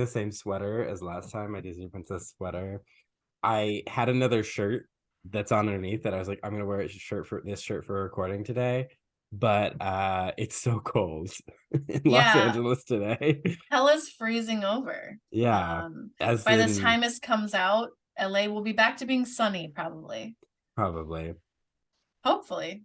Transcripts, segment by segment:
the same sweater as last time, my Disney princess sweater. I had another shirt that's underneath that I was like, I'm gonna wear this shirt for recording today. But it's so cold in Los Yeah, Angeles today. hell is freezing over. Yeah. As By the in time this comes out, LA will be back to being sunny, probably. probably. Hopefully.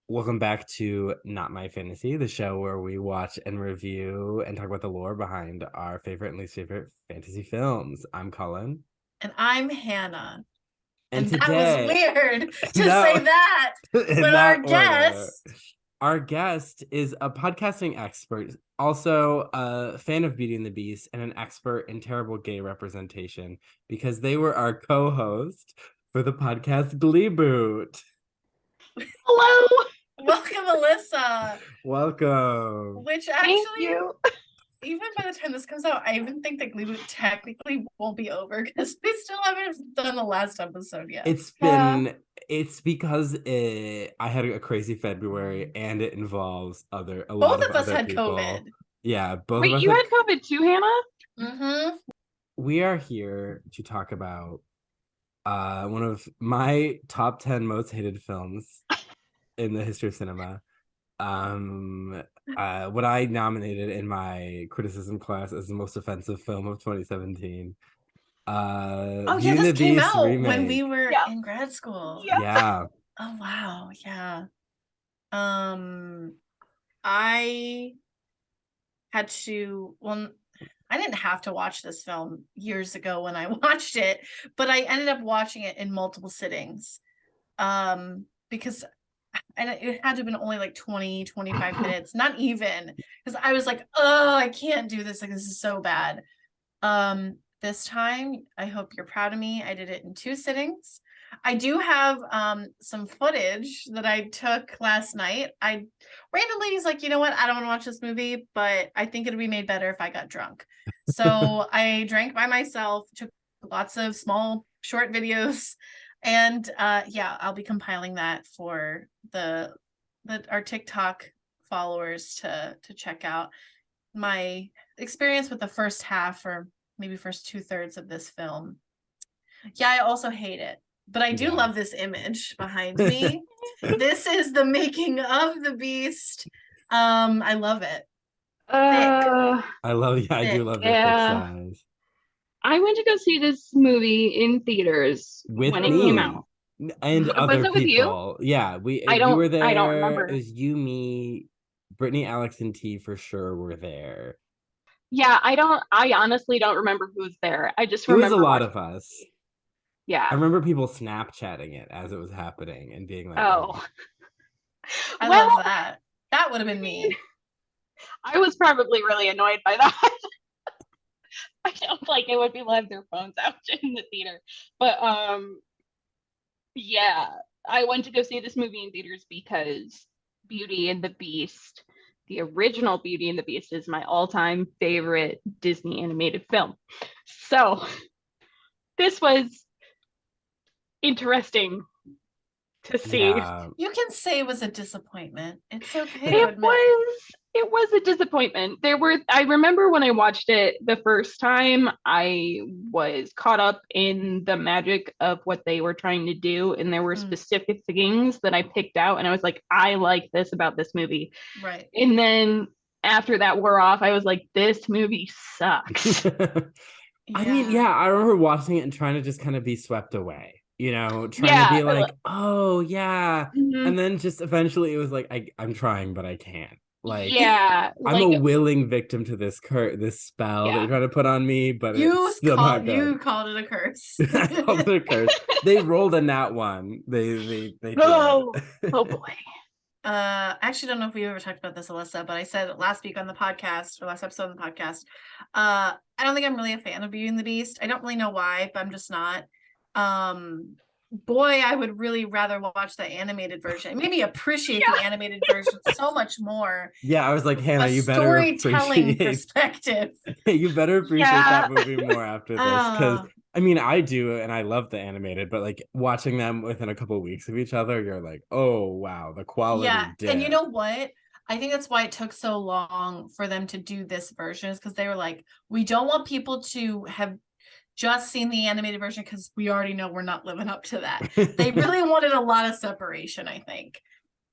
Welcome back to Not My Fantasy, the show where we watch and review and talk about the lore behind our favorite and least favorite fantasy films. I'm Cullen. And I'm Hannah. And And that was today, weird to say no, that in when that our order, guest. our guest is a podcasting expert, also a fan of Beauty and the Beast, and an expert in terrible gay representation because they were our co-host for the podcast Glee Boot. Hello. Welcome, Allyssa. Welcome. Which Thank actually, you. even by the time this comes out, I even think that Glee Boot technically won't be over because we still haven't done the last episode yet. It's because I had a crazy February and it involves a lot Both of of us other had people. COVID. Yeah, both Wait, of us you had COVID too, Hannah? Mm-hmm. We are here to talk about one of my top 10 most hated films in the history of cinema. What I nominated in my criticism class as the most offensive film of 2017. Oh, yeah, Beauty and this the came Beast out remake. when we were Yeah. in grad school. Yeah. Yeah. Oh, wow. Yeah. I had to, well, I didn't have to watch this film years ago when I watched it, but I ended up watching it in multiple sittings. Because and it had to have been only like 20, 25 minutes, not even, because I was like, oh, I can't do this. Like, this is so bad. This time, I hope you're proud of me. I did it in 2 sittings. I do have some footage that I took last night. I randomly was like, you know what? I don't want to watch this movie, but I think it'd be made better if I got drunk. So I drank by myself, took lots of small, short videos, and yeah, I'll be compiling that for our TikTok followers to check out. My experience with the first half or maybe first 2/3 of this film. Yeah, I also hate it, but I do love this image behind me. This is the making of the Beast. I love it. I do love the thick size. I went to go see this movie in theaters With when it came me out. and other Was it with you? people. Yeah, I you were don't there. remember. It was you, me, Brittany, Alex, and T for sure were there. Yeah, I honestly don't remember who was there. I just It was a remember lot of us. Yeah. I remember people Snapchatting it as it was happening and being like, oh. I love that. That would have been me. I was probably really annoyed by that. I don't like it would be left their phones out in the theater. But yeah, I went to go see this movie in theaters because Beauty and the Beast, the original Beauty and the Beast, is my all-time favorite Disney animated film. So this was interesting to see. Yeah. You can say it was a disappointment. It's okay to admit. It was a disappointment. I remember when I watched it the first time, I was caught up in the magic of what they were trying to do. And there were specific things that I picked out. And I was like, I like this about this movie. Right. And then after that wore off, I was like, this movie sucks. I mean, yeah, I remember watching it and trying to just kind of be swept away. Trying to be like, oh, yeah. Mm-hmm. And then just eventually it was like, I'm trying, but I can't. Like, yeah, I'm a willing victim to this spell that you're trying to put on me, but it's still not good. You called it a curse. I called it a curse. They rolled a nat one. They did. Oh boy. I actually don't know if we ever talked about this, Allyssa, but I said last week on the podcast, or last episode on the podcast, I don't think I'm really a fan of Beauty and the Beast. I don't really know why, but I'm just not. Boy, I would really rather watch the animated version. It made me appreciate the animated version so much more. Yeah, I was like, Hannah, you better storytelling perspective. You better appreciate that movie more after this, because I mean, I do, and I love the animated, but like watching them within a couple of weeks of each other, you're like, oh wow, the quality. Yeah, and you know what? I think that's why it took so long for them to do this version, is because they were like, we don't want people to have just seen the animated version because we already know we're not living up to that. They really wanted a lot of separation, I think.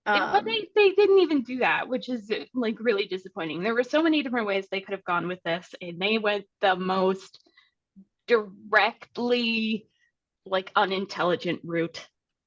But they didn't even do that, which is like really disappointing. There were so many different ways they could have gone with this, and they went the most directly like unintelligent route.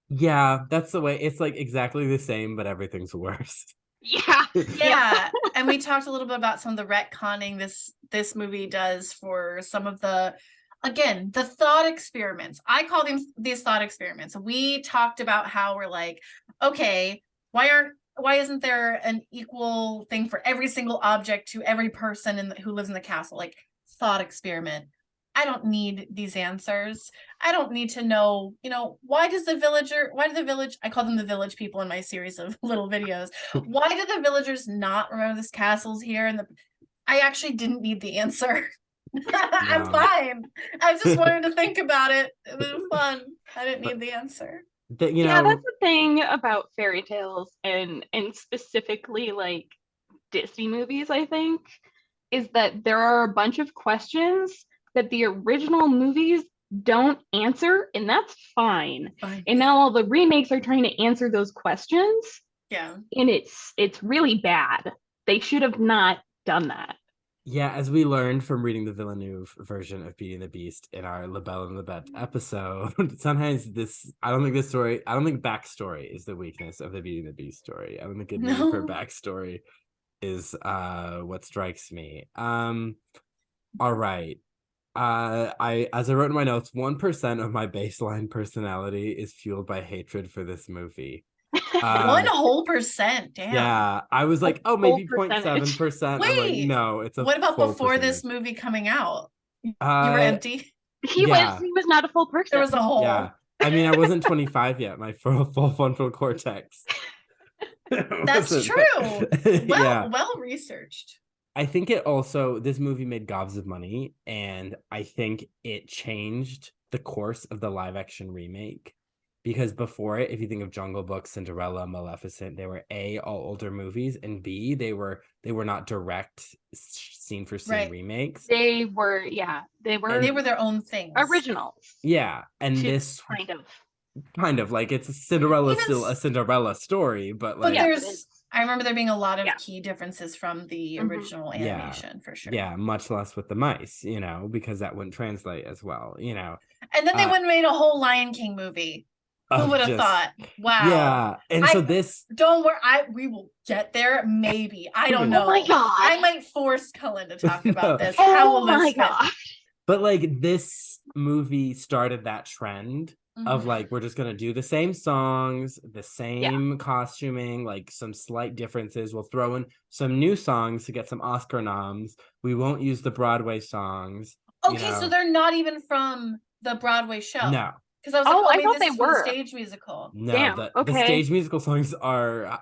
Yeah, that's the way. It's like exactly the same, but everything's worse. Yeah. Yeah. And we talked a little bit about some of the retconning this movie does for some of the, again, the thought experiments. I call them these thought experiments. We talked about how we're like, okay, why isn't there an equal thing for every single object to every person who lives in the castle? Like, thought experiment. I don't need these answers. I don't need to know, why do the village, I call them the village people in my series of little videos. Why do the villagers not remember this castle's here? And I actually didn't need the answer. I'm fine. I just wanted to think about it. It was fun. I didn't need the answer. Yeah, that's the thing about fairy tales and specifically like Disney movies, I think, is that there are a bunch of questions that the original movies don't answer, and that's fine. And now all the remakes are trying to answer those questions. Yeah. And it's really bad. They should have not done that. Yeah, as we learned from reading the Villeneuve version of Beauty and the Beast in our La Belle and the Bête episode, sometimes I don't think backstory is the weakness of the Beauty and the Beast story. I don't think a need for backstory is what strikes me. All right. As I wrote in my notes, 1% of my baseline personality is fueled by hatred for this movie. 1 whole %. Damn. Yeah, I was like, oh, maybe 0.7%. Wait, I'm like, no, it's a. What about before percentage. this movie coming out? You were empty. He was not a full person. There was a hole. Yeah, I mean, I wasn't 25 yet. My full frontal cortex. That's true. Well researched. I think this movie made gobs of money, and I think it changed the course of the live action remake. Because before it, if you think of Jungle Book, Cinderella, Maleficent, they were A, all older movies, and B, they were not direct scene for scene remakes. They were their own things. Originals. Yeah. And this kind of like it's still a Cinderella story, but like I remember there being a lot of key differences from the original animation for sure. Yeah, much less with the mice, because that wouldn't translate as well, And then they went and made a whole Lion King movie. Who would have thought? Wow. Yeah. And so this. Don't worry. We will get there. Maybe. I don't know. Oh my God. I might force Cullen to talk about this. How will this fit? But like this movie started that trend of like, we're just going to do the same songs, the same costuming, like some slight differences. We'll throw in some new songs to get some Oscar noms. We won't use the Broadway songs. Okay. So they're not even from the Broadway show. No. Because I was like, I thought they were a stage musical. No, the stage musical songs are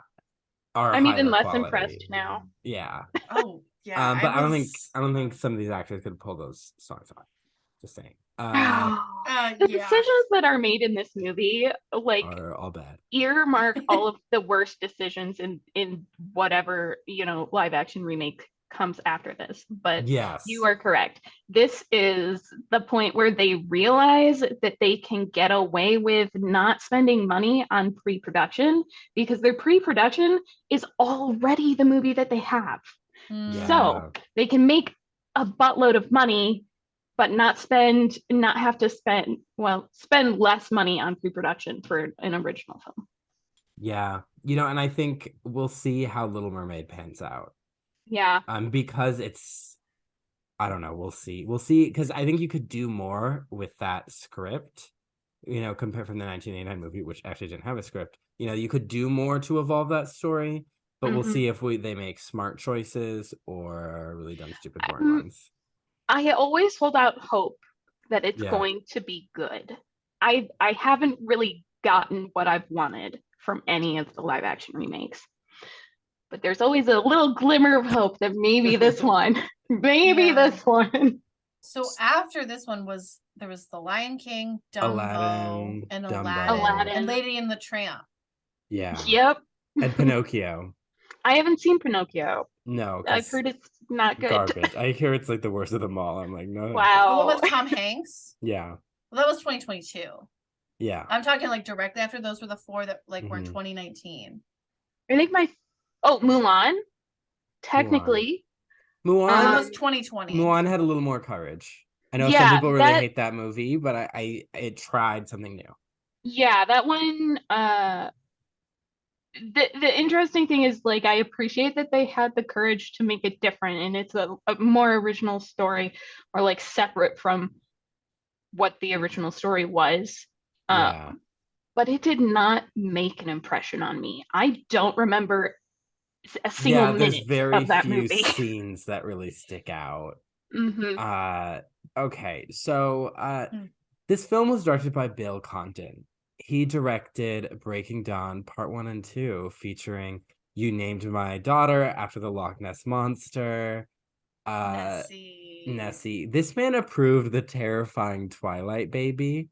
I'm even less quality. Impressed now. Yeah. Oh, yeah. But I don't think some of these actors could pull those songs off. Just saying. The decisions that are made in this movie, like, are all bad. Earmark all of the worst decisions in whatever live action remake comes after this. But yes, you are correct. This is the point where they realize that they can get away with not spending money on pre-production because their pre-production is already the movie that they have. So they can make a buttload of money but spend less money on pre-production for an original film. Yeah, and I think we'll see how Little Mermaid pans out. Yeah. Because it's, I don't know, we'll see, because I think you could do more with that script, compared from the 1989 movie, which actually didn't have a script. You could do more to evolve that story, but we'll see if they make smart choices or really dumb, stupid, boring ones. I always hold out hope that it's going to be good. I haven't really gotten what I've wanted from any of the live action remakes. But there's always a little glimmer of hope that maybe this one, this one. So after this one there was The Lion King, Dumbo, Aladdin, and Lady and the Tramp. Yeah. Yep. And Pinocchio. I haven't seen Pinocchio. No, I've 'cause heard it's not good. garbage. I hear it's like the worst of them all. I'm like, no. The one Wow. with Tom Hanks? Yeah. Well, that was 2022. Yeah. I'm talking like directly after. Those were the 4 that like were in Mhm. 2019. I think Mulan, technically. That Mulan, was 2020. Mulan had a little more courage. I know some Yeah, people really hate that movie, but it tried something new. yeah, that one, the interesting thing is, like, I appreciate that they had the courage to make it different, and it's a more original story, or like separate from what the original story was. Yeah. But it did not make an impression on me. I don't remember a single Yeah, there's minute very of that few movie. scenes that really stick out. Hmm. Okay, so Hmm. this film was directed by Bill Condon. He directed Breaking Dawn Part 1 and 2, featuring You Named My Daughter After the Loch Ness Monster. Nessie. This man approved the terrifying Twilight baby.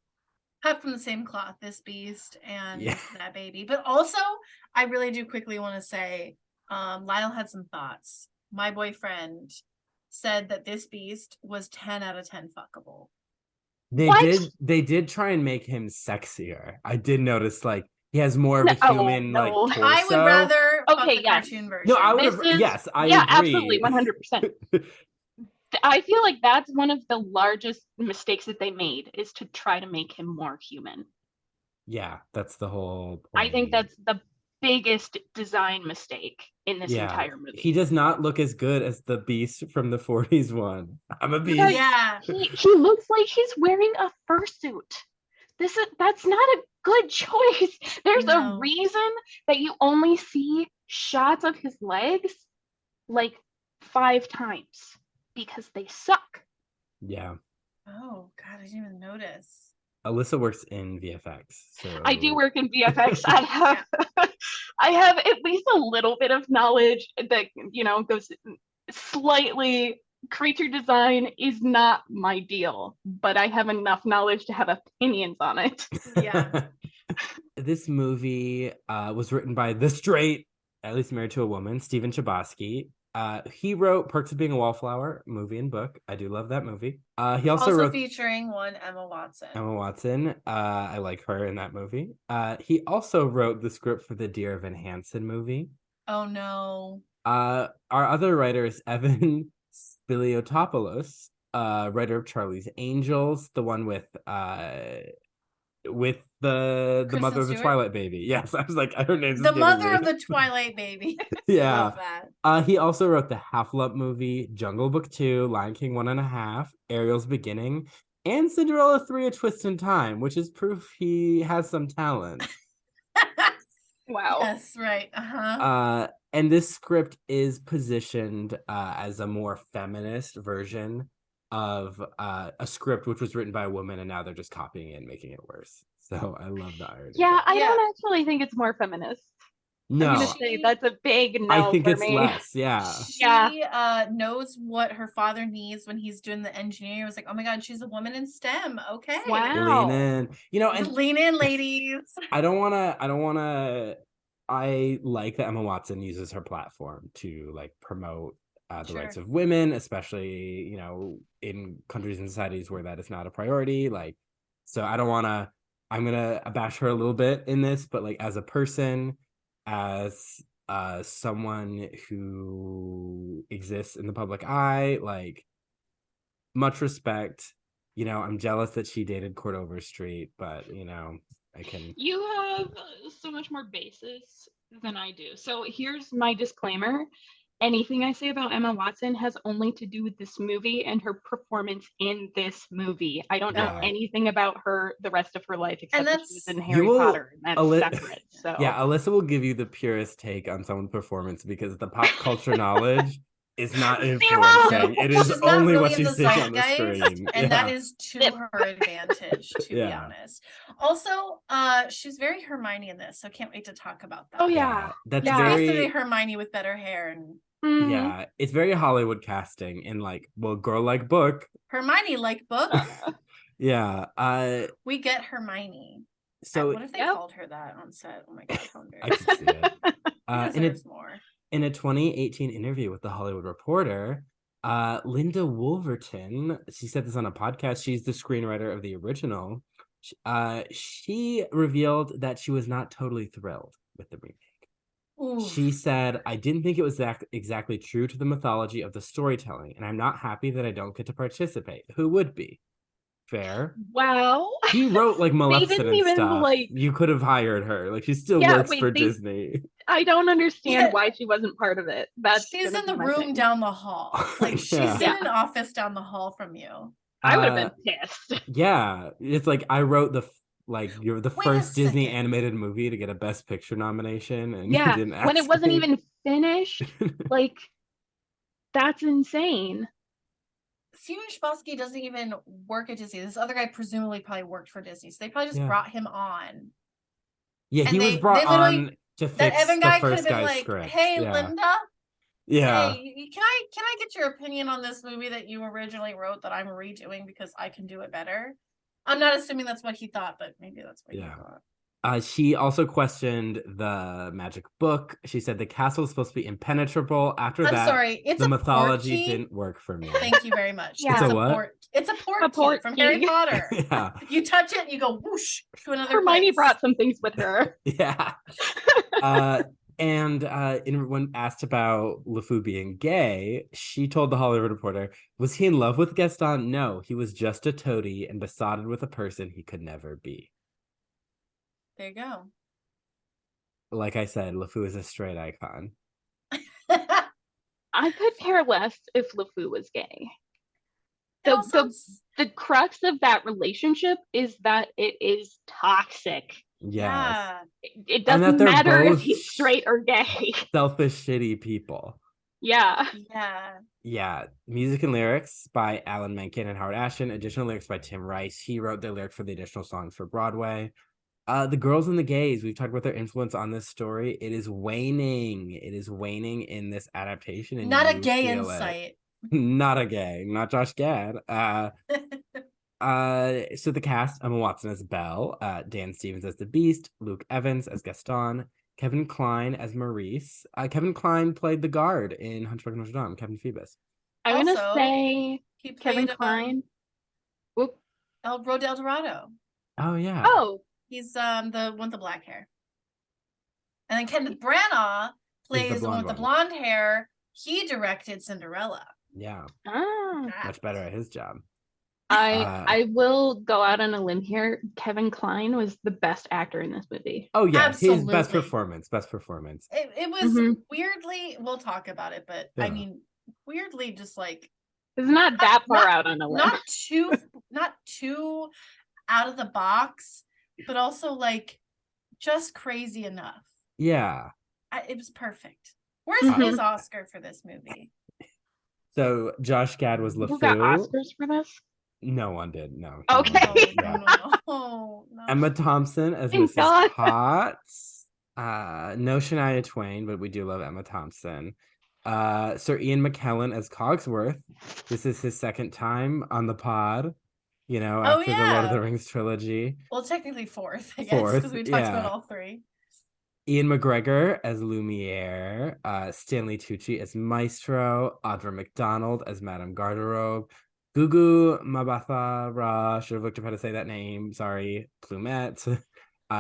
Cut from the same cloth, this beast and Yeah. that baby. But also, I really do quickly want to say, Lyle had some thoughts. My boyfriend said that this beast was 10 out of 10 fuckable. They did try and make him sexier. I did notice, like, he has more of a human like no. torso. I would rather fuck Okay, the yes. cartoon version. No, I would have. Yes, I agree. Absolutely, 100%. I feel like that's one of the largest mistakes that they made, is to try to make him more human. Yeah, that's the whole point. I think that's the biggest design mistake in this entire movie. He does not look as good as the beast from the 40s one. I'm a beast. Yeah. He looks like he's wearing a fursuit. That's not a good choice. There's a reason that you only see shots of his legs like 5 times, because they suck. Yeah. Oh God, I didn't even notice. Alyssa works in VFX, so I do work in VFX. I have I have at least a little bit of knowledge that, goes slightly. Creature design is not my deal, but I have enough knowledge to have opinions on it. Yeah. This movie was written by the straight, at least married to a woman, Stephen Chbosky. He wrote Perks of Being a Wallflower movie and book. I do love that movie. He also wrote featuring one Emma Watson. I like her in that movie. He also wrote the script for the Dear Evan Hansen movie. Oh no. Our other writer is Evan Spiliotopoulos, writer of Charlie's Angels, the one with the Kristen mother of the Stewart? Twilight baby. Yes, I was like, her name's The mother of the Twilight baby. Yeah. Love that. He also wrote the Half-Lump movie, Jungle Book 2, Lion King 1.5, Ariel's Beginning, and Cinderella 3: A Twist in Time, which is proof he has some talent. Wow. Yes, right. Uh-huh. And this script is positioned as a more feminist version of a script which was written by a woman, and now they're just copying it and making it worse. So I love the irony. Yeah, I don't actually think it's more feminist. No, I'm gonna say that's a big no. I think for it's me. less. Yeah. She knows what her father needs when he's doing the engineering. I was like, oh my God, she's a woman in STEM. Okay. Wow. Lean in. And lean in, ladies. I like that Emma Watson uses her platform to like promote the rights of women, especially, in countries and societies where that is not a priority. Like, so I'm gonna bash her a little bit in this, but like as a person, as someone who exists in the public eye, like, much respect. I'm jealous that she dated Court Overstreet, but I can. You have so much more basis than I do. So here's my disclaimer. Anything I say about Emma Watson has only to do with this movie and her performance in this movie. I don't know anything about her the rest of her life, except that she was in Harry Potter, and that's separate. So yeah, Alyssa will give you the purest take on someone's performance, because the pop culture knowledge is not influencing. It is only what she sees on the screen. And that is to her advantage, to be honest. Also, she's very Hermione in this, so can't wait to talk about that. Oh yeah. That's basically Hermione with better hair and yeah, it's very Hollywood casting, and like, well, girl like book. Hermione like book. Yeah. We get Hermione. So what if they called her that on set? Oh my God, how I could see it. and it's more. In a 2018 interview with The Hollywood Reporter, Linda Wolverton, she said this on a podcast. She's the screenwriter of the original. She revealed that she was not totally thrilled with the remake. Oof. She said, I didn't think it was exactly true to the mythology of the storytelling, and I'm not happy that I don't get to participate. Who would be? Fair. Wow. She wrote like Maleficent and even, stuff. like- You could have hired her. Like she still Yeah, works wait, for they- Disney. I don't understand Yeah. why she wasn't part of it. She's in the my room thing. down the hall. Like she's Yeah. in an office down the hall from you. I would have been pissed. Yeah, it's like I wrote you're the Wait a first Disney second. animated movie to get a Best Picture nomination, and Yeah, you didn't ask when it wasn't me. even finished. Like, that's insane. Steven Chbosky doesn't even work at Disney. This other guy presumably probably worked for Disney. So they probably just Yeah. brought him on. Yeah, And he was they brought literally- on to That fix Evan the guy could first have been guy's like, script. hey, Yeah. Linda, Yeah. hey, can I get your opinion on this movie that you originally wrote that I'm redoing because I can do it better? I'm not assuming that's what he thought, but maybe that's what he Yeah. thought. She also questioned the magic book. She said the castle was supposed to be impenetrable. After I'm that, sorry, it's the a mythology portkey. didn't work for me. Thank you very much. Yeah. It's a what? It's a A portkey from Harry portkey. Potter. Yeah. You touch it, you go whoosh to another Hermione place. brought some things with her. Yeah. And when asked about LeFou being gay, she told The Hollywood Reporter, was he in love with Gaston? No, he was just a toady and besotted with a person he could never be. There you go. Like I said, LeFou is a straight icon. I could care less if LeFou was gay. It also- The crux of that relationship is that it is toxic. Yes. yeah. It And that doesn't they're matter if both he's straight or gay. Selfish, shitty people. Yeah. Yeah. Yeah. Music and lyrics by Alan Menken and Howard Ashton. Additional lyrics by Tim Rice. He wrote the lyric for the additional songs for Broadway. The girls and the gays, we've talked about their influence on this story. It is waning. It is waning in this adaptation. And Not a you gay feel it. insight. Not a gay, not Josh Gad. So the cast: Emma Watson as Belle, Dan Stevens as the Beast, Luke Evans as Gaston, Kevin Kline as Maurice. Kevin Kline played the guard in Hunchback of Notre Dame, Kevin Phoebus. I'm Also, gonna say He Kevin played Kline. Whoop. El Bro del Dorado. Oh yeah. Oh, He's the one with the black hair. And then Kenneth Branagh plays the one with the blonde hair. He directed Cinderella. Yeah, ah. much better at his job. I will go out on a limb here. Kevin Kline was the best actor in this movie. Oh yeah, his best Absolutely. performance. Best performance. It was Mhm. weirdly, we'll talk about it, but Yeah. I mean, weirdly just like It's not that far not- out on a limb. not too out of the box, but also like just crazy enough. Yeah. It was perfect. Where's Mhm. his Oscar for this movie? So Josh Gad was Who got LeFou. Oscars for this? No one did. No. Okay. No, Yeah. no. Emma Thompson as Thank Mrs. God. Potts. No Shania Twain, but we do love Emma Thompson. Sir Ian McKellen as Cogsworth. This is his second time on the pod, after the Lord of the Rings trilogy. Well, technically fourth, I guess, Fourth, because we talked about yeah. all three. Ian McGregor as Lumiere, Stanley Tucci as Maestro, Audra McDonald as Madame Garderobe, Gugu Mbatha-Raw, should have looked up how to say that name, sorry, Plumette,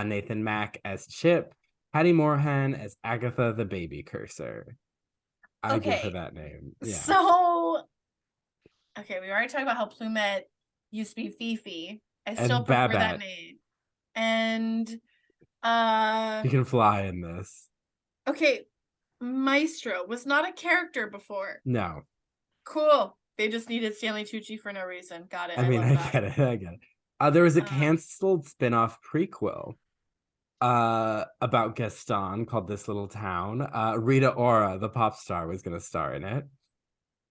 Nathan Mack as Chip, Patty Moorhan as Agatha the Baby Cursor. I give her Okay. that name. Yeah. So, okay, we already talked about how Plumette used to be Fifi. I still prefer Babette. that name. And, You can fly in this. okay, Maestro was not a character before. No. Cool. They just needed Stanley Tucci for no reason. Got it. I mean, love I that. get it. There was a Um, canceled spin-off prequel about Gaston called This Little Town. Rita Ora, the pop star, was going to star in it.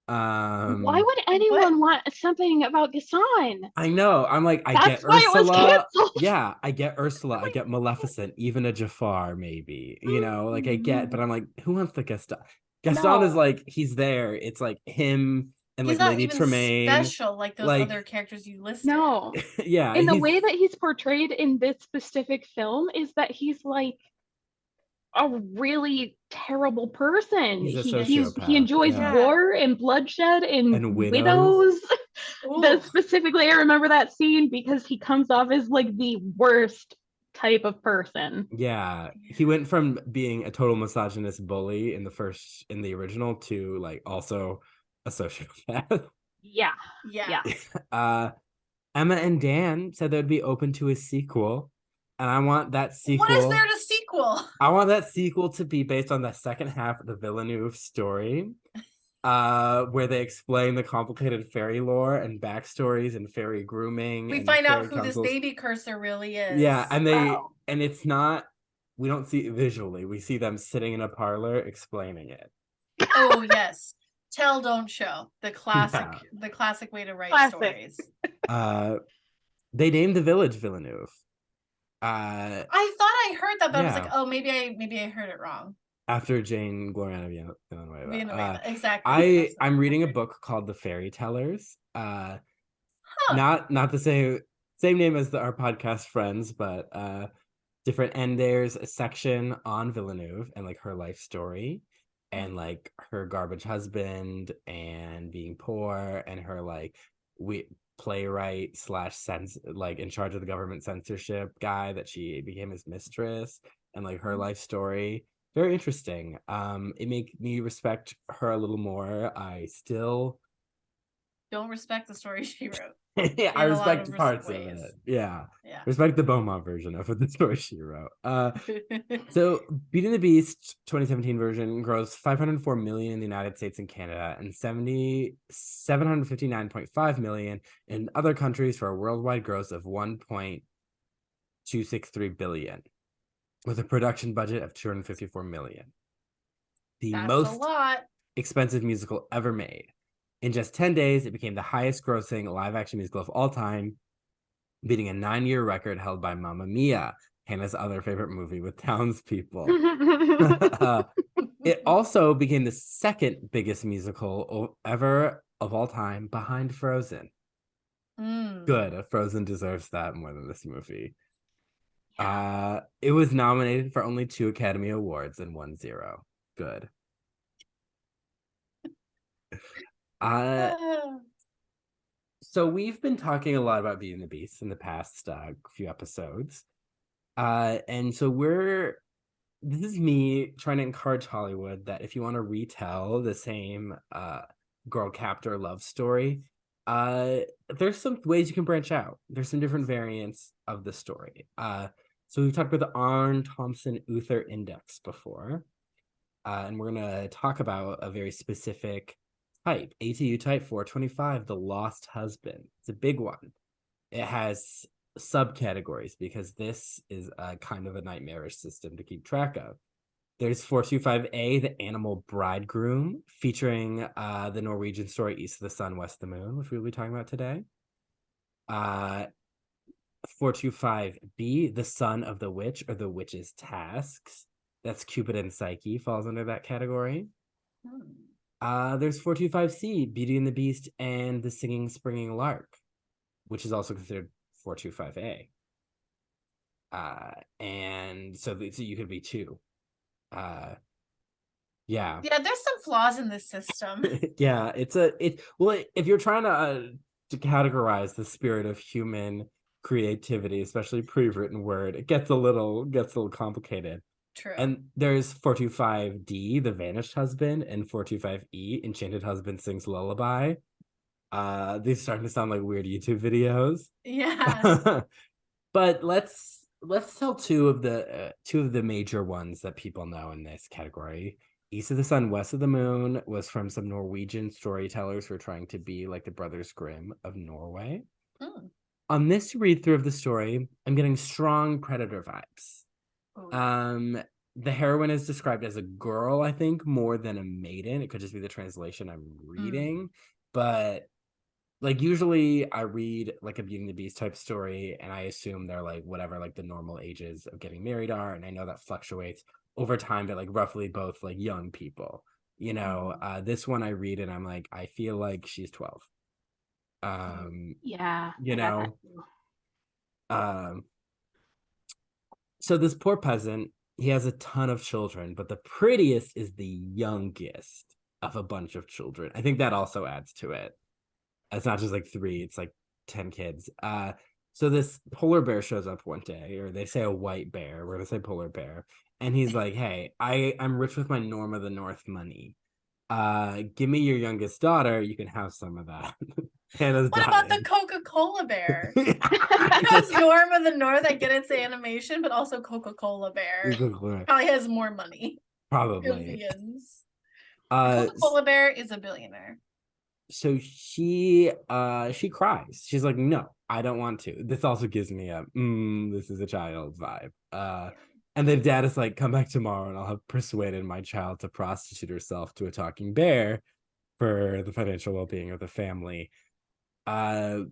Why would anyone want something about Gaston? I know. I'm like, I That's get why it was Ursula. canceled. Yeah, I get Ursula. I get Maleficent, even a Jafar, maybe. I get, but I'm like, who wants the Gaston? Gaston is No. like, he's there. It's like him and He's like not Lady even Tremaine. special like those like- other characters you listed. No. Yeah. And the he's- way that he's portrayed in this specific film is that he's like a really terrible person. He's a He sociopath. enjoys Yeah. war and bloodshed and widows. widows. That Ooh. specifically, I remember that scene because he comes off as like the worst type of person. Yeah, he went from being a total misogynist bully in the original to like also a sociopath. Yeah. Yeah. Emma and Dan said they'd be open to a sequel, and I want that sequel. What is there to sequel? I want that sequel to be based on the second half of the Villeneuve story, where they explain the complicated fairy lore and backstories and fairy grooming. We and find out fairy who this councils. baby cursor really is. Yeah, and Wow. and it's not. We don't see it visually. We see them sitting in a parlor explaining it. Oh yes, tell don't show. The classic, Yeah. the classic way to write Classic. stories. They named the village Villeneuve. I thought I heard that, but I was Yeah. like, oh, maybe I heard it wrong. After Jane Gloriana Villanueva. Villanueva, exactly. I'm reading a book called The Fairy Tellers. Not the same name as our podcast friends, but different. And there's a section on Villeneuve and like her life story, and like her garbage husband and being poor, and her like playwright / sense like in charge of the government censorship guy that she became his mistress, and like her life story. Very interesting. It made me respect her a little more. I still don't respect the story she wrote. Yeah, I respect parts of it. Yeah. Respect the Beaumont version of the story she wrote. So Beauty and the Beast 2017 version grossed $504 million in the United States and Canada and $759.5 million in other countries for a worldwide gross of $1.263 billion, with a production budget of $254 million. That's most a lot. expensive musical ever made. In just 10 days, it became the highest grossing live-action musical of all time, beating a 9-year record held by Mamma Mia, Hannah's other favorite movie with townspeople. It also became the second biggest musical ever of all time, behind Frozen. Good. Frozen deserves that more than this movie. Yeah. It was nominated for only 2 Academy Awards and won 0. Good. So we've been talking a lot about Beauty and the Beast in the past few episodes. And so this is me trying to encourage Hollywood that if you want to retell the same girl captor love story, there's some ways you can branch out. There's some different variants of the story. So we've talked about the Arne Thompson Uther Index before. And we're going to talk about a very specific type, ATU type 425, the lost husband. It's a big one. It has subcategories because this is a kind of a nightmarish system to keep track of. There's 425A, the animal bridegroom, featuring the Norwegian story East of the Sun, West of the Moon, which we'll be talking about today. 425B, the son of the witch or the witch's tasks. That's Cupid and Psyche, falls under that category. There's 425C, Beauty and the Beast and the Singing Springing Lark, which is also considered 425A. And so you could be 2. Yeah, there's some flaws in this system. Yeah, if you're trying to categorize the spirit of human creativity, especially pre-written word, it gets a little complicated. True. And there's 425D, the vanished husband, and 425E, enchanted husband sings lullaby. These are starting to sound like weird YouTube videos. Yeah. But let's tell two of the major ones that people know in this category. East of the Sun, West of the Moon was from some Norwegian storytellers who are trying to be like the Brothers Grimm of Norway. On this read through of the story, I'm getting strong predator vibes. The heroine is described as a girl, I think, more than a maiden. It could just be the translation I'm reading. But like usually I read like a Beauty and the Beast type story and I assume they're like whatever like the normal ages of getting married are, and I know that fluctuates over time, but like roughly both like young people, you know. This one I read and I'm like, I feel like she's 12. Yeah, you know. So this poor peasant he has a ton of children, but the prettiest is the youngest of a bunch of children. I think that also adds to it. It's not just like 3, it's like 10 kids. So this polar bear shows up one day, or they say a white bear, we're gonna say polar bear, and he's like, hey, I'm rich with my Norm of the North money. Give me your youngest daughter, you can have some of that. Hannah's What about the dying. Coca-Cola bear? Because Norm of the North, I get its animation, but also Coca-Cola bear probably has more money. Probably. Billions. Coca-Cola bear is a billionaire. So she cries. She's like, no, I don't want to. This also gives me a this is a child vibe. And then dad is like, come back tomorrow and I'll have persuaded my child to prostitute herself to a talking bear for the financial well-being of the family. So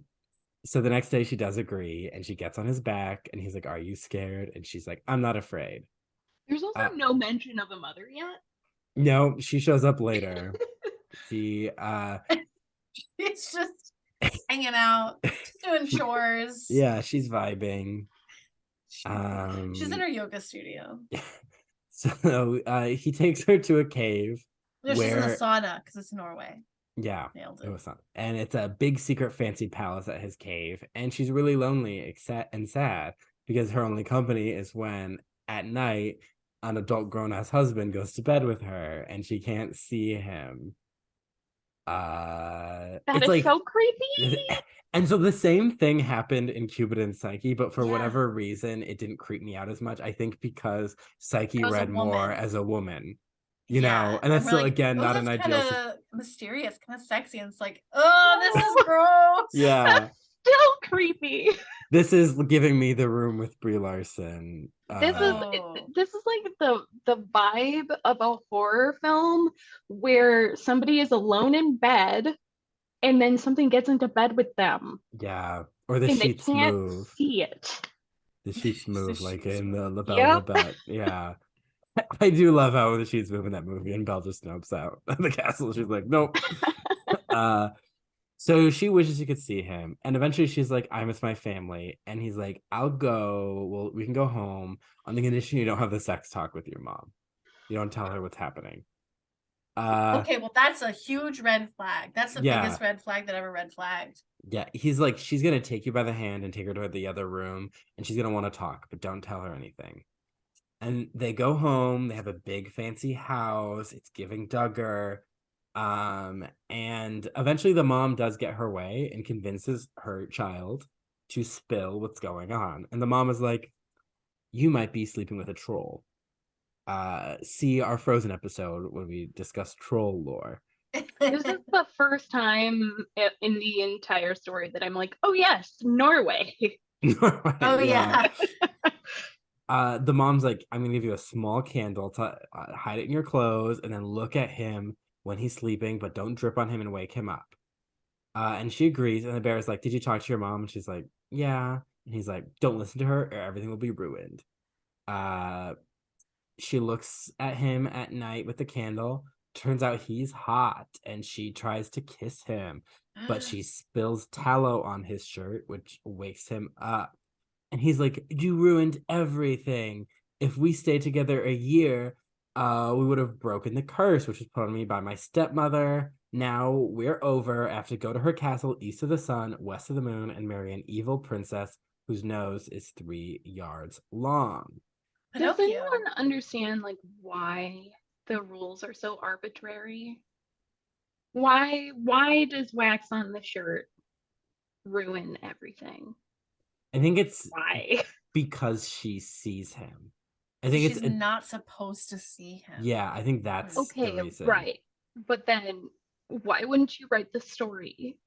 the next day she does agree and she gets on his back and he's like, are you scared? And she's like, I'm not afraid. There's also no mention of a mother yet. No, she shows up later. She's just hanging out, doing chores. Yeah, she's vibing. She's in her yoga studio. So he takes her to a cave. No, she's in the sauna because it's Norway. Yeah, nailed it was not. And it's a big secret fancy palace at his cave. And she's really lonely and sad because her only company is when at night an adult grown-ass husband goes to bed with her and she can't see him. That is like, so creepy. And so the same thing happened in Cupid and Psyche, but for whatever reason, it didn't creep me out as much. I think because Psyche read more as a woman, you know, and that's still, like, again, not an ideal. Kind of mysterious, kind of sexy, and it's like, oh, this is gross. Yeah. Still creepy. This is giving me The Room with Brie Larson. This is like the vibe of a horror film where somebody is alone in bed and then something gets into bed with them. Yeah. Or the sheets move. See it. The sheets move like in the Belle and the Bet. Yeah. I do love how the sheets move in that movie and Belle just snopes out of the castle. She's like, nope. So she wishes she could see him. And eventually she's like, I miss my family. And he's like, I'll go. Well, we can go home on the condition you don't have the sex talk with your mom. You don't tell her what's happening. Okay, well, that's a huge red flag. That's the biggest red flag that ever red flagged. Yeah, he's like, she's going to take you by the hand and take her to the other room. And she's going to want to talk, but don't tell her anything. And they go home. They have a big fancy house. It's giving Duggar. And eventually the mom does get her way and convinces her child to spill what's going on. And the mom is like, you might be sleeping with a troll. See our Frozen episode when we discuss troll lore. This is the first time in the entire story that I'm like, oh yes, Norway. Norway, oh yeah. The mom's like, I'm gonna give you a small candle to hide it in your clothes and then look at him when he's sleeping, but don't drip on him and wake him up. And she agrees, and the bear is like, did you talk to your mom? And she's like, yeah. And he's like, don't listen to her or everything will be ruined. She looks at him at night with the candle. Turns out he's hot, and she tries to kiss him, but she spills tallow on his shirt, which wakes him up. And he's like, you ruined everything. If we stayed together a year, we would have broken the curse, which was put on me by my stepmother. Now we're over. I have to go to her castle east of the sun, west of the moon, and marry an evil princess whose nose is 3 yards long. Does anyone understand like why the rules are so arbitrary? Why does wax on the shirt ruin everything? I think it's why because she sees him. I think she's not supposed to see him. Yeah, I think that's the reason. Right. But then why wouldn't you write the story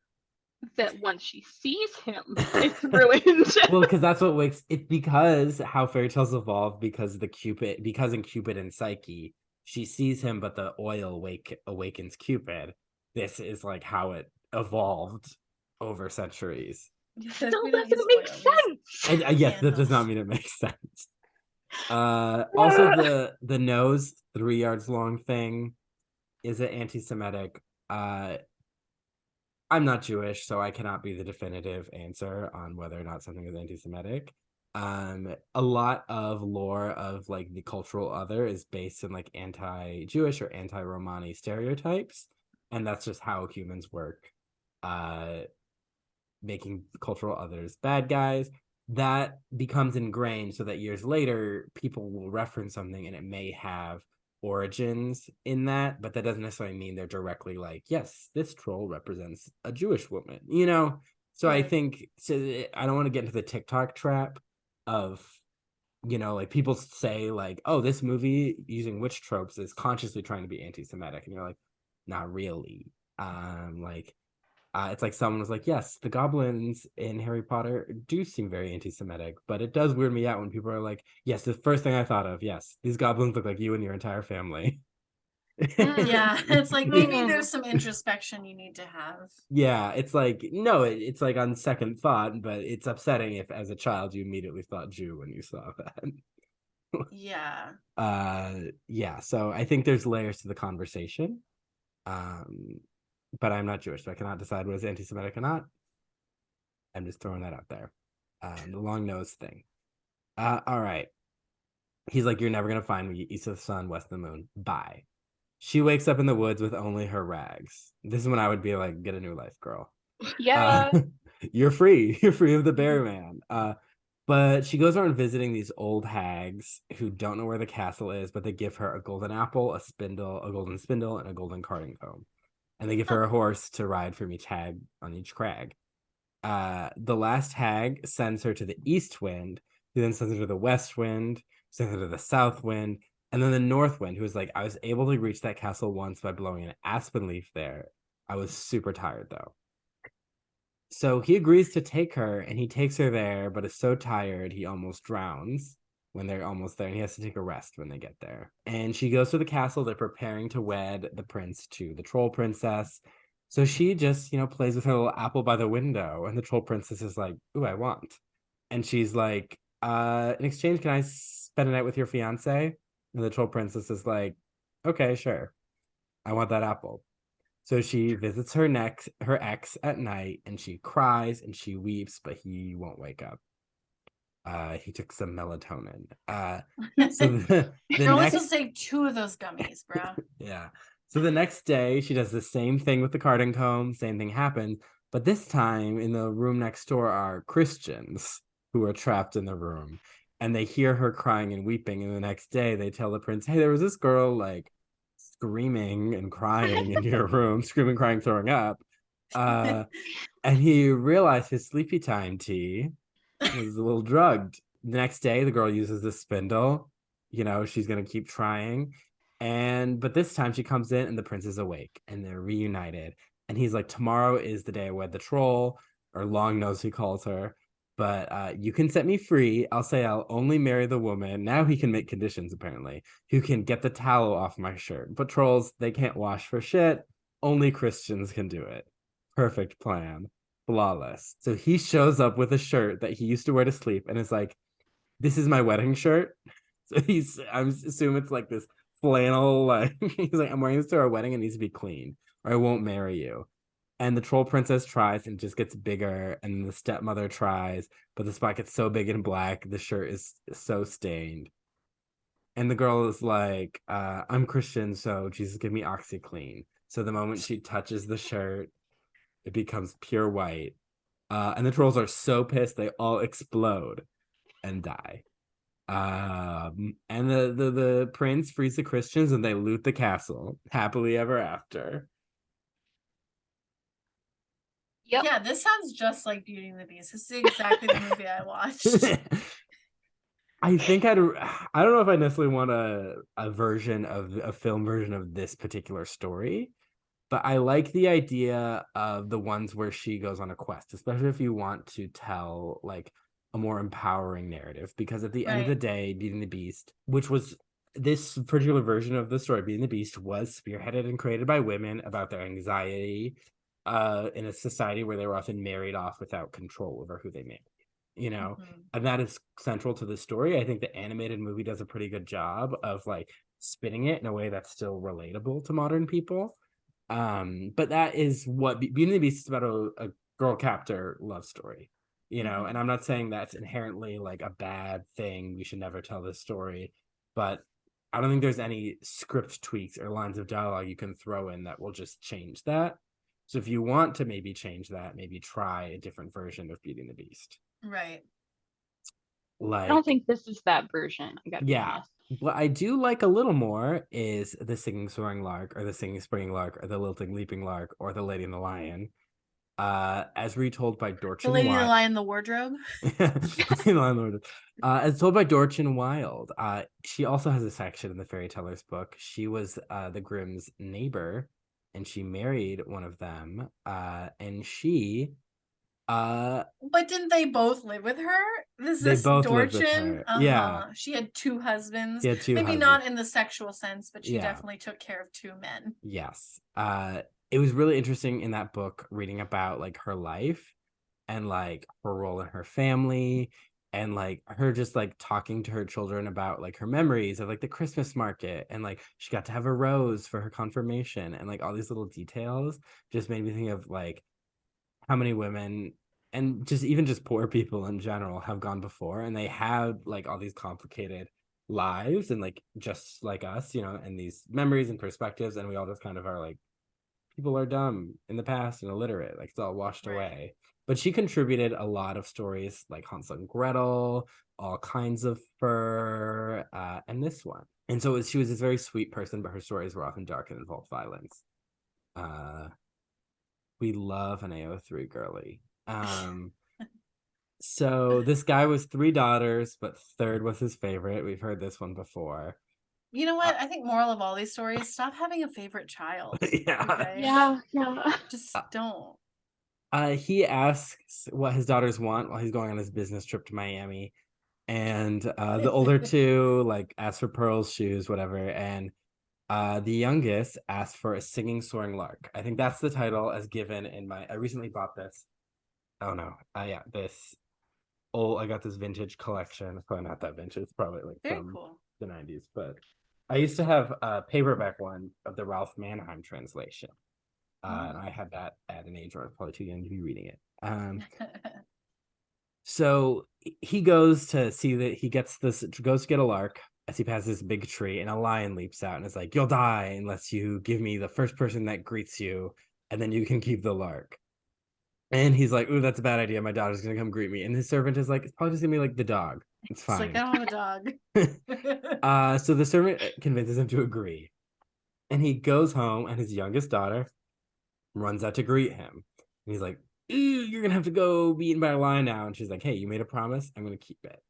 that once she sees him, it's ruined? Well, because that's what wakes it, because how fairy tales evolve, because in Cupid and Psyche, she sees him, but the oil awakens Cupid. This is like how it evolved over centuries. Still doesn't make sense. Yes, that does not mean it makes sense. Also the nose 3 yards long thing, is it anti-Semitic? I'm not Jewish, so I cannot be the definitive answer on whether or not something is anti-Semitic. A lot of lore of like the cultural other is based in like anti-Jewish or anti-Romani stereotypes, and that's just how humans work, making cultural others bad guys. That becomes ingrained so that years later people will reference something and it may have origins in that, but that doesn't necessarily mean they're directly like, yes, this troll represents a Jewish woman, you know. So I think, so I don't want to get into the TikTok trap of, you know, like people say like, oh, this movie using witch tropes is consciously trying to be anti-Semitic, and you're like, not really. Like it's like someone was like, yes, the goblins in Harry Potter do seem very anti-Semitic, but it does weird me out when people are like, yes, the first thing I thought of, yes, these goblins look like you and your entire family. Yeah, it's like maybe there's some introspection you need to have. Yeah, it's like, no, it's like on second thought, but it's upsetting if as a child you immediately thought Jew when you saw that. Yeah. Yeah, so I think there's layers to the conversation. But I'm not Jewish, so I cannot decide what is anti-Semitic or not. I'm just throwing that out there. The long nose thing. All right. He's like, you're never gonna find me east of the sun, west of the moon. Bye. She wakes up in the woods with only her rags. This is when I would be like, get a new life, girl. Yeah. You're free. You're free of the bear man. But she goes around visiting these old hags who don't know where the castle is, but they give her a golden apple, a spindle, a golden spindle, and a golden carding comb. And they give her a horse to ride from each hag on each crag. The last hag sends her to the east wind, who then sends her to the west wind, sends her to the south wind, and then the north wind, who was like, I was able to reach that castle once by blowing an aspen leaf there. I was super tired though. So he agrees to take her, and he takes her there, but is so tired he almost drowns when they're almost there, and he has to take a rest when they get there. And she goes to the castle. They're preparing to wed the prince to the troll princess. So she just, you know, plays with her little apple by the window, and the troll princess is like, ooh, I want. And she's like, in exchange, can I spend a night with your fiance? And the troll princess is like, okay, sure. I want that apple. So she visits her ex at night, and she cries and she weeps, but he won't wake up. He took some melatonin. So the You're only next, supposed to take 2 of those gummies, bro. yeah. So the next day, she does the same thing with the carding comb. Same thing happens, but this time in the room next door are Christians who are trapped in the room, and they hear her crying and weeping. And the next day, they tell the prince, "Hey, there was this girl like screaming and crying in your room, screaming, crying, throwing up." And he realized his sleepy time tea was a little drugged. The next day, the girl uses the spindle. You know, she's gonna keep trying. But this time she comes in and the prince is awake and they're reunited. And he's like, tomorrow is the day I wed the troll, or long nose he calls her. But you can set me free. I'll say I'll only marry the woman. Now he can make conditions, apparently, who can get the tallow off my shirt. But trolls, they can't wash for shit. Only Christians can do it. Perfect plan. Flawless. So he shows up with a shirt that he used to wear to sleep and is like, this is my wedding shirt. So I assume it's like this flannel, like, he's like, I'm wearing this to our wedding. It needs to be clean or I won't marry you. And the troll princess tries and just gets bigger. And the stepmother tries, but the spot gets so big and black. The shirt is so stained. And the girl is like, I'm Christian, so Jesus, give me OxyClean. So the moment she touches the shirt, it becomes pure white. And the trolls are so pissed, they all explode and die. And the prince frees the Christians and they loot the castle happily ever after. Yep. Yeah, this sounds just like Beauty and the Beast. This is exactly the movie I watched. I think I don't know if I necessarily want a version of a film version of this particular story, but I like the idea of the ones where she goes on a quest, especially if you want to tell like a more empowering narrative. Because at the end of the day, Beauty and the Beast, which was this particular version of the story, Beauty and the Beast, was spearheaded and created by women about their anxiety in a society where they were often married off without control over who they married, you know. And that is central to the story. I think the animated movie does a pretty good job of like spinning it in a way that's still relatable to modern people. But that is what Beauty and the Beast is about, a girl captor love story. you know, and I'm not saying that's inherently like a bad thing. We should never tell this story, but I don't think there's any script tweaks or lines of dialogue you can throw in that will just change that. So if you want to maybe change that, maybe try a different version of Beauty and the Beast. Right. I don't think this is that version. I gotta be Yeah. honest. What I do like a little more is the singing soaring lark, or the singing springing lark, or the lilting leaping lark, or the Lady and the Lion, as retold by Dorchin The Lady and the Wilde. Lion in the Wardrobe. As told by Dorchin Wilde. She also has a section in the Fairy Tellers book. She was the Grimm's neighbor, and she married one of them. And she But didn't they both live with her? They both lived with Dorchin? her. Yeah. She had two husbands. She had two Maybe husbands. not in the sexual sense, but she Yeah. definitely took care of two men. Yes. It was really interesting in that book reading about like her life and like her role in her family, and like her just like talking to her children about like her memories of like the Christmas market, and like she got to have a rose for her confirmation, and like all these little details just made me think of like how many women and just even just poor people in general have gone before, and they had like all these complicated lives and like just like us, you know, and these memories and perspectives, and we all just kind of are like, people are dumb in the past and illiterate, like it's all washed away. But she contributed a lot of stories like Hansel and Gretel, All Kinds of Fur, and this one. And so she was this very sweet person, but her stories were often dark and involved violence. We love an AO3 girly. So this guy was 3 daughters, but third was his favorite. We've heard this one before. You know what? I think moral of all these stories, stop having a favorite child. Yeah. Okay? Yeah. Just don't. He asks what his daughters want while he's going on his business trip to Miami. And the older two like ask for pearls, shoes, whatever. And the youngest asked for a singing soaring lark. I think that's the title as given in my, I recently bought this. Oh no. Yeah, this I got this vintage collection. It's probably not that vintage. It's probably like Very from cool. the 90s. But I used to have a paperback one of the Ralph Manheim translation. And I had that at an age where I was probably too young to be reading it. So he goes to see that he goes to get a lark as he passes this big tree, and a lion leaps out and is like, "You'll die unless you give me the first person that greets you, and then you can keep the lark." And he's like, "Ooh, that's a bad idea. My daughter's gonna come greet me." And his servant is like, "It's probably just gonna be like the dog. It's fine." It's like, I don't have a dog. So the servant convinces him to agree, and he goes home, and his youngest daughter runs out to greet him, and he's like, "Ooh, you're gonna have to go be eaten by a lion now." And she's like, "Hey, you made a promise. I'm gonna keep it."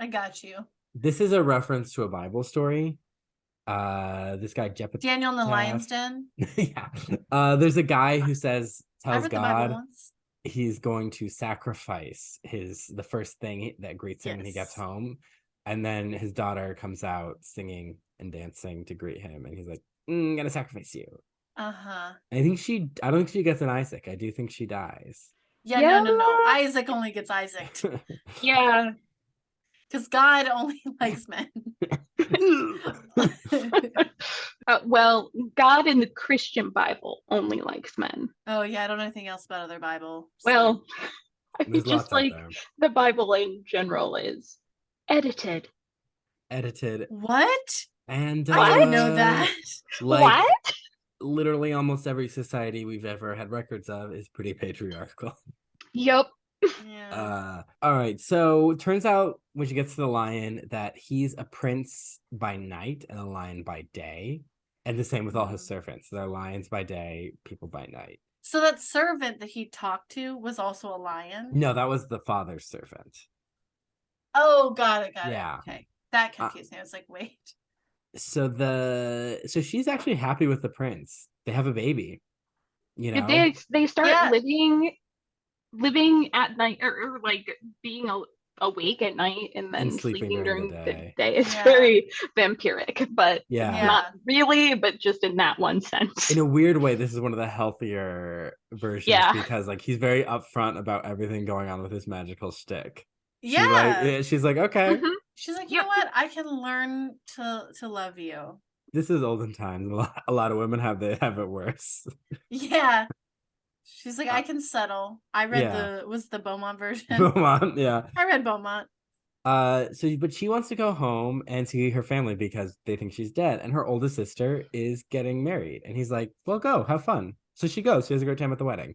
I got you. This is a reference to a Bible story. This guy Jephthah. Daniel in the Lion's Den. Yeah. There's a guy who tells read the Bible God once. he's going to sacrifice the first thing that greets him when he gets home, and then his daughter comes out singing and dancing to greet him, and he's like, "I'm gonna sacrifice you." Uh-huh. I don't think she gets an Isaac. I do think she dies. Yeah. No. Isaac only gets Isaac. Yeah. Because God only likes men. Well, God in the Christian Bible only likes men. Oh yeah, I don't know anything else about other Bible. So. Well, I There's mean, just like the Bible in general is edited. What? And I didn't know that. Like, what? Literally almost every society we've ever had records of is pretty patriarchal. Yep. Yeah. All right, so it turns out when she gets to the lion that he's a prince by night and a lion by day, and the same with all his servants. They're lions by day, people by night. So that servant that he talked to was also a lion? No, that was the father's servant. Oh, got it. Yeah. Okay, that confused me. I was like, wait. So she's actually happy with the prince. They have a baby. You know, they start living at night, or like being awake at night and then sleeping during the day. It's very vampiric, but not really, but just in that one sense. In a weird way, this is one of the healthier versions because like he's very upfront about everything going on with his magical stick. She's like, okay. Mm-hmm. She's like, you know what? I can learn to love you. This is olden times. A lot of women have it worse. Yeah. She's like, I can settle. I read the Beaumont version. Beaumont, yeah. I read Beaumont. But she wants to go home and see her family because they think she's dead, and her oldest sister is getting married, and he's like, well, go have fun. So she goes. She has a great time at the wedding.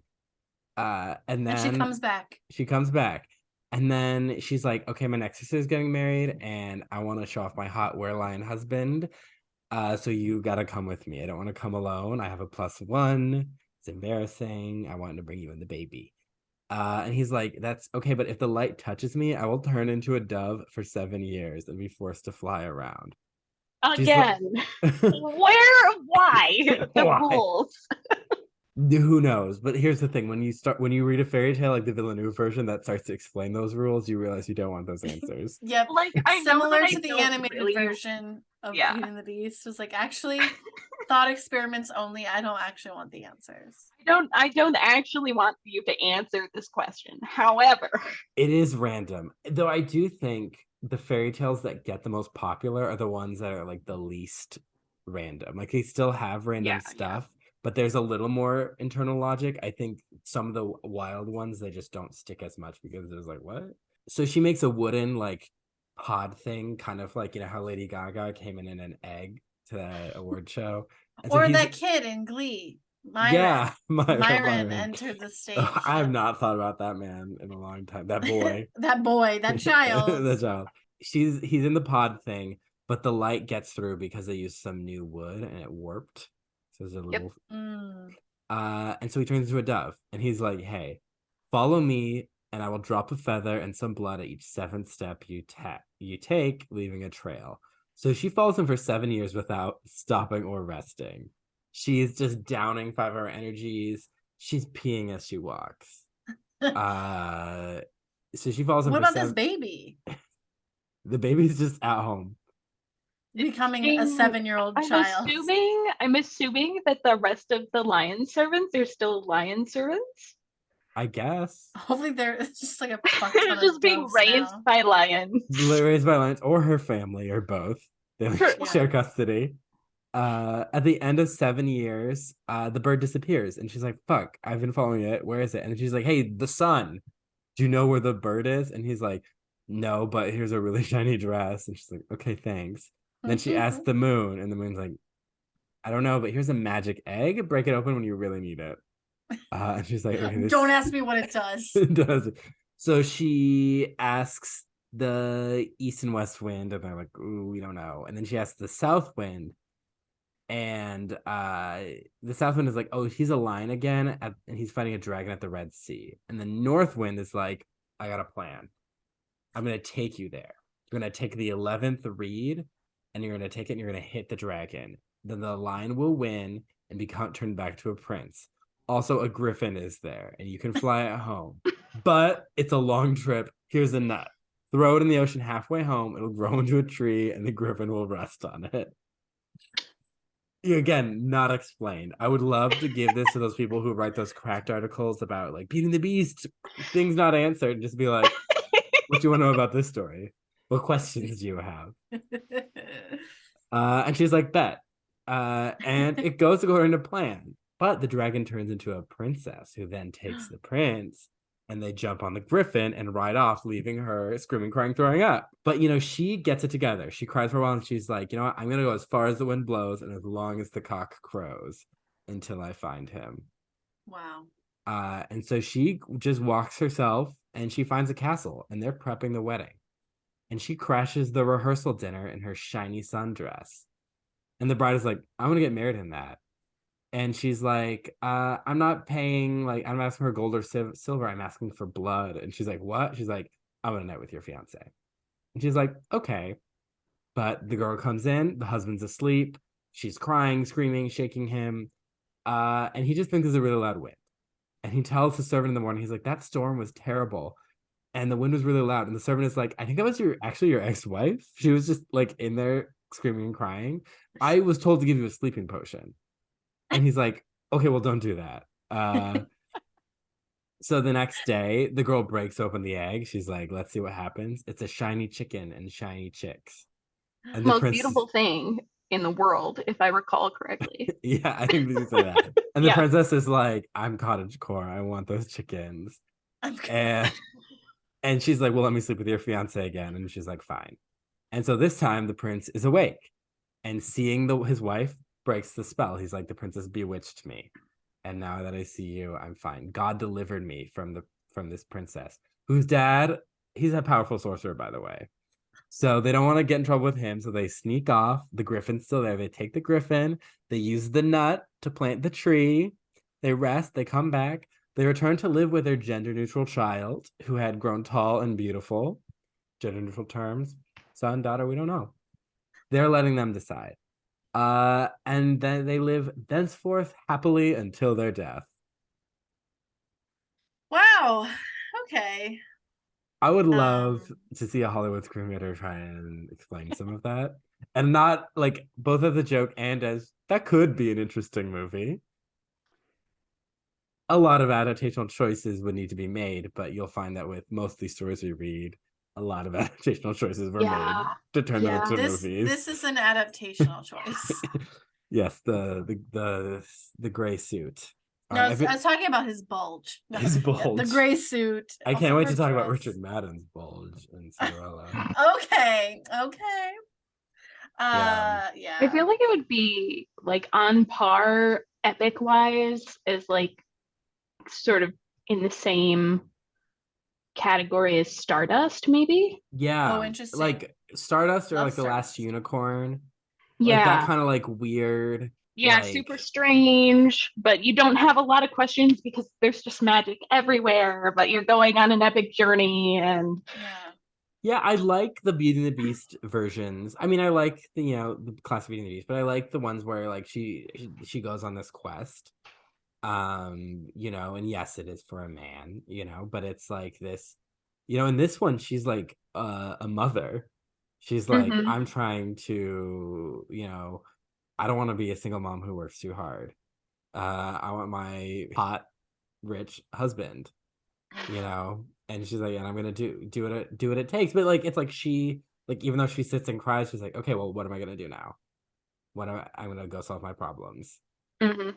And then she comes back. She comes back, and then she's like, okay, my next sister is getting married, and I want to show off my hot wereline husband. So you gotta come with me. I don't want to come alone. I have a +1. It's embarrassing. I wanted to bring you and the baby. And he's like, that's okay, but if the light touches me, I will turn into a dove for 7 years and be forced to fly around. Again. Why? The rules. Who knows? But here's the thing: when you read a fairy tale like the Villeneuve version that starts to explain those rules, you realize you don't want those answers. Yep, like I similar know to the animated version of Beauty and the Beast. Was like, actually, thought experiments only. I don't actually want the answers. I don't actually want you to answer this question. However, it is random, though. I do think the fairy tales that get the most popular are the ones that are like the least random. Like they still have random stuff. But there's a little more internal logic. I think some of the wild ones, they just don't stick as much because there's like, what? So she makes a wooden like pod thing, kind of like, you know, how Lady Gaga came in an egg to the award show. And or that kid in Glee. Myron. Myron entered the stage. I have not thought about that man in a long time. That boy. that child. The child. He's in the pod thing, but the light gets through because they used some new wood and it warped. So there's a little and so he turns into a dove, and he's like, hey, follow me and I will drop a feather and some blood at each 7th step you take, leaving a trail. So she follows him for 7 years without stopping or resting. She's just downing 5-hour energies. She's peeing as she walks. So she follows him. What about this baby? The baby's just at home. Becoming a 7-year-old child. I'm assuming that the rest of the lion servants are still lion servants. I guess. Hopefully they're just like a fuck ton they're just being raised by lions. Raised by lions, or her family, or both. They share custody. At the end of 7 years, the bird disappears, and she's like, "Fuck! I've been following it. Where is it?" And she's like, "Hey, the sun. Do you know where the bird is?" And he's like, "No, but here's a really shiny dress." And she's like, "Okay, thanks." Then she asks the moon, and the moon's like, I don't know, but here's a magic egg. Break it open when you really need it. And she's like, okay, don't ask me what it does. It does. So she asks the east and west wind, and they're like, ooh, we don't know. And then she asks the south wind, and the south wind is like, oh, he's a lion again, and he's fighting a dragon at the Red Sea. And the north wind is like, I got a plan. I'm going to take you there. You're going to take the 11th reed, and you're going to take it and you're going to hit the dragon. Then the lion will win and be turned back to a prince. Also, a griffin is there, and you can fly at home. But it's a long trip. Here's a nut. Throw it in the ocean halfway home. It'll grow into a tree, and the griffin will rest on it. Again, not explained. I would love to give this to those people who write those cracked articles about, like, Beauty and the Beast, things not answered, and just be like, what do you want to know about this story? What questions do you have? And she's like, bet. And it goes according to plan. But the dragon turns into a princess who then takes the prince, and they jump on the griffin and ride off, leaving her screaming, crying, throwing up. But, you know, she gets it together. She cries for a while, and she's like, you know what? I'm going to go as far as the wind blows and as long as the cock crows until I find him. Wow. And so she just walks herself, and she finds a castle, and they're prepping the wedding. And she crashes the rehearsal dinner in her shiny sundress. And the bride is like, I'm going to get married in that. And she's like, I'm not paying, like, I'm not asking for gold or silver. I'm asking for blood. And she's like, what? She's like, I want to night with your fiance. And she's like, okay. But the girl comes in, the husband's asleep. She's crying, screaming, shaking him. And he just thinks it's a really loud wind. And he tells the servant in the morning, he's like, that storm was terrible. And the wind was really loud. And the servant is like, I think that was your ex-wife. She was just like in there screaming and crying. I was told to give you a sleeping potion. And he's like, okay, well, don't do that. So the next day, the girl breaks open the egg. She's like, let's see what happens. It's a shiny chicken and shiny chicks. And the most beautiful thing in the world, if I recall correctly. Yeah, I think you say that. And the Yeah. princess is like, I'm cottagecore. I want those chickens. And she's like, well, let me sleep with your fiance again. And she's like, fine. And so this time the prince is awake and seeing his wife breaks the spell. He's like, the princess bewitched me. And now that I see you, I'm fine. God delivered me from this princess, whose dad, he's a powerful sorcerer, by the way. So they don't want to get in trouble with him. So they sneak off. The griffin's still there. They take the griffin. They use the nut to plant the tree. They rest. They come back. They return to live with their gender-neutral child, who had grown tall and beautiful. Gender-neutral terms. Son, daughter, we don't know. They're letting them decide. And then they live thenceforth happily until their death. Wow. Okay. I would love to see a Hollywood screenwriter try and explain some of that. And not like both as a joke and as that could be an interesting movie. A lot of adaptational choices would need to be made, but you'll find that with most of these stories we read, a lot of adaptational choices were made to turn them into movies. This is an adaptational choice. Yes, the gray suit. No, I was talking about his bulge. His bulge. The gray suit. I can't wait to talk about Richard Madden's bulge in Cinderella. Okay. Yeah. I feel like it would be like on par epic wise as like sort of in the same category as Stardust, maybe. Yeah. Oh, interesting. Like Stardust or Love like Stardust. The Last Unicorn. Yeah. Like that kind of like weird. Yeah, like... super strange, but you don't have a lot of questions because there's just magic everywhere, but you're going on an epic journey. And yeah, I like the Beauty and the Beast versions. I mean, I like the classic Beauty and the Beast, but I like the ones where like she goes on this quest. And yes, it is for a man, but it's like this, in this one, she's like a mother. She's like, I'm trying to, I don't want to be a single mom who works too hard. I want my hot, rich husband, and she's like, and I'm gonna do what it takes. But like, it's like she, like, even though she sits and cries, she's like, okay, well, what am I gonna do now? I'm gonna go solve my problems.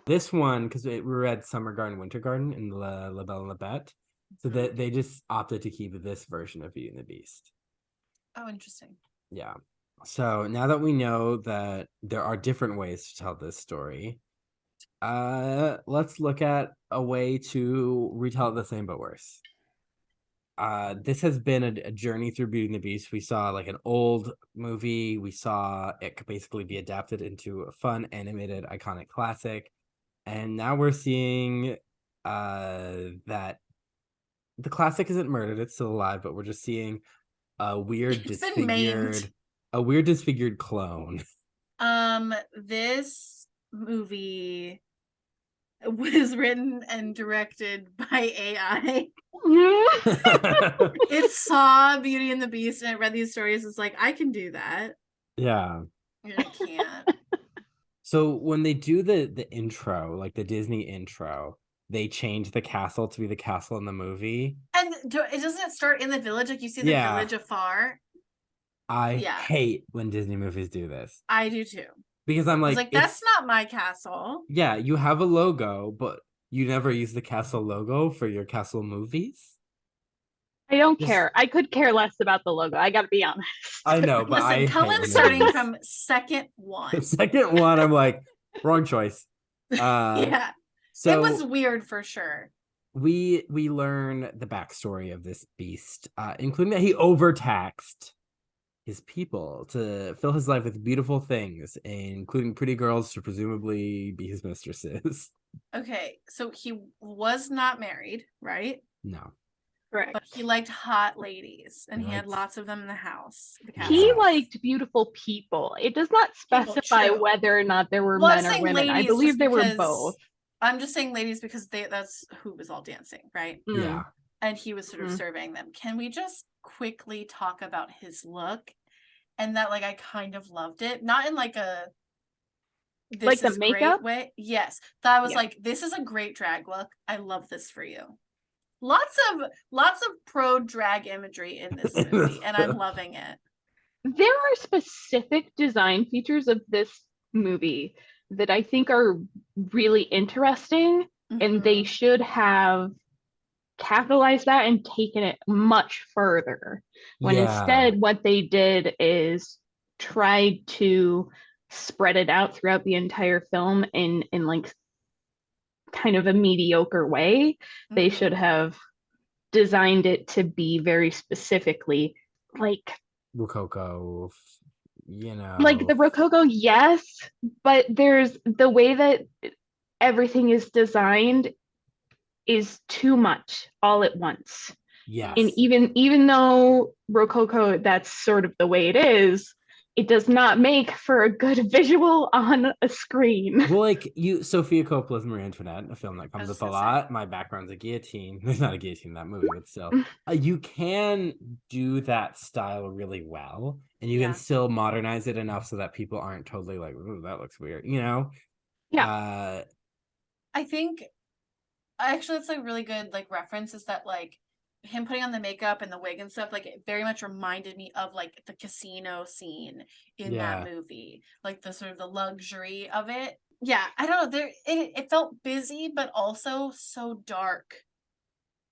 This one, because we read Summer Garden, Winter Garden in La Belle and la Bête, so that they just opted to keep this version of Beauty and the Beast. Oh, interesting. Yeah. So now that we know that there are different ways to tell this story, let's look at a way to retell it the same but worse. This has been a journey through Beauty and the Beast. We saw like an old movie. We saw it could basically be adapted into a fun, animated, iconic classic. And now we're seeing that the classic isn't murdered. It's still alive, but we're just seeing a weird disfigured clone. This movie was written and directed by AI. It saw Beauty and the Beast and it read these stories. It's like, I can do that. Yeah. And I can't. So when they do the intro, like the Disney intro, they change the castle to be the castle in the movie. And doesn't it start in the village? Like you see the village afar? I hate when Disney movies do this. I do too. Because I'm like, that's not my castle. Yeah, you have a logo, but you never use the castle logo for your castle movies. I don't care. I could care less about the logo. I gotta be honest. I know, but Cullen's starting from second one. Second one, I'm like, wrong choice. Yeah. So it was weird for sure. We learn the backstory of this beast, including that he overtaxed his people to fill his life with beautiful things, including pretty girls to presumably be his mistresses. Okay, so he was not married, right? No. Correct. But he liked hot ladies, and he had lots of them in the house. He liked beautiful people. It does not specify whether or not there were men or women. I believe they were both. I'm just saying ladies because that's who was all dancing, right? Yeah. And he was sort of surveying them. Can we just quickly talk about his look? And that, like, I kind of loved it. Not in like a like the makeup way. Yes. That I was like, this is a great drag look. I love this for you. Lots of pro drag imagery in this movie, and I'm loving it. there are specific design features of this movie that I think are really interesting, and they Mhm. should have capitalized that and taken it much further. When Yeah. instead, what they did is tried to spread it out throughout the entire film in like kind of a mediocre way. They should Mhm. have designed it to be very specifically like Rococo, the Rococo, yes, but there's the way that everything is designed is too much all at once. And yes. even though Rococo, that's sort of the way it is, it does not make for a good visual on a screen. Well, like Sophia Coppola's Marie Antoinette, a film that I comes was up just a gonna say. lot. My background's a guillotine. There's not a guillotine in that movie, but still, you can do that style really well, and you can Yeah. still modernize it enough so that people aren't totally like, "Ooh, that looks weird," you know? Yeah. I think actually it's a really good like reference is that like him putting on the makeup and the wig and stuff, like it very much reminded me of like the casino scene in that Yeah. movie, like the sort of the luxury of it. Yeah, I don't know, it felt busy but also so dark,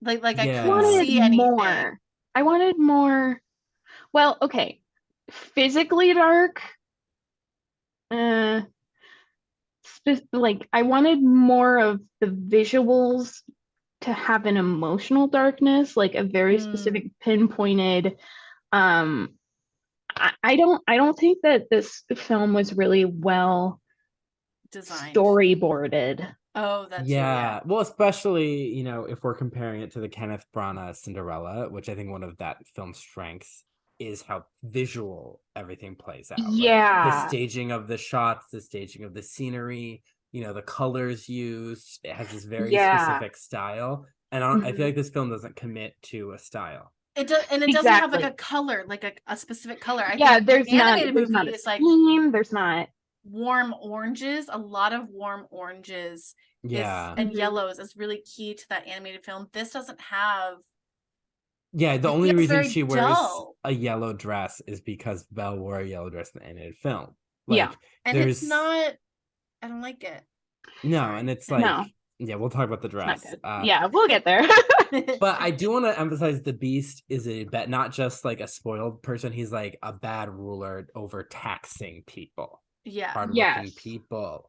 like I couldn't Yeah. Wanted see anything. more. I wanted more. Well, okay. Physically dark. Uh, like I wanted more of the visuals to have an emotional darkness, like a very Mm, specific pinpointed. Um, I don't think that this film was really well designed. storyboarded. Oh, that too, yeah. Yeah. Well, especially, if we're comparing it to the Kenneth Branagh Cinderella, which I think one of that film's strengths is how visual everything plays out. Like the Yeah. staging of the shots, the staging of the scenery, the colors used. It has this very Yeah. specific style. And I feel Mhm. like this film doesn't commit to a style. It does, and it doesn't have like a Exactly. color, like a specific color. I Yeah, think the animated there's movie not a is like theme, there's not. warm oranges, a lot of warm oranges is Yeah. and Mhm. yellows is really key to that animated film. This doesn't have, Yeah, the it only feels reason very she wears dull. a yellow dress is because Belle wore a yellow dress in the animated film. Yeah. Like, And it's there's not, I don't like it. no, and Sorry. it's like, No, yeah, we'll talk about the it's not dress. good. Yeah, we'll get there. But I do want to emphasize the Beast is not just like a spoiled person. He's like a bad ruler over taxing people, Yeah. hardworking Yes. people.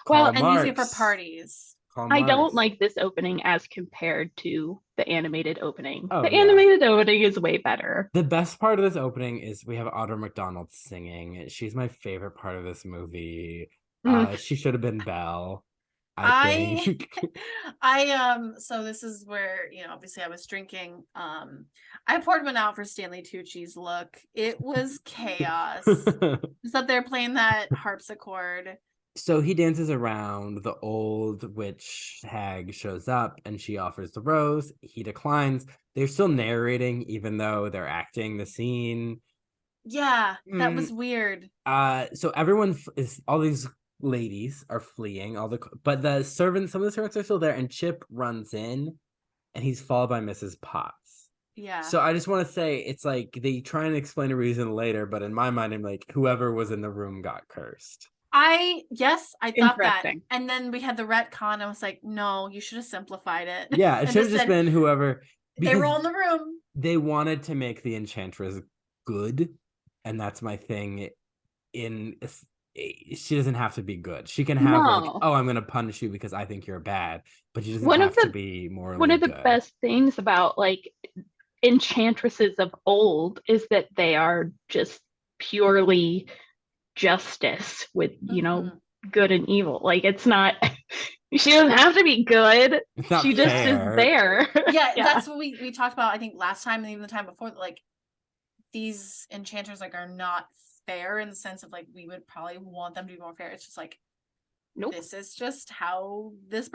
Well, Karl And using it for Marx. parties. Karl I don't Marx. like this opening as compared to the animated opening. Oh The yeah. animated opening is way better. The best part of this opening is we have Audra McDonald singing. She's my favorite part of this movie. Mm. She should have been Belle, I I think. so this is where, obviously I was drinking. I poured one out for Stanley Tucci's look. It was chaos. Just up there playing that harpsichord. So he dances around. The old witch hag shows up and she offers the rose. He declines. They're still narrating, even though they're acting the scene. Yeah, that Mm, was weird. so everyone is all these ladies are fleeing. But the servants, some of the servants are still there, and Chip runs in, and he's followed by Mrs. Potts. Yeah. So I just want to say it's like they try and explain a reason later, but in my mind, I'm like, whoever was in the room got cursed. Yes, I thought that. Interesting. And then we had the retcon. I was like, no, you should have simplified it. Yeah, it And should have just said been whoever, they were because all in the room. they wanted to make the Enchantress good, and that's my thing. In She doesn't have to be good. She can have like, No. oh, I'm gonna punish you because I think you're bad, but she doesn't One of have to the be one morally of the good. best things about like enchantresses of old is that they are just purely justice with, Mhm. good and evil. Like it's not she doesn't have to be good. It's not She just is fair. there. Yeah, Yeah. that's what we talked about, I think, last time and even the time before, that like these enchanters like are not fair in the sense of like we would probably want them to be more fair. It's just like Nope. this is just how this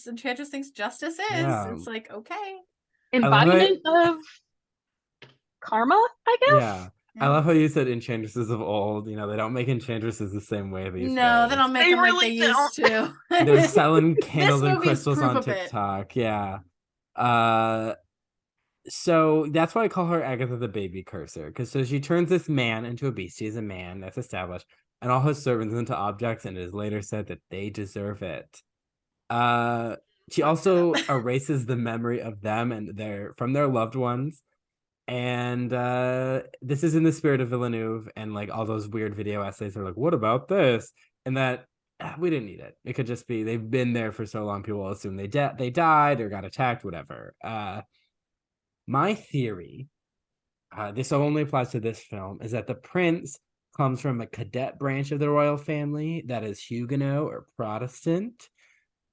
enchantress thinks justice is. Yeah. It's like, okay. Embodiment of karma, I guess. Yeah. I love how you said enchantresses of old. They don't make enchantresses the same way these No, days. they don't make They them like really they used to. They're selling This candles and movie is crystals proof on of it. TikTok. Yeah. Uh So that's why I call her Agatha the baby cursor, because so she turns this man into a beast. He's a man, that's established, and all his servants into objects, and it is later said that they deserve it. Uh, she Fucked it also up. erases the memory of them and their loved ones. And this is in the spirit of Villeneuve, and like all those weird video essays are like, what about this? And that we didn't need it. It could just be they've been there for so long, people will assume they died or got attacked, whatever. My theory, this only applies to this film, is that the prince comes from a cadet branch of the royal family that is Huguenot or Protestant.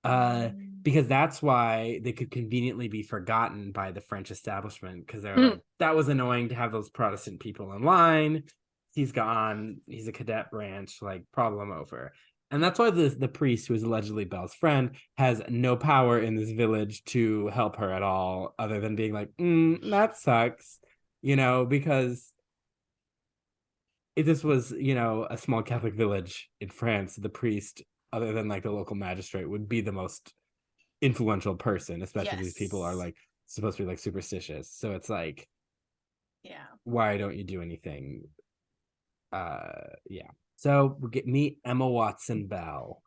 Because that's why they could conveniently be forgotten by the French establishment, because they're like, that was annoying to have those Protestant people in line. He's gone. He's a cadet branch, like problem over. And that's why the priest, who is allegedly Belle's friend, has no power in this village to help her at all, other than being like, that sucks, because if this was, a small Catholic village in France, the priest, other than like the local magistrate, would be the most influential person, especially if these people are like supposed to be like superstitious. So it's like, yeah, why don't you do anything? Yeah. So we meet Emma Watson Belle.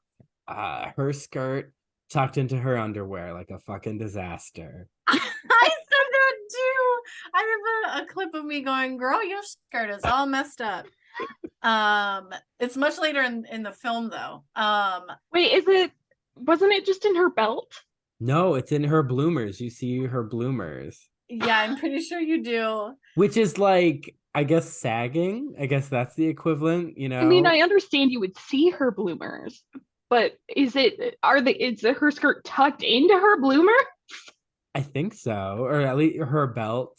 Her skirt tucked into her underwear like a fucking disaster. I said that too. I have a clip of me going, girl, your skirt is all messed up. It's much later in the film though. Wait, wasn't it just in her belt? No, it's in her bloomers. You see her bloomers. Yeah, I'm pretty sure you do. Which is like, I guess, sagging. I guess that's the equivalent, I mean, I understand you would see her bloomers, but is her skirt tucked into her bloomer? I think so, or at least her belt.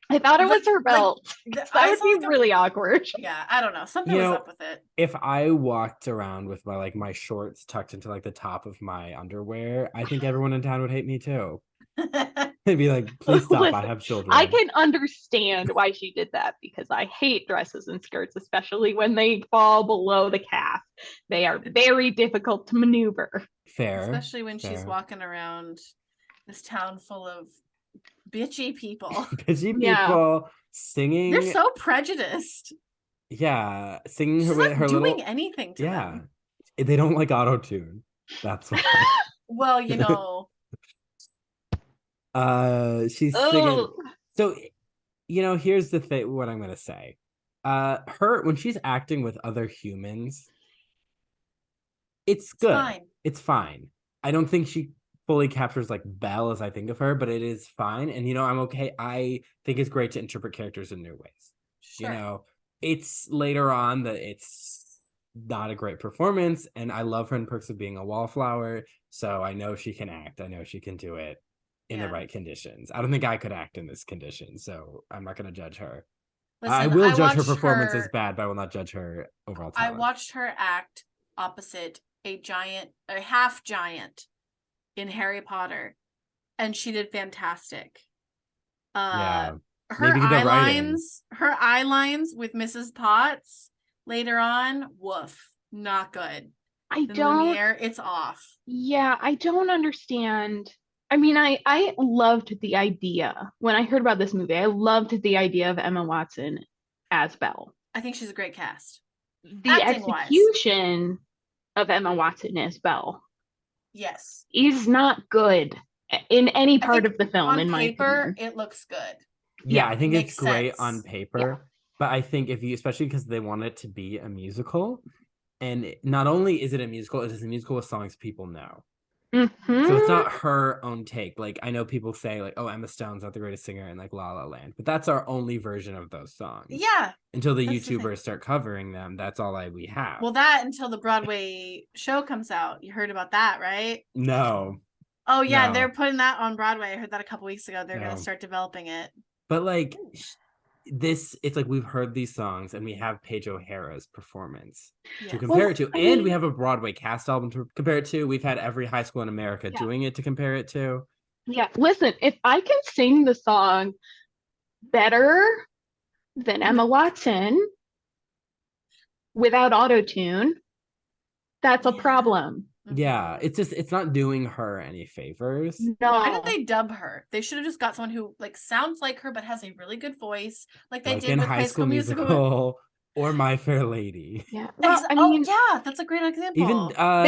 I thought it was her belt. That would be really awkward. Yeah, I don't know. Something was up with it. If I walked around with my shorts tucked into like the top of my underwear, I think everyone in town would hate me too. They'd be like, please stop, listen, I have children. I can understand why she did that, because I hate dresses and skirts, especially when they fall below the calf. They are very difficult to maneuver. Fair. Especially when she's walking around this town full of bitchy people. Bitchy people singing. They're so prejudiced. Yeah, singing she's her with her doing little anything to them. They don't like auto-tune. That's why. Well, she's singing. So, here's the thing. What I'm gonna say. When she's acting with other humans, it's good. It's fine. I don't think she fully captures like Belle as I think of her, but it is fine. And I'm okay. I think it's great to interpret characters in new ways. Sure. It's later on that it's not a great performance, and I love her in Perks of Being a Wallflower. So I know she can act. I know she can do it in the right conditions. I don't think I could act in this condition, so I'm not going to judge her. Listen, I will judge her performance as bad, but I will not judge her overall talent. I watched her act opposite a half giant in Harry Potter, and she did fantastic. Her eye lines with Mrs. Potts later on, woof, not good. Lumiere, it's off. Yeah, I don't understand. I mean, I loved the idea when I heard about this movie. I loved the idea of Emma Watson as Belle. I think she's a great cast. The execution of Emma Watson as Belle, yes, is not good in any part of the film. In my opinion, it looks good. Yeah, I think it's great on paper, but I think especially because they want it to be a musical, and not only is it a musical, it is a musical with songs people know. Mm-hmm. So it's not her own take. Like, I know people say like, oh, Emma Stone's not the greatest singer in like La La Land, but that's our only version of those songs. Yeah. Until the YouTubers start covering them, that's all we have. Well, until the Broadway show comes out. You heard about that, right? No. Oh yeah, they're putting that on Broadway. I heard that a couple weeks ago. They're gonna start developing it. But like it's like we've heard these songs and we have Paige O'Hara's performance to compare it to, and we have a Broadway cast album to compare it to. We've had every high school in America doing it to compare it to. Yeah, listen, if I can sing the song better than Emma Watson without auto-tune, that's a problem. Yeah, Mhm. it's not doing her any favors. Why did No. they dub her? They should have just got someone who like sounds like her but has a really good voice, like they Like did in with High High School School Musical. Musical or My Fair Lady. Yeah. Well, I Oh mean, yeah, that's a great Even example.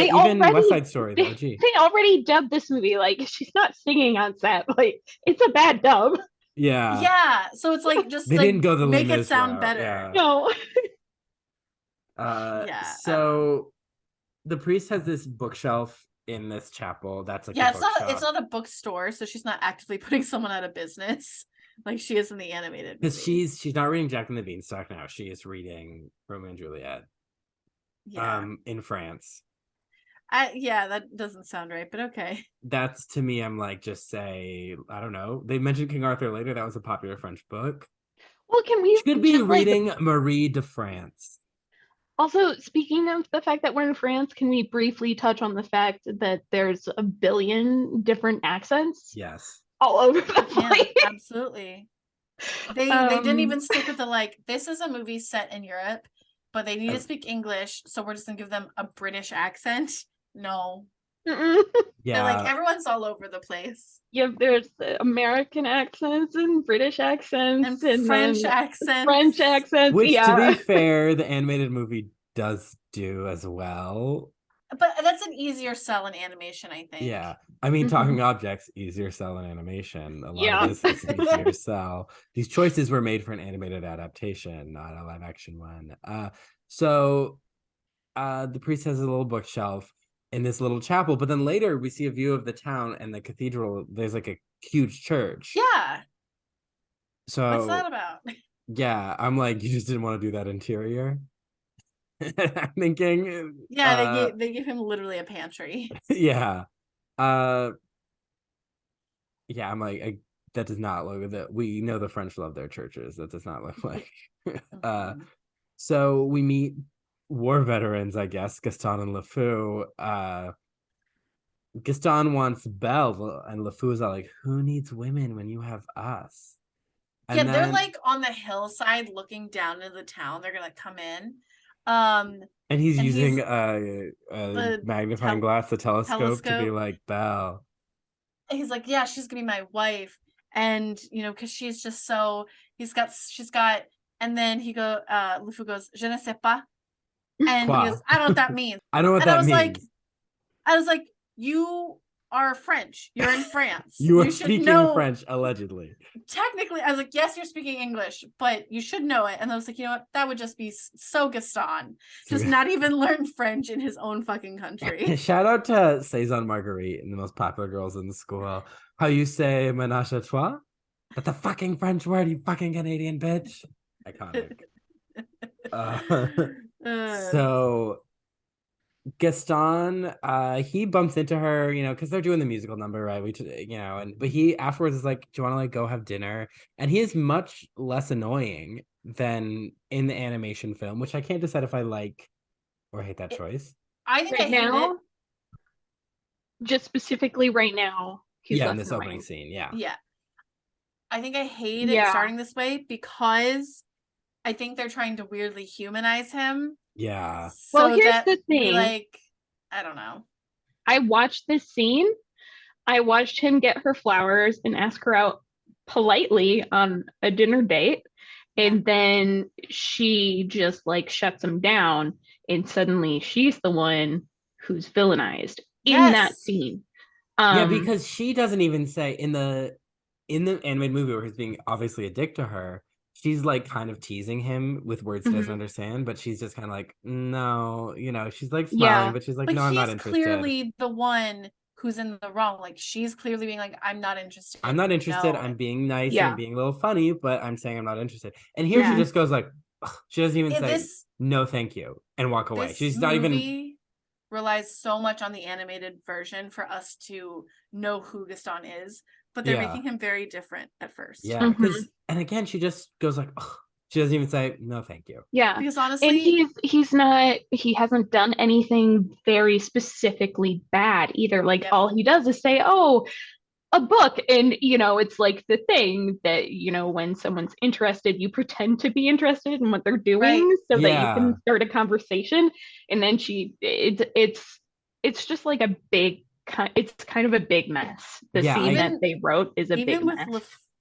even West Side Story, the OG. they already dubbed this movie. Like, she's not singing on set. Like, it's a bad dub. Yeah. Yeah, so it's like just They like didn't go the Les make it Mis sound route. better. Yeah. No. Yeah, I don't know. So the priest has this bookshelf in this chapel. That's like Yeah, the it's bookshop. not a bookstore, so she's not actively putting someone out of business like she is in the animated Because movie. she's not reading Jack and the Beanstalk now. She is reading Romeo and Juliet. Yeah. In France. Yeah, that doesn't sound right, but okay. That's to me, I'm like, just say, I don't know. They mentioned King Arthur later. That was a popular French book. Well, can we She could be just like reading Marie de France. also, speaking of the fact that we're in France, can we briefly touch on the fact that there's a billion different accents Yes. all over the Yeah, place? absolutely. They didn't even stick with the like, this is a movie set in Europe, but they need to speak English, so we're just gonna give them a British accent. No. Mm-mm. They're like, Yeah. everyone's all over the place. Yeah, there's American accents and British accents And French then accents. French accents. Which, to Yeah. be fair, the animated movie does do as well. But that's an easier sell in animation, I think. Yeah. I mean, Mhm. talking objects, easier sell in animation. A lot Yeah. of this is an easier sell. These choices were made for an animated adaptation, not a live action one. So the priest has a little bookshelf in this little chapel, but then later we see a view of the town and the cathedral. There's like a huge church. Yeah. So What's that about? yeah, I'm like, you just didn't want to do that interior. I'm thinking, Yeah, they gave him literally a pantry. yeah, yeah. I'm like, that does not look that. We know the French love their churches. That does not look like. Mhm. So we meet war veterans, I guess, Gaston and LeFou. Gaston wants Belle, and LeFou is all like, "Who needs women when you have us?" Yeah, And they're then, like on the hillside looking down into the town. They're gonna come in. and he's And using he's a the magnifying glass, the telescope, to be telescope. like, Belle. He's like, yeah, she's gonna be my wife. And you know, because she's just so she's got, and then LeFou goes, je ne sais pas. And he Quoi? goes, I don't know what that means. I know what And that means. I was like, you are French. You're in France. You are should speaking know. French, allegedly. Technically, I was like, yes, you're speaking English, but you should know it. And I was like, you know what? That would just be so Gaston. Just not even learn French in his own fucking country. Shout out to Cezanne Marguerite and the most popular girls in the school. How you say menage a trois? That's a fucking French word, you fucking Canadian bitch. Iconic. So Gaston, he bumps into her, because they're doing the musical number, right? But he afterwards is like, "Do you want to like go have dinner?" And he is much less annoying than in the animation film, which I can't decide if I like or hate that choice. I think Right I hate now, it. just specifically right now, he's Yeah, less in this annoying. opening scene, yeah. Yeah. I think I hate it starting this way because I think they're trying to weirdly humanize him. Yeah. So Well, here's that the we thing. like, I don't know. I watched this scene. I watched him get her flowers and ask her out politely on a dinner date. And then she just like shuts him down. And suddenly she's the one who's villainized in that scene. Yeah, because she doesn't even say in the animated movie where he's being obviously a dick to her, she's like kind of teasing him with words he doesn't understand, but she's just kind of like, no, she's like smiling, but she's like, no, I'm not interested. He's clearly the one who's in the wrong. Like she's clearly being like, I'm not interested. I'm not interested. No. I'm being nice and being a little funny, but I'm saying I'm not interested. And here Yeah. she just goes like, ugh. She doesn't even say no, thank you, and walk away. She's not even relies so much on the animated version for us to know who Gaston is, but they're making him very different at first. Yeah, because and again, she just goes like, ugh. She doesn't even say no, thank you. Yeah, because honestly, and he hasn't done anything very specifically bad either. Like all he does is say, "Oh, a book," and it's like the thing that when someone's interested, you pretend to be interested in what they're doing so that you can start a conversation. And then it's it's just like it's kind of a big mess. The Yeah, scene I- that they wrote is a big even with mess.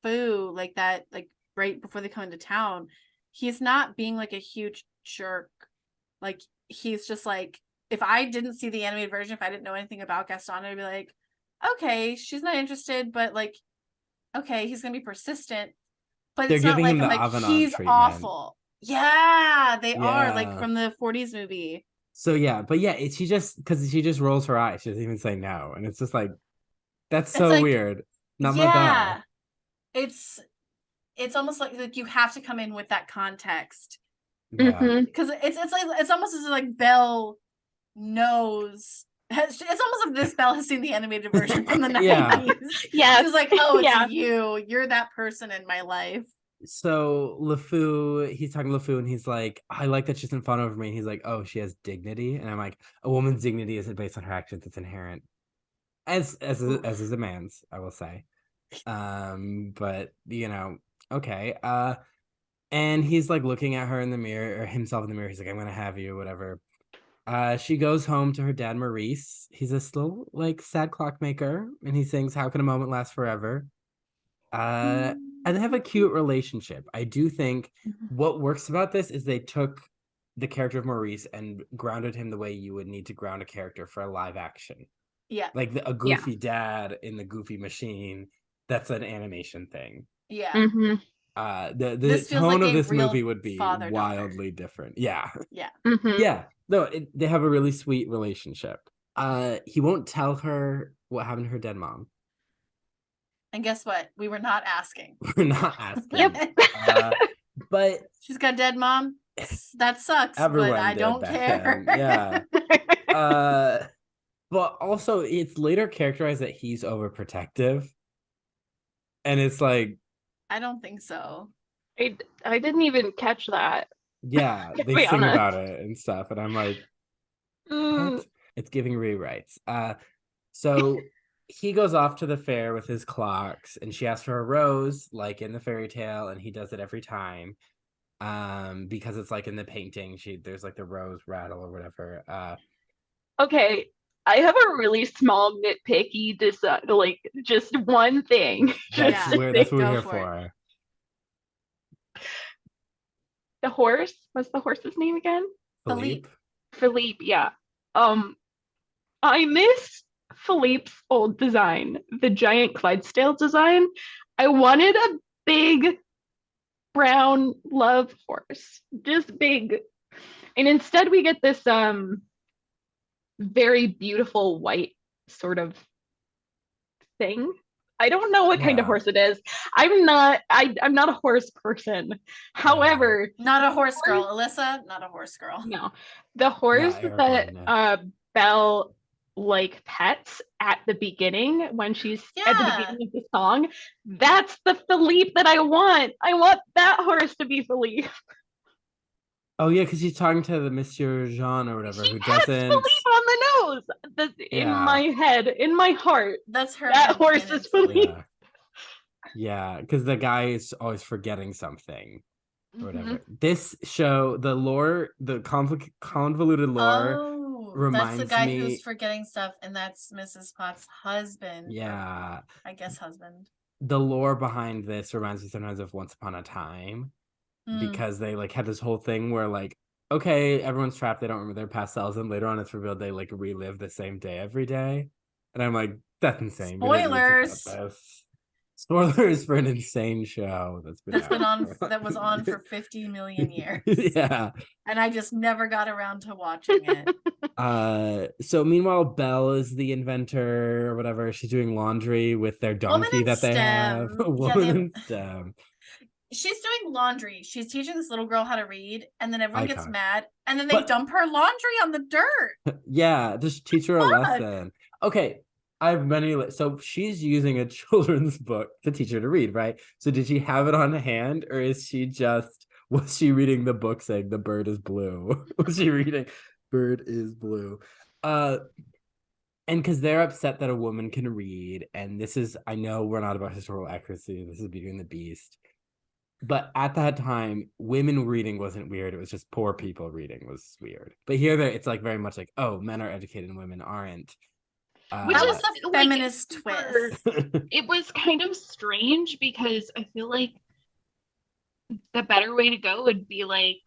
LeFou, like that, like right before they come into town, he's not being like a huge jerk. Like he's just like, if I didn't see the animated version, if I didn't know anything about Gaston, I'd be like, okay, she's not interested, but like, okay, he's gonna be persistent. But They're it's not giving like him I'm the like, Avenant he's treatment. awful. Yeah, they are like Yeah. from the 40s movie. So yeah, but yeah, she just rolls her eyes. She doesn't even say no, and it's just like that's It's so like, weird. Not my yeah, Belle. it's almost like you have to come in with that context. Yeah. Mhm. Because it's like it's almost as if like Belle knows. It's almost like this Belle has seen the animated version from the 90s. Yeah. Yes. She's like, oh, it's Yeah. you're that person in my life. So LeFou, he's talking to LeFou, and he's like, I like that she's in fun over me. And he's like, oh, she has dignity, and I'm like, a woman's dignity isn't based on her actions; it's inherent, as is a man's, I will say. But okay. And he's like looking at her in the mirror, or himself in the mirror. He's like, I'm gonna have you, whatever. She goes home to her dad, Maurice. He's a little like sad clockmaker, and he sings "How Can a Moment Last Forever." And they have a cute relationship. I do think what works about this is they took the character of Maurice and grounded him the way you would need to ground a character for a live action. Yeah. Like a goofy dad in the Goofy Machine. That's an animation thing. Yeah. Mhm. The tone of this movie would be father-daughter. wildly different. Yeah. Yeah. Mhm. Yeah. No, they have a really sweet relationship. He won't tell her what happened to her dead mom. And guess what? We were not asking. We're not asking. Yep. But she's got a dead mom. That sucks. everyone but I did don't back care. then. Yeah. But also it's later characterized that he's overprotective. And it's like, I don't think so. I didn't even catch that. yeah, they be sing honest. about it and stuff. And I'm like, what? It's giving rewrites. So he goes off to the fair with his clocks, and she asks for a rose, like in the fairy tale, and he does it every time. Because it's like in the painting, there's like the rose rattle or whatever. Okay, I have a really small nitpicky like just one thing. That's Yeah. what we're Go here for for. The horse. What's the horse's name again? Philippe. Philippe, yeah. I miss Philippe's old design, the giant Clydesdale design. I wanted a big brown love horse, just big. And instead we get this very beautiful white sort of thing. I don't know what kind of Yeah. horse it is. I'm not a horse person. However, Not a horse girl. Alyssa, not a horse girl. no. The horse Aragorn, that Belle like pets at the beginning when she's at the beginning of the song, that's the Philippe that I want. I want that horse to be Philippe. Oh yeah, because she's talking to the Monsieur Jean or whatever, She who pets doesn't. Philippe on the nose. In my head, in my heart, That's her. that horse is Philippe. Yeah, because the guy is always forgetting something or whatever. Mhm. This show, the lore, the convoluted lore, Oh, reminds that's the guy me. who's forgetting stuff, and that's Mrs. Potts' husband. Yeah, I guess husband. the lore behind this reminds me sometimes of Once Upon a Time, because they like had this whole thing where like, okay, everyone's trapped, they don't remember their past selves, and later on it's revealed they like relive the same day every day, and I'm like, that's insane. Spoilers. Spoilers for an insane show that was on for 50 million years. Yeah. And I just never got around to watching it. So meanwhile, Belle is the inventor or whatever. She's doing laundry with their donkey that they have. Woman in STEM. She's doing laundry. She's teaching this little girl how to read, and then everyone gets Icon. mad, and then they dump her laundry on the dirt. Yeah, just teach her a lesson. Okay, I have many. So she's using a children's book to teach her to read, right? So did she have it on hand, or was she reading the book saying the bird is blue? Was she reading bird is blue? And because they're upset that a woman can read, and this is, I know we're not about historical accuracy. This is Beauty and the Beast. But at that time, women reading wasn't weird. It was just poor people reading was weird. But here, it's like very much like, oh, men are educated and women aren't. Which That is was the like, feminist twist. It was kind of strange because I feel like the better way to go would be like,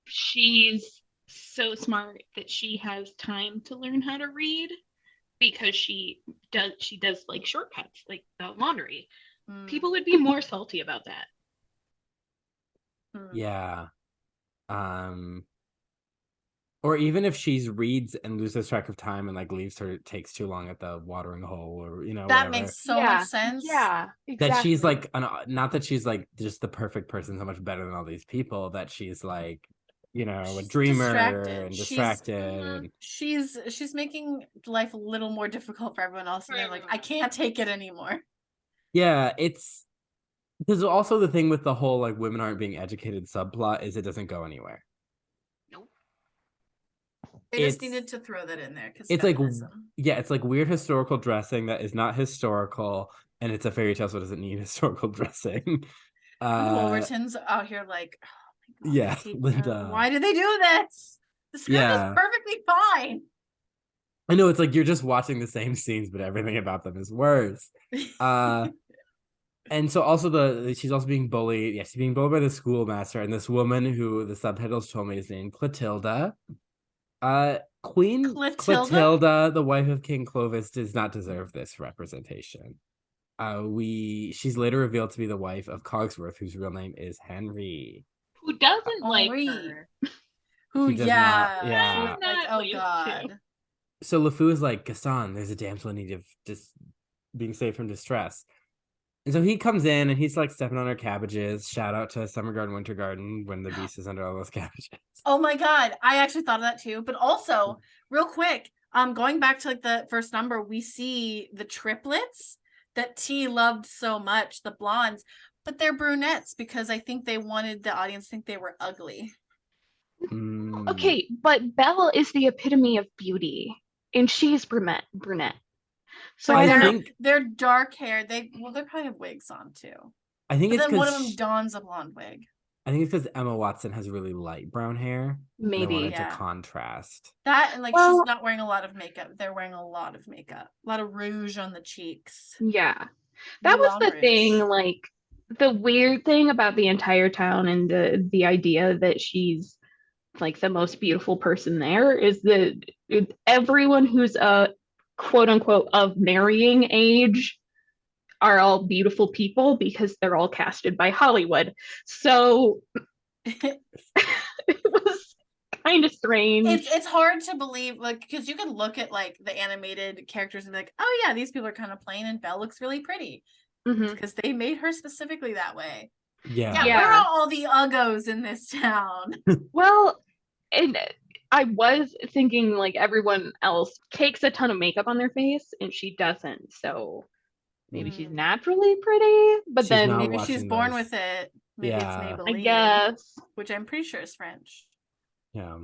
she's so smart that she has time to learn how to read because she does like shortcuts, like the laundry. People would be more salty about that. Yeah. Or even if she reads and loses track of time and like leaves her, takes too long at the watering hole, or that whatever. makes so much sense. Yeah, exactly. That she's like not that she's like just the perfect person, so much better than all these people. That she's like, a dreamer and distracted. She's making life a little more difficult for everyone else, and they're like, I can't take it anymore. Yeah, there's also the thing with the whole like women aren't being educated subplot is it doesn't go anywhere. They just needed to throw that in there because it's feminism. It's like weird historical dressing that is not historical, and it's a fairy tale, so it doesn't need historical dressing. Wolverton's out here like, oh my God, Linda. Why did they do this? The script is perfectly fine. I know, it's like you're just watching the same scenes, but everything about them is worse. And so also she's also being bullied. Yeah, she's being bullied by the schoolmaster and this woman who the subtitles told me is named Clotilda. Queen Clotilda, the wife of King Clovis, does not deserve this representation. She's later revealed to be the wife of Cogsworth, whose real name is Henry. Who doesn't like her? Who, yeah. Like, oh God. So LeFou is like, Gaston, there's a damsel in need of just being saved from distress. And so he comes in and he's like stepping on her cabbages. Shout out to Summer Garden, Winter Garden when the beast is under all those cabbages. Oh my God. I actually thought of that too. But also, real quick, going back to like the first number, we see the triplets that T loved so much, the blondes, but they're brunettes because I think they wanted the audience to think they were ugly. Okay, but Belle is the epitome of beauty, and she's brunette. So I think they're dark hair. They probably have wigs on too. I think it's then one of them dons a blonde wig. I think it's because Emma Watson has really light brown hair. Maybe they wanted to contrast that, and like she's not wearing a lot of makeup. They're wearing a lot of makeup, a lot of rouge on the cheeks. Yeah, that was the thing. Like the weird thing about the entire town and the idea that she's like the most beautiful person there is that everyone who's a quote unquote of marrying age are all beautiful people because they're all casted by Hollywood. So it was kind of strange. It's hard to believe, like, because you can look at like the animated characters and be like, oh yeah, these people are kind of plain and Belle looks really pretty because they made her specifically that way. Yeah, where are all the uggos in this town? Well, and I was thinking like everyone else takes a ton of makeup on their face and she doesn't, so maybe she's naturally pretty, but then maybe she's born with it. Maybe it's Maybelline, I guess, which I'm pretty sure is French. Yeah.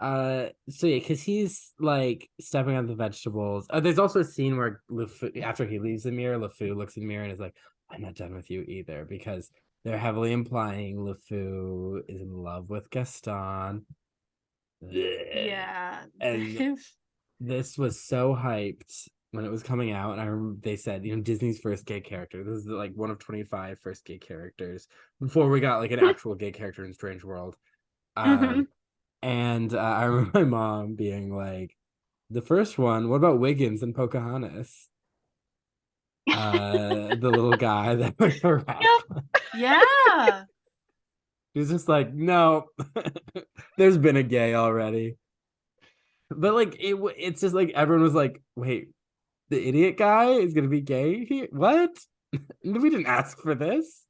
So yeah, because he's like stepping on the vegetables. There's also a scene where LeFou, after he leaves the mirror, LeFou looks in the mirror and is like, I'm not done with you either, because they're heavily implying LeFou is in love with Gaston. Yeah. And this was so hyped when it was coming out, and I remember they said, Disney's first gay character. This is like one of 25 first gay characters before we got like an actual gay character in Strange World. And I remember my mom being like, the first one, what about Wiggins and Pocahontas? The little guy that was a rap. Yeah. He's just like, no, there's been a gay already. But like it's just like everyone was like, wait, the idiot guy is gonna be gay here? What? We didn't ask for this.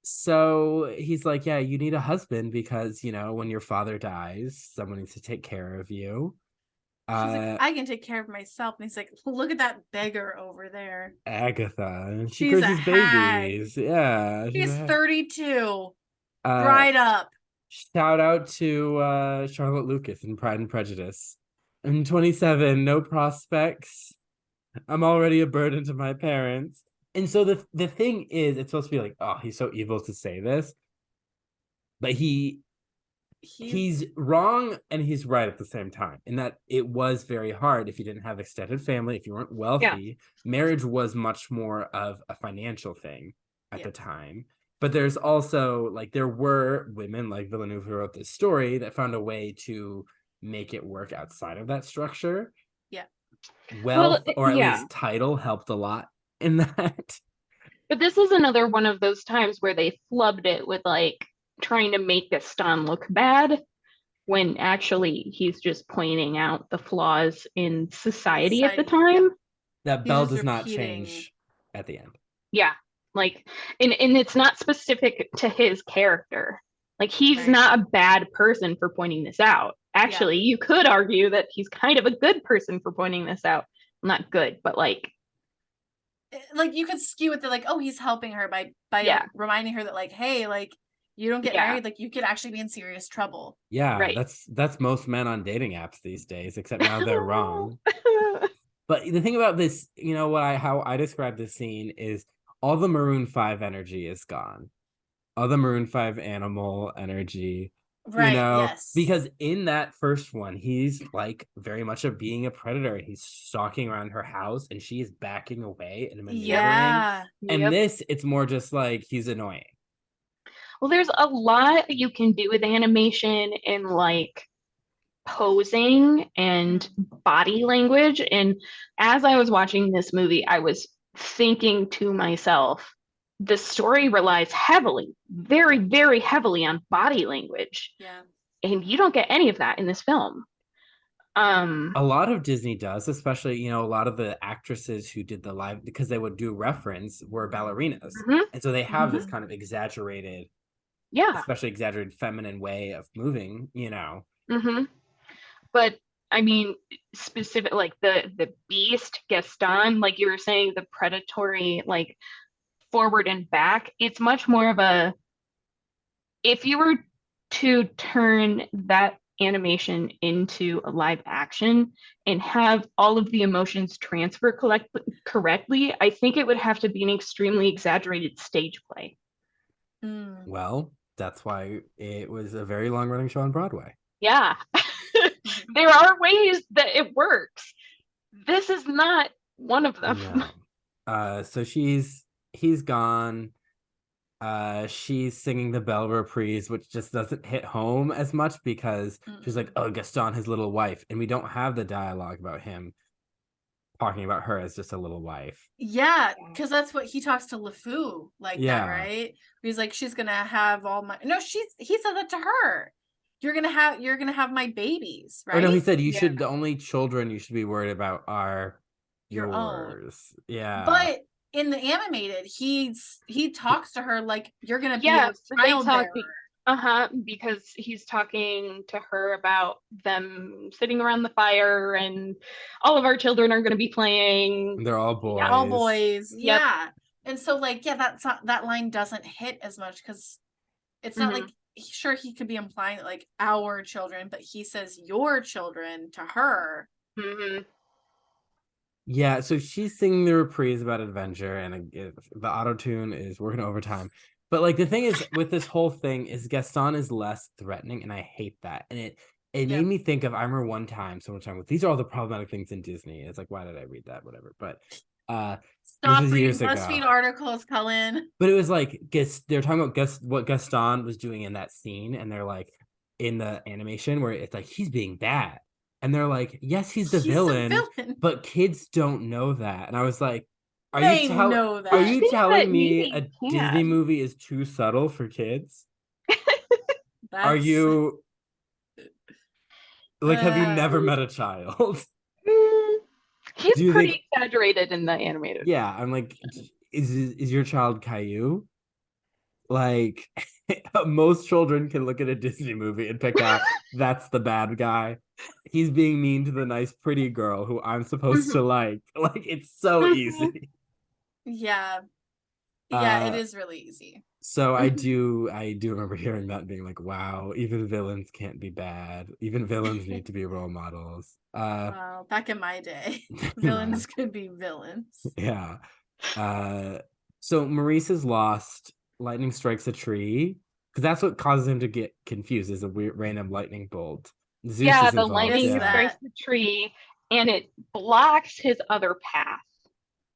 So he's like, yeah, you need a husband because when your father dies, someone needs to take care of you. She's like, I can take care of myself. And he's like, look at that beggar over there, Agatha, and she curses babies. Yeah, she's 32. Right up. Shout out to Charlotte Lucas in Pride and Prejudice. I'm 27, no prospects. I'm already a burden to my parents. And so the thing is, it's supposed to be like, oh, he's so evil to say this, but he's wrong and he's right at the same time, in that it was very hard if you didn't have extended family, if you weren't wealthy. Marriage was much more of a financial thing at the time. But there's also, like, there were women like Villeneuve who wrote this story that found a way to make it work outside of that structure. Wealth, or at least title, helped a lot in that. But this is another one of those times where they flubbed it with, like, trying to make Gaston look bad, when actually he's just pointing out the flaws in society at the time. That Belle does not change at the end. Yeah. Like, and it's not specific to his character. Like, he's not a bad person for pointing this out. Actually, you could argue that he's kind of a good person for pointing this out. Not good, but like you could skew it to, like, oh, he's helping her by reminding her that, like, hey, like, you don't get married, like, you could actually be in serious trouble. That's most men on dating apps these days, except now they're wrong. But the thing about this, you know, how I describe this scene is all the Maroon 5 energy is gone. All the Maroon 5 animal energy. Right, you know, yes. Because in that first one, he's like very much of being a predator. He's stalking around her house and she's backing away and maneuvering. Yeah. And this, it's more just like he's annoying. Well, there's a lot you can do with animation and like posing and body language. And as I was watching this movie, I was thinking to myself, the story relies heavily, very, very heavily on body language. Yeah. And you don't get any of that in this film. A lot of Disney does, especially, you know, a lot of the actresses who did the live, because they would do reference, were ballerinas. And so they have this kind of exaggerated, especially exaggerated feminine way of moving, you know. But I mean, specific, like the beast, Gaston, like you were saying, the predatory, like forward and back, it's much more of a, if you were to turn that animation into a live action and have all of the emotions transfer correctly, I think it would have to be an extremely exaggerated stage play. Well, that's why it was a very long running show on Broadway. Yeah. There are ways that it works. This is not one of them. No. So he's gone. She's singing the Belle reprise, which just doesn't hit home as much because she's like, oh, Gaston, his little wife. And we don't have the dialogue about him talking about her as just a little wife. Yeah, because that's what he talks to LeFou like that, right? He's like, she's gonna have all my he said that to her. You're gonna have my babies, right? Or no, he said the only children you should be worried about are your yours. Own. Yeah. But in the animated, he talks to her like you're gonna be a child bearer. Because he's talking to her about them sitting around the fire and all of our children are gonna be playing. They're all boys. Yeah, all boys. Yep. Yeah. And so like, that line doesn't hit as much because it's not like, sure, he could be implying that like our children, but he says your children to her. Yeah, so she's singing the reprise about adventure, and the auto-tune is working overtime. But like the thing is with this whole thing is Gaston is less threatening, and I hate that. And it made me think of, I remember one time someone talking about, these are all the problematic things in Disney. It's like, why did I read that? Whatever. But stop reading BuzzFeed articles, Cullen. But it was like they're talking about what Gaston was doing in that scene, and they're like in the animation where it's like he's being bad. And they're like, yes, he's the villain, but kids don't know that. And I was like, are you telling me a Disney movie is too subtle for kids? Are you like, have you never met a child? He's pretty exaggerated in the animated. Yeah, I'm like, is your child Caillou? Like, most children can look at a Disney movie and pick out that's the bad guy. He's being mean to the nice, pretty girl who I'm supposed to like. Like, it's so easy. Yeah. Yeah, it is really easy. So I do remember hearing that and being like, wow, even villains can't be bad. Even villains need to be role models. Well, back in my day, villains could be villains. Yeah. So Maurice is lost. Lightning strikes a tree because that's what causes him to get confused. Is a weird random lightning bolt. Zeus Yeah, is the involved. lightning Missed Yeah, strikes that. the tree and it blocks his other path.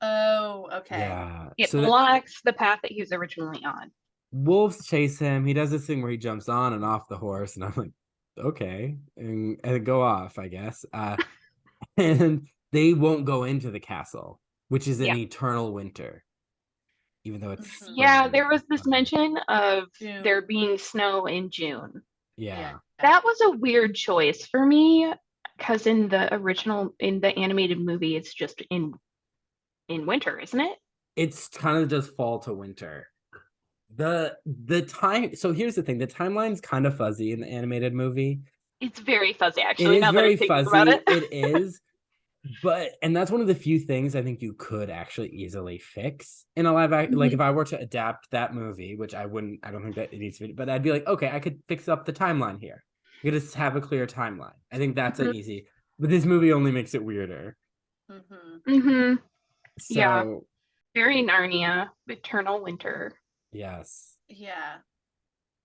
Oh, okay. yeah. It So that blocks the path that he was originally on. wolves chase him. He does this thing where he jumps on and off the horse, and I'm like, okay, and go off, I guess. And they won't go into the castle, which is an Yeah. eternal winter, even though it's Mhm. Yeah, spring. there was this mention of June. there being snow in June. Yeah. That was a weird choice for me because in the animated movie, it's just in winter, isn't it? It's kind of just fall to winter. The time, so here's the thing, the timeline's kind of fuzzy in the animated movie. It's very fuzzy, It actually, is now that I'm very thinking about fuzzy. it. It is, and that's one of the few things I think you could actually easily fix in a live act. Like if I were to adapt that movie, which I wouldn't, I don't think that it needs to be, but I'd be like, okay, I could fix up the timeline here. You could just have a clear timeline. I think that's an easy, but this movie only makes it weirder. Mm-hmm. Yeah, So very Narnia, eternal winter. yes. Yeah.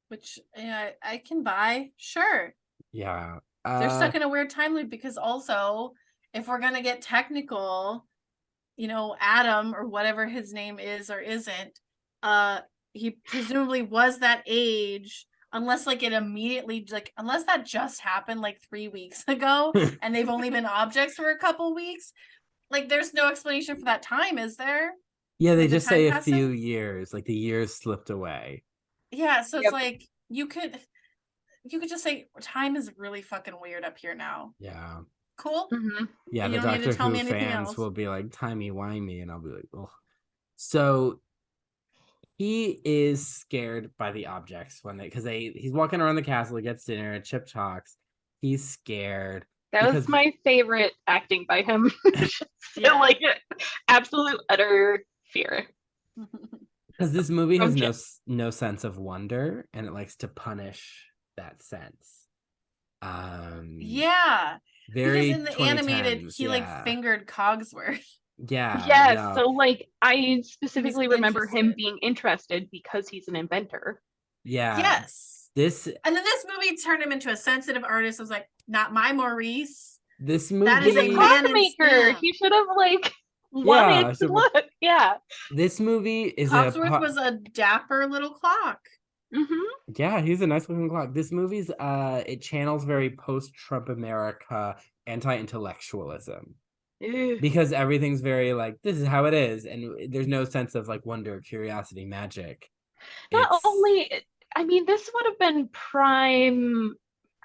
Which I can buy. Sure. Yeah. They're stuck in a weird time loop because also, if we're gonna get technical, Adam or whatever his name is or isn't, he presumably was that age, unless like it immediately unless that just happened like 3 weeks ago and they've only been objects for a couple weeks. Like there's no explanation for that time, is there? Yeah, they Like the just time say a passing? few years, like the years slipped away. Yeah, so it's Yep. like you could just say time is really fucking weird up here now. Yeah. Cool. Mm-hmm. Yeah, You the don't need to Doctor tell me Who anything fans else. will be like, timey-wimey, and I'll be like, oh. So he is scared by the objects because he's walking around the castle, he gets dinner, Chip talks. He's scared. That because was my favorite acting by him. Yeah. Like absolute utter fear. because this movie has From Chip. no sense of wonder, and it likes to punish that sense. Yeah. Very Because in the animated, 2010s, he like yeah. fingered Cogsworth. Yeah, Yes, no. so like I specifically remember him interested. being interested because he's an inventor. Yeah. Yes. This And then this movie turned him into a sensitive artist. I was like, not my Maurice. this movie That is He's a a man in clockmaker. skin. He should have like Yeah, wanted to look. Yeah. this movie is Cogsworth was a dapper little clock. Mm-hmm. yeah, he's a nice looking clock. This movie's it channels very post-Trump America anti-intellectualism because everything's very like this is how it is, and there's no sense of like wonder, curiosity, magic. Not only, I mean, this would have been prime.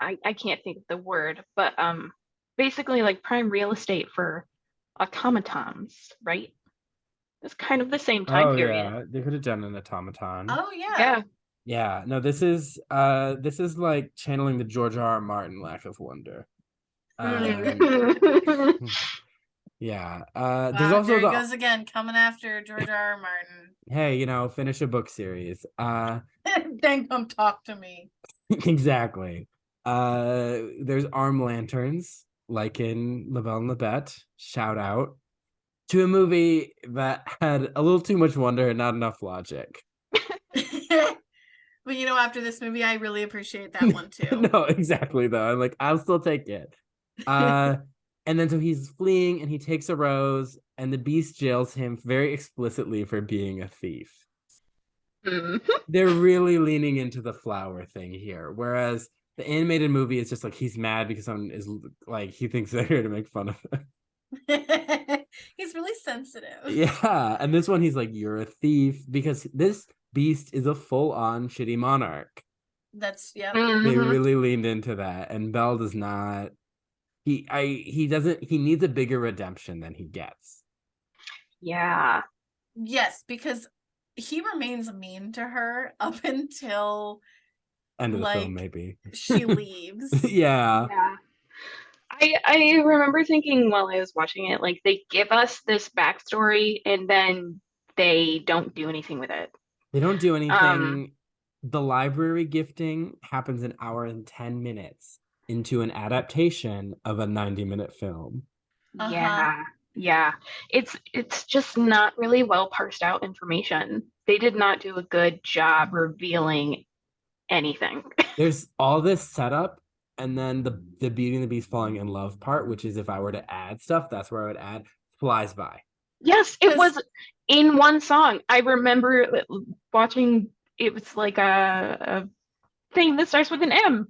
I can't think of the word, but basically like prime real estate for automatons, right? It's kind of the same time oh period. yeah, they could have done an automaton. Oh yeah. Yeah. Yeah, no, this is like channeling the George R. R. Martin lack of wonder. Yeah. There's Wow, also there he goes again, coming after George R. R. Martin. hey, finish a book series. Then come talk to me. Exactly. There's arm lanterns, like in La Belle and the Bête. Shout out to a movie that had a little too much wonder and not enough logic. But after this movie, I really appreciate that one too. No, exactly though. I'm like, I'll still take it. And then so he's fleeing and he takes a rose, and the beast jails him very explicitly for being a thief. They're really leaning into the flower thing here, whereas the animated movie is just like he's mad because someone is like he thinks they're here to make fun of him. He's really sensitive. Yeah, and this one he's like, you're a thief, because this beast is a full-on shitty monarch. That's They really leaned into that, and Belle does not. He needs a bigger redemption than he gets. Yeah. Yes, because he remains mean to her up until end of the film, maybe she leaves. Yeah. I remember thinking while I was watching it, like they give us this backstory and then they don't do anything with it. They don't do anything. The library gifting happens an hour and 10 minutes into an adaptation of a 90-minute film. Yeah. Yeah, it's just not really well parsed out information. They did not do a good job revealing anything. There's all this setup, and then the Beauty and the Beast falling in love part, which is if I were to add stuff, that's where I would add, flies by. Yes, it was in one song. I remember watching, it was like a thing that starts with an M.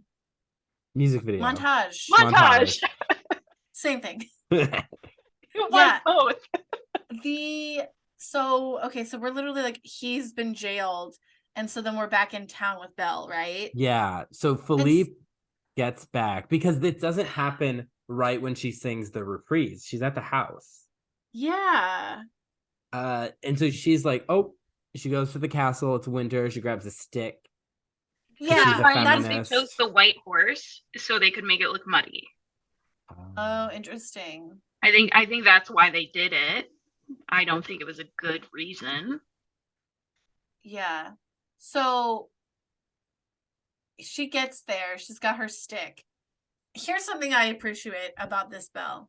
Music video. Montage. Same thing. It was both. So we're literally like, he's been jailed, and so then we're back in town with Belle, right? Yeah. So Philippe gets back because it doesn't happen right when she sings the reprise. She's at the house. Yeah. And so she's like, oh, she goes to the castle. It's winter. She grabs a stick. Yeah, she's a feminist. They chose the white horse so they could make it look muddy. Oh, interesting. I think that's why they did it. I don't think it was a good reason. Yeah. So she gets there. She's got her stick. Here's something I appreciate about this Belle.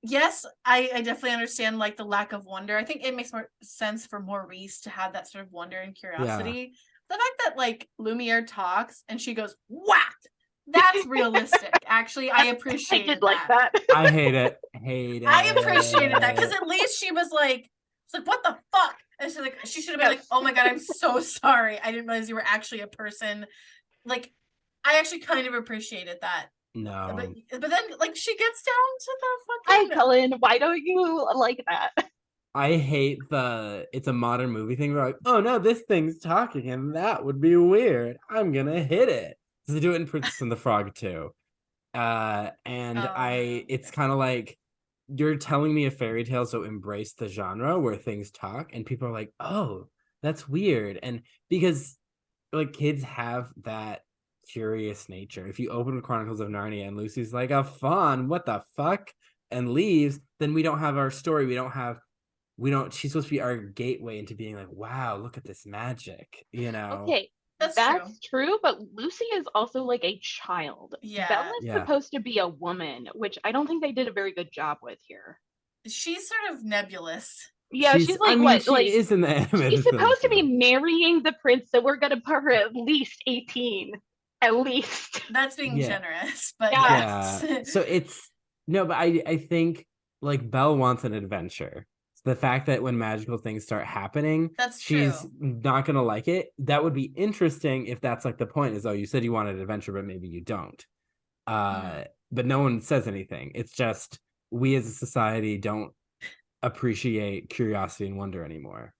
Yes, I definitely understand like the lack of wonder. I think it makes more sense for Maurice to have that sort of wonder and curiosity. Yeah. The fact that like Lumiere talks and she goes, whack! That's realistic. Actually, I appreciate it. Like that. I hate it. I appreciated that because at least she was like, it's like, what the fuck? And she's like, she should have been like, oh my god, I'm so sorry. I didn't realize you were actually a person. Like, I actually kind of appreciated that. No. But then like she gets down to the fucking. Hi, Cullen. Why don't you like that? I hate it's a modern movie thing. We're like, oh no, this thing's talking and that would be weird. I'm gonna hit it. So they do it in Princess and the Frog too. It's kind of like, you're telling me a fairy tale, so embrace the genre where things talk, and people are like, oh, that's weird. And because like kids have that curious nature. If you open the Chronicles of Narnia and Lucy's like, a fawn, what the fuck, and leaves, then we don't have our story. She's supposed to be our gateway into being like, wow, look at this magic, you know? Okay. That's true, but Lucy is also like a child. Yeah. Bella's supposed to be a woman, which I don't think they did a very good job with here. She's sort of nebulous. Yeah, she's like, what? She is in the animated She's supposed to be marrying the prince, so we're gonna put her at least 18. At least. That's being generous, but yeah. So but I think like Belle wants an adventure. The fact that when magical things start happening, she's not going to like it. That would be interesting if that's like the point is, oh, you said you wanted an adventure, but maybe you don't. But no one says anything. It's just we as a society don't appreciate curiosity and wonder anymore.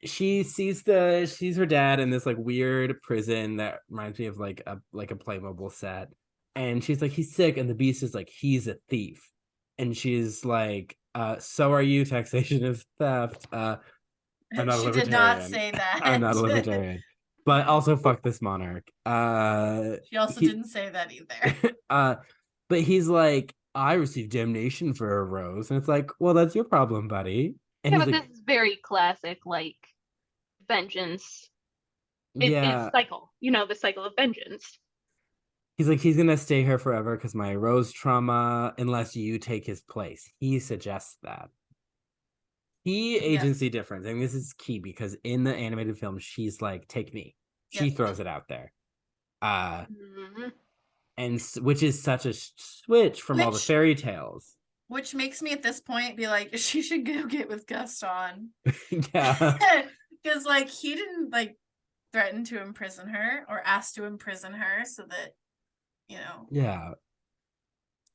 She sees her dad in this like weird prison that reminds me of like a Playmobil set. And she's like, he's sick. And the Beast is like, he's a thief. And she's like, so are you, taxation is theft. I'm not a libertarian. She did not say that. I'm not a libertarian. But also fuck this monarch. She also didn't say that either. But he's like, I received damnation for a rose. And it's like, well, that's your problem, buddy. And yeah, but like, this is very classic, like, vengeance. It's cycle. You know, the cycle of vengeance. He's like, he's going to stay here forever because my rose trauma, unless you take his place. He suggests that. Agency difference. I mean, this is key because in the animated film, she's like, take me. She throws it out there. And which is such a switch from all the fairy tales. Which makes me at this point be like, she should go get with Gaston. Yeah. Because like, he didn't like threaten to imprison her or ask to imprison her so that, you know. Yeah.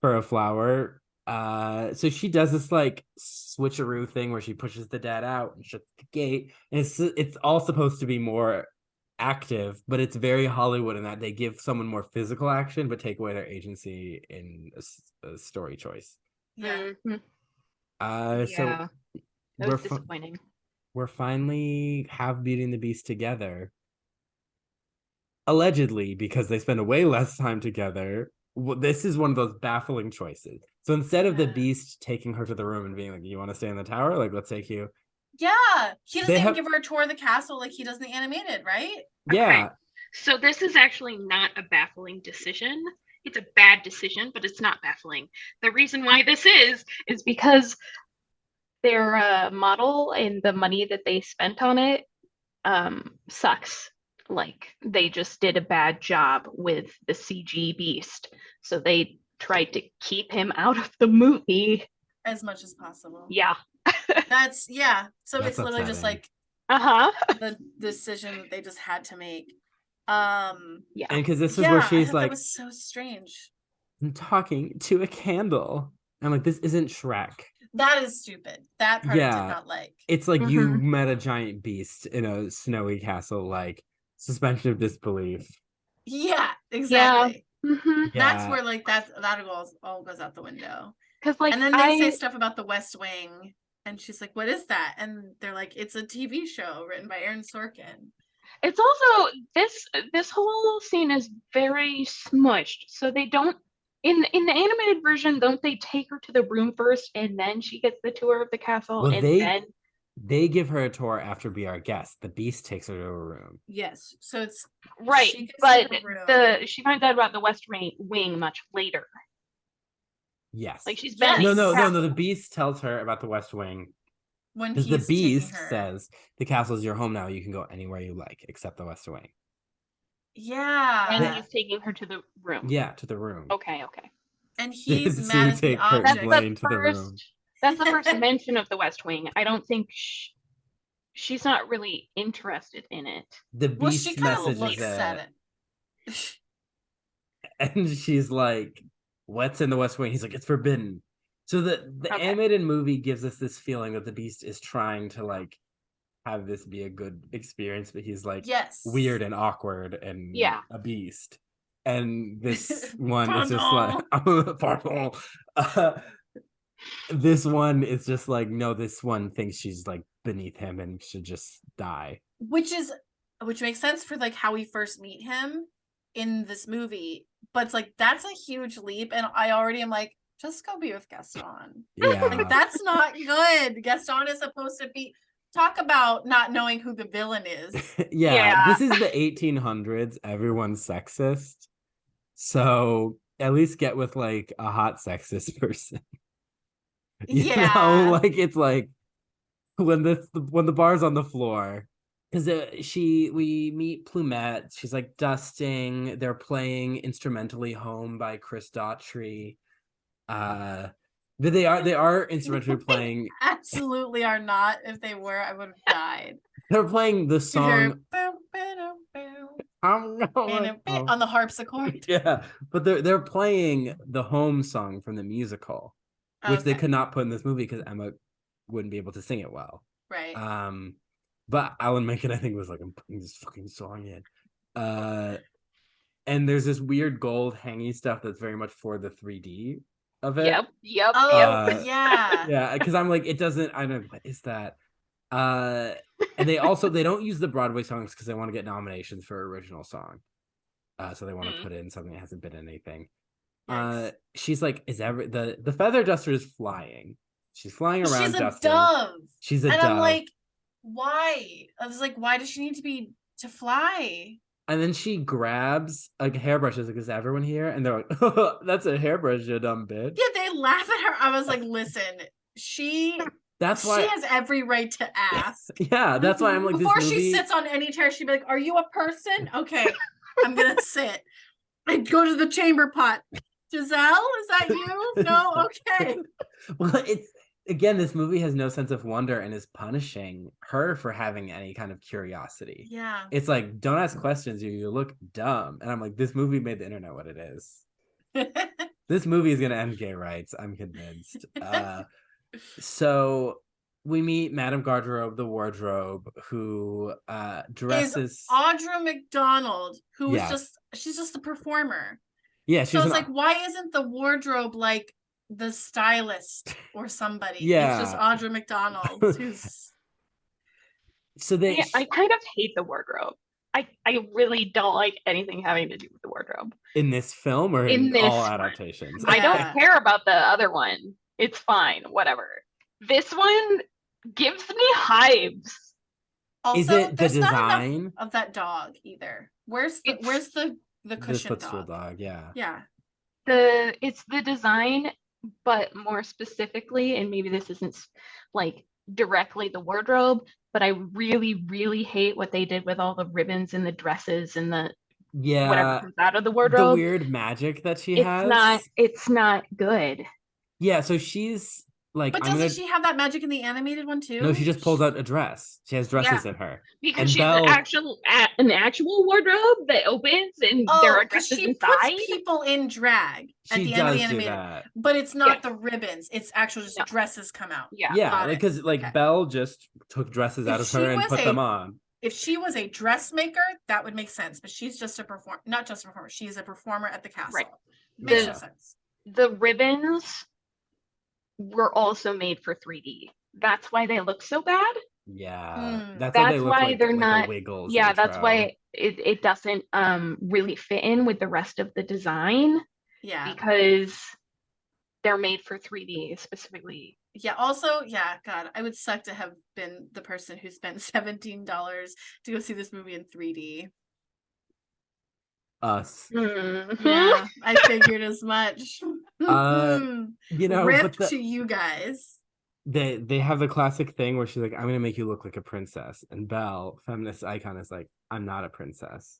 For a flower. So she does this like switcheroo thing where she pushes the dad out and shuts the gate. And it's all supposed to be more active, but it's very Hollywood in that they give someone more physical action but take away their agency in a story choice. Yeah. So that was disappointing. We're finally have Beauty and the Beast together. Allegedly, because they spend way less time together. This is one of those baffling choices. So instead of the Beast taking her to the room and being like, you want to stay in the tower? Like, let's take you. Yeah. He doesn't even give her a tour of the castle like he does in the animated, right? Yeah. Okay. So this is actually not a baffling decision. it's a bad decision, but it's not baffling. The reason why this is because their model and the money that they spent on it sucks. Like they just did a bad job with the CG beast. So they tried to keep him out of the movie as much as possible. Yeah. That's so That's it's literally just upsetting. like the decision that they just had to make. Yeah. And because this is where she's that like, was so strange. I'm talking to a candle. I'm like, this isn't Shrek. That is stupid. That part I did not like. It's like you met a giant beast in a snowy castle, like suspension of disbelief. Yeah, exactly. Yeah. That's where like that all goes out the window. Because like, and then they say stuff about the West Wing, and she's like, "What is that?" And they're like, "It's a TV show written by Aaron Sorkin." It's also this whole scene is very smushed, so they don't. In the animated version, don't they take her to the room first and then she gets the tour of the castle? Well, and then they give her a tour after Be Our Guest. The Beast takes her to a room. Yes, so it's right, but she finds out about the West Wing much later. Yes, like she's been. No. The Beast tells her about the West Wing. When the Beast says the castle is your home now. You can go anywhere you like except the West Wing. Yeah. And he's taking her to the room. Yeah, to the room. Okay. And he's mad at the object. That's the first mention of the West Wing. I don't think she's not really interested in it. The Beast messages it. And she's like, what's in the West Wing? He's like, it's forbidden. So the animated movie gives us this feeling that the Beast is trying to like have this be a good experience, but he's like weird and awkward and a beast. And this one is just like pardon. This one is just like, no, this one thinks she's like beneath him and should just die. Which makes sense for like how we first meet him in this movie. But it's like that's a huge leap, and I already am like, just go be with Gaston. Yeah. Like that's not good. Gaston is supposed to be talk about not knowing who the villain is. This is the 1800s. Everyone's sexist. So at least get with like a hot sexist person. You know, like it's like when the bar's on the floor, because we meet Plumette. She's like dusting. They're playing Instrumentally Home by Chris Daughtry. But they are instrumentally playing. Absolutely are not. If they were, I would have died. They're playing the song on the harpsichord. Yeah, but they're playing the home song from the musical, which they could not put in this movie because Emma wouldn't be able to sing it well. Right. But Alan Menken, I think, was like, I'm putting this fucking song in. And there's this weird gold hangy stuff that's very much for the 3D of it. Yep. Yeah, because I'm like, it doesn't, I don't know, what is that? And they don't use the Broadway songs because they want to get nominations for original song. So they want to put in something that hasn't been in anything. Nice. She's like, the feather duster is flying. She's flying around. She's a dusting. dove. She's a dove. And I'm like, why? I was like, why does she need to fly? And then she grabs a hairbrush. Is like, is everyone here? And they're like, oh, that's a hairbrush, you dumb bitch. Yeah, they laugh at her. I was like, listen, she has every right to ask. Yeah, that's why I'm like, before she sits on any chair, she'd be like, are you a person? Okay, I'm gonna sit. I'd go to the chamber pot. Giselle, is that you? No, okay. Well, again, this movie has no sense of wonder and is punishing her for having any kind of curiosity. Yeah. It's like, don't ask questions, you look dumb. And I'm like, this movie made the internet what it is. This movie is going to end gay rights, I'm convinced. So we meet Madame Garderobe, the wardrobe, who dresses... Audra McDonald, who is she's just a performer. Yeah, so it's like, why isn't the wardrobe like the stylist or somebody? Yeah, it's just Audra McDonald who's. So I kind of hate the wardrobe. I really don't like anything having to do with the wardrobe in this film or in all adaptations. I don't care about the other one. It's fine, whatever. This one gives me hives. Also, is it the design not of that dog either? Where's the cushion footstool dog? Yeah. It's the design, but more specifically, and maybe this isn't like directly the wardrobe, but I really, really hate what they did with all the ribbons and the dresses and the whatever Yeah, comes out of the the wardrobe. weird magic that she It's has. not good. Yeah, so she's like, But I'm doesn't gonna. she have that magic in the animated one too? No, she just pulls out a dress. She has dresses Yeah, in her. because And she's an Belle, actual wardrobe that opens and there Oh, are because dresses she puts inside. people in drag at she the end of the does do animated, that. but it's Yeah, not the ribbons. It's actual just no, dresses come out. yeah. Yeah, Got like it. because like Okay. Belle just took dresses out If of she her and was put them on. if she was a dressmaker, that would make sense. But she's just a not just a performer. She's a performer at the castle. Right. Makes The no sense. the ribbons were also made for 3D. That's why they look so bad. Yeah, Hmm. that's why they That's look why they're like not. a Wiggles Yeah, that's intro. why it doesn't really fit in with the rest of the design Yeah. because they're made for 3D specifically. Yeah. Also, yeah, God, I would suck to have been the person who spent $17 to go see this movie in 3D. Us. Mhm. Yeah, I figured as much. You know, Rip but to you guys. they have the classic thing where she's like, I'm gonna make you look like a princess. And Belle, feminist icon, is like, I'm not a princess.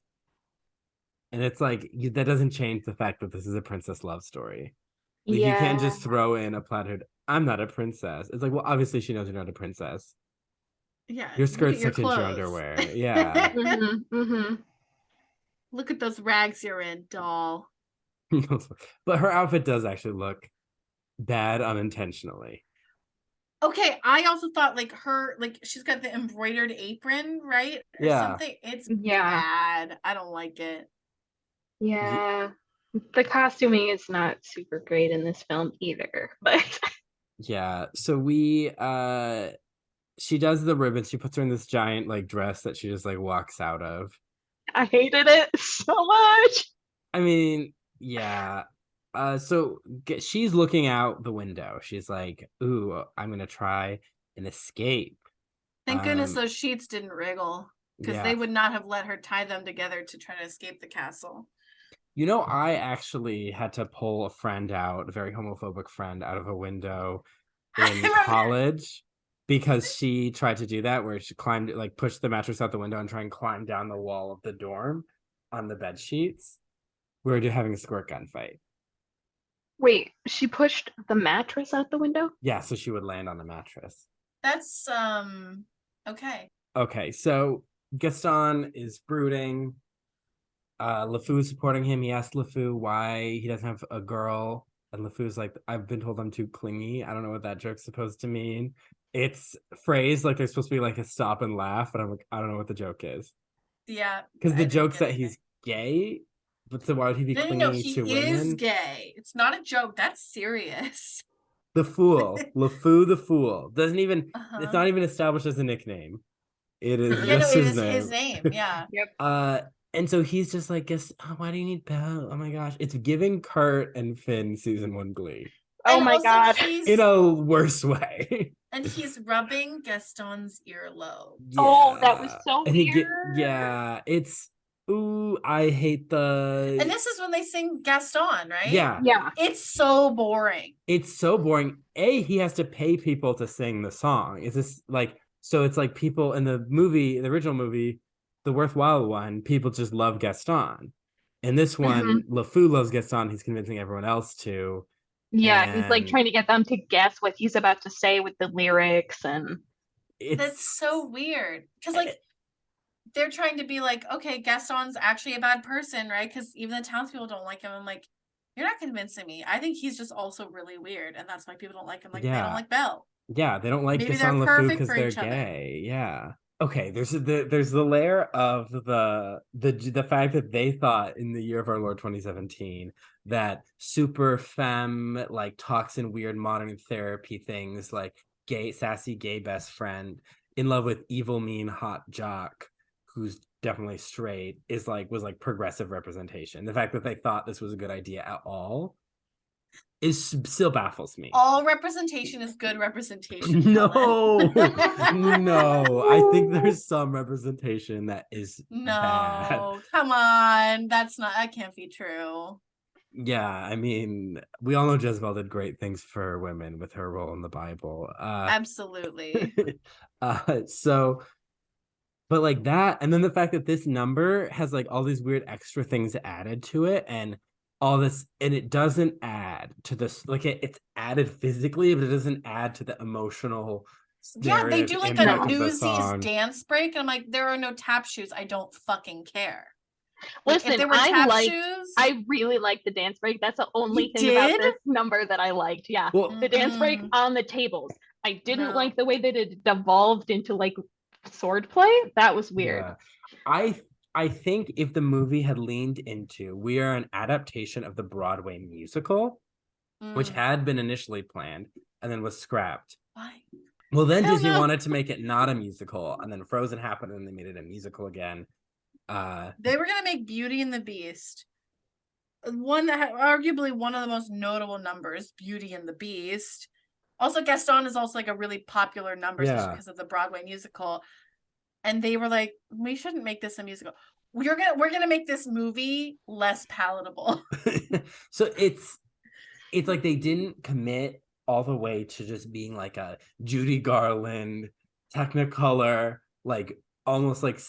And it's like that doesn't change the fact that this is a princess love story. Like you can't Yeah. just throw in a plattered, I'm not a princess. It's like, well, obviously she knows you're not a princess. Yeah, Your look at skirt's your tucked into your clothes. underwear. Yeah. Look at those rags you're in, doll. But her outfit does actually look bad unintentionally. Okay, I also thought like she's got the embroidered apron, right? Or Yeah. something. It's Yeah. bad. I don't like it. Yeah. The costuming is not super great in this film either, but Yeah. So she does the ribbon. She puts her in this giant like dress that she just like walks out of. I hated it so much. I mean, yeah. So she's looking out the window. She's like, "Ooh, I'm gonna try and escape." Thank goodness those sheets didn't wriggle, because Yeah. they would not have let her tie them together to try to escape the castle. You know, I actually had to pull a friend out, a very homophobic friend, out of a window in college because she tried to do that, where she climbed, like, pushed the mattress out the window and try and climb down the wall of the dorm on the bed sheets. We were having a squirt gun fight. Wait, she pushed the mattress out the window? Yeah, so she would land on the mattress. That's okay. Okay, so Gaston is brooding. LeFou is supporting him. He asked LeFou why he doesn't have a girl. And LeFou's like, I've been told I'm too clingy. I don't know what that joke's supposed to mean. It's phrased like there's supposed to be like a stop and laugh, but I'm like, I don't know what the joke is. Yeah. Because I the didn't joke's get that it. he's gay, but so why would he be No, clinging he to is women? gay. It's not a joke. That's serious. The fool, LeFou the fool, doesn't even. Uh-huh. It's not even established as a nickname. It is Yeah, no, just it his is name. his name. Yeah. Yep. And so he's just like, why do you need Belle? Oh my gosh, it's giving Kurt and Finn season 1 Glee. Oh And my also God. In a worse way. And he's rubbing Gaston's earlobe. Oh, that was so And weird. yeah, it's ooh, I hate the. And this is when they sing Gaston, right? Yeah. Yeah. It's so boring. It's so boring. He has to pay people to sing the song. Is this like, so it's like people in the movie, the original movie, the worthwhile one, people just love Gaston. In this one, LeFou loves Gaston. He's convincing everyone else to. Yeah, he's like And trying to get them to guess what he's about to say with the lyrics, and That's so weird. Because like they're trying to be like, okay, Gaston's actually a bad person, right? Because even the townspeople don't like him. I'm like, you're not convincing me. I think he's just also really weird, and that's why people don't like him. Like they don't like Belle. Yeah, they don't like Maybe Gaston they're LeFou perfect because for they're each other. gay. Yeah. Okay, there's the layer of the fact that they thought in the year of our Lord 2017 that super femme like talks in weird modern therapy things like gay sassy gay best friend in love with evil mean hot jock who's definitely straight was like progressive representation. The fact that they thought this was a good idea at all is still baffles me. All representation is good representation. No, Cullen. no. I think there's some representation that is No, bad. come on. That can't be true. Yeah, I mean, we all know Jezebel did great things for women with her role in the Bible. Absolutely. So, but like that, and then the fact that this number has like all these weird extra things added to it, and all this, and it doesn't add to this, like it's added physically, but it doesn't add to the emotional Yeah, they narrative do like a impact of the Newsies song. dance break, and I'm like, there are no tap shoes. I don't fucking care. Like, if Listen, there were tap shoes, I really liked the dance break. That's the only You thing about did? this number that I liked. Yeah. Well, The dance break Mm-mm. on the tables. I didn't No. like the way that it devolved into like sword play. That was weird. yeah, I think if the movie had leaned into, we are an adaptation of the Broadway musical, which Mm. had been initially planned and then was scrapped. Why? Well, then I don't Disney know. wanted to make it not a musical, and then Frozen happened, and they made it a musical again. They were gonna make Beauty and the Beast. One that arguably one of the most notable numbers, Beauty and the Beast. Also, Gaston is also like a really popular number, especially Yeah. because of the Broadway musical. And they were like, we shouldn't make this a musical. We're gonna make this movie less palatable. So it's like they didn't commit all the way to just being like a Judy Garland Technicolor, like almost like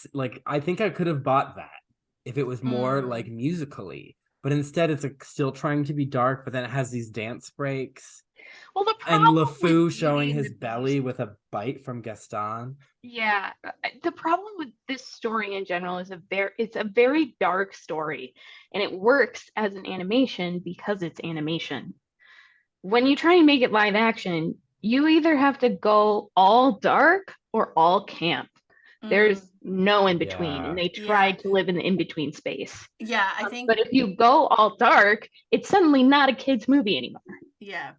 I think I could have bought that if it was more like musically, but instead it's like still trying to be dark, but then it has these dance breaks Well, the and problem LeFou with showing Beauty and his the belly Beast- with a bite from Gaston. Yeah, the problem with this story in general is it's a very dark story, and it works as an animation because it's animation. When you try and make it live action, you either have to go all dark or all camp. There's no in between, Yeah. and they tried to live in the in between space. Yeah, I think. But if you go all dark, it's suddenly not a kid's movie anymore. Yeah.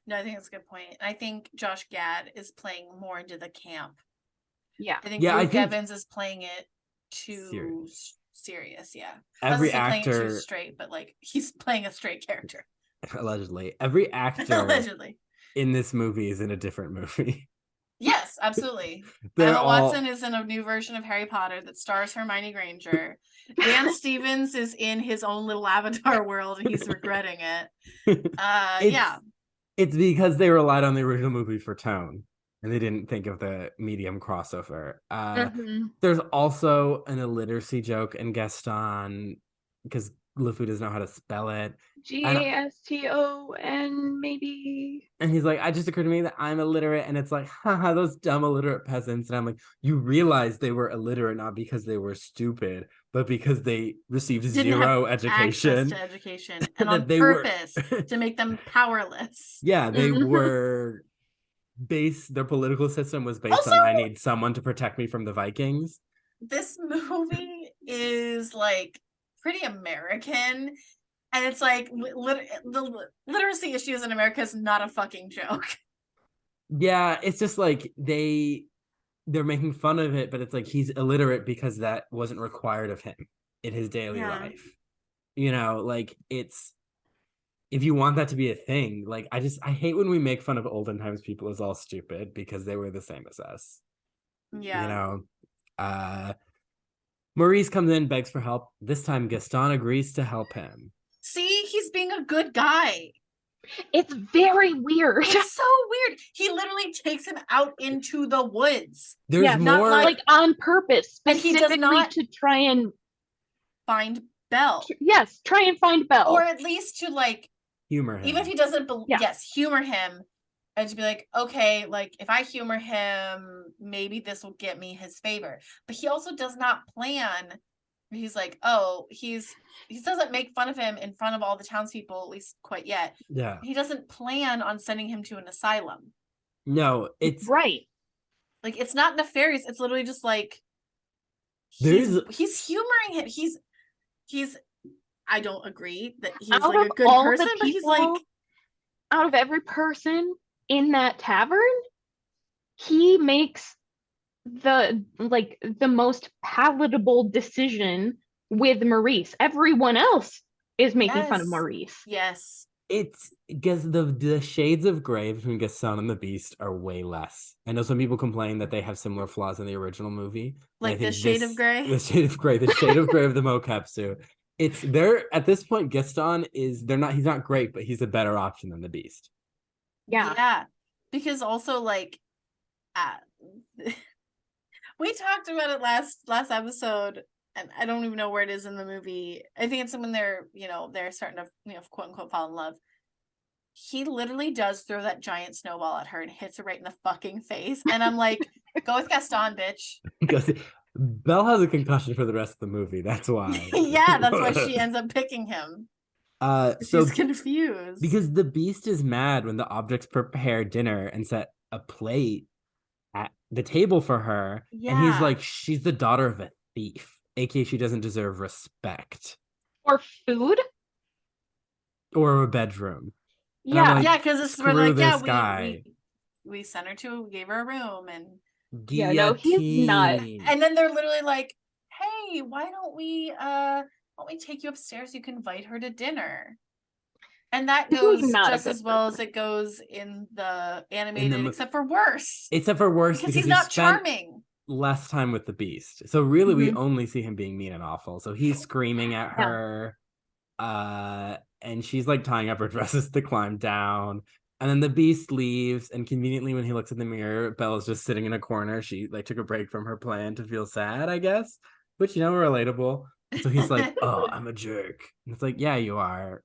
No, I think that's a good point. I think Josh Gad is playing more into the camp. Yeah. I think Yeah, I Luke think- Evans is playing it too serious. Yeah. Every playing it too actor, straight, but like he's playing a straight character. allegedly, every actor Allegedly. in this movie is in a different movie. Yes, absolutely. They're Emma all Watson is in a new version of Harry Potter that stars Hermione Granger. Dan Stevens is in his own little Avatar world and he's regretting it. Yeah. It's because they relied on the original movie for tone and they didn't think of the medium crossover. There's also an illiteracy joke in Gaston because LeFou doesn't know how to spell it. Gaston, maybe. And he's like, I just occurred to me that I'm illiterate. And it's like, haha, those dumb illiterate peasants. And I'm like, you realize they were illiterate not because they were stupid, but because they received zero education. Access to education and on purpose to make them powerless. Yeah, they were their political system was based Also, on I need someone to protect me from the Vikings. This movie is like pretty American. And it's like the literacy issues in America is not a fucking joke. Yeah, it's just like they're making fun of it, but it's like he's illiterate because that wasn't required of him in his daily life. You know, like it's if you want that to be a thing, like I hate when we make fun of olden times people as all stupid because they were the same as us. Yeah. You know, Maurice comes in, begs for help. This time Gaston agrees to help him. See, he's being a good guy. It's very weird. It's so weird. He literally takes him out into the woods. There's more not like on purpose, and he does not to try and find Belle. Yes, try and find Belle, or at least to like humor him. Even if he doesn't humor him, and to be like, okay, like if I humor him, maybe this will get me his favor. But he also does not plan. He's like, oh, he doesn't make fun of him in front of all the townspeople, at least quite yet. Yeah. He doesn't plan on sending him to an asylum. No, it's right. Like it's not nefarious. It's literally just like he's humoring him. He's I don't agree that he's out like a good person, but he's like out of every person in that tavern, he makes the most palatable decision with Maurice. Everyone else is making fun of Maurice. Yes. It's because the shades of gray between Gaston and the Beast are way less. I know some people complain that they have similar flaws in the original movie. Like the shade of gray? The shade of gray, the shade of gray of the mocap suit It's there at this point. Gaston he's not great, but he's a better option than the Beast. Yeah. Because also like we talked about it last episode, and I don't even know where it is in the movie. I think it's when they're starting to, quote unquote fall in love. He literally does throw that giant snowball at her and hits her right in the fucking face. And I'm like, go with Gaston, bitch. Because Belle has a concussion for the rest of the movie. That's why. Yeah, that's why she ends up picking him. She's confused. Because the Beast is mad when the objects prepare dinner and set a plate at the table for her. Yeah. And he's like, she's the daughter of a thief, aka she doesn't deserve respect. Or food. Or a bedroom. Yeah, like, yeah, because it's sort of like, we sent her we gave her a room, and yeah, no, he's not. And then they're literally like, hey, why don't we take you upstairs? You can invite her to dinner. And that goes just as well as it goes in the animated, except for worse. Because he's not charming. Less time with the Beast. So really we only see him being mean and awful. So he's screaming at her. And she's like tying up her dresses to climb down. And then the Beast leaves, and conveniently when he looks in the mirror, Belle's just sitting in a corner. She like took a break from her plan to feel sad, I guess. Which, relatable. So he's like, oh, I'm a jerk. And it's like, yeah, you are.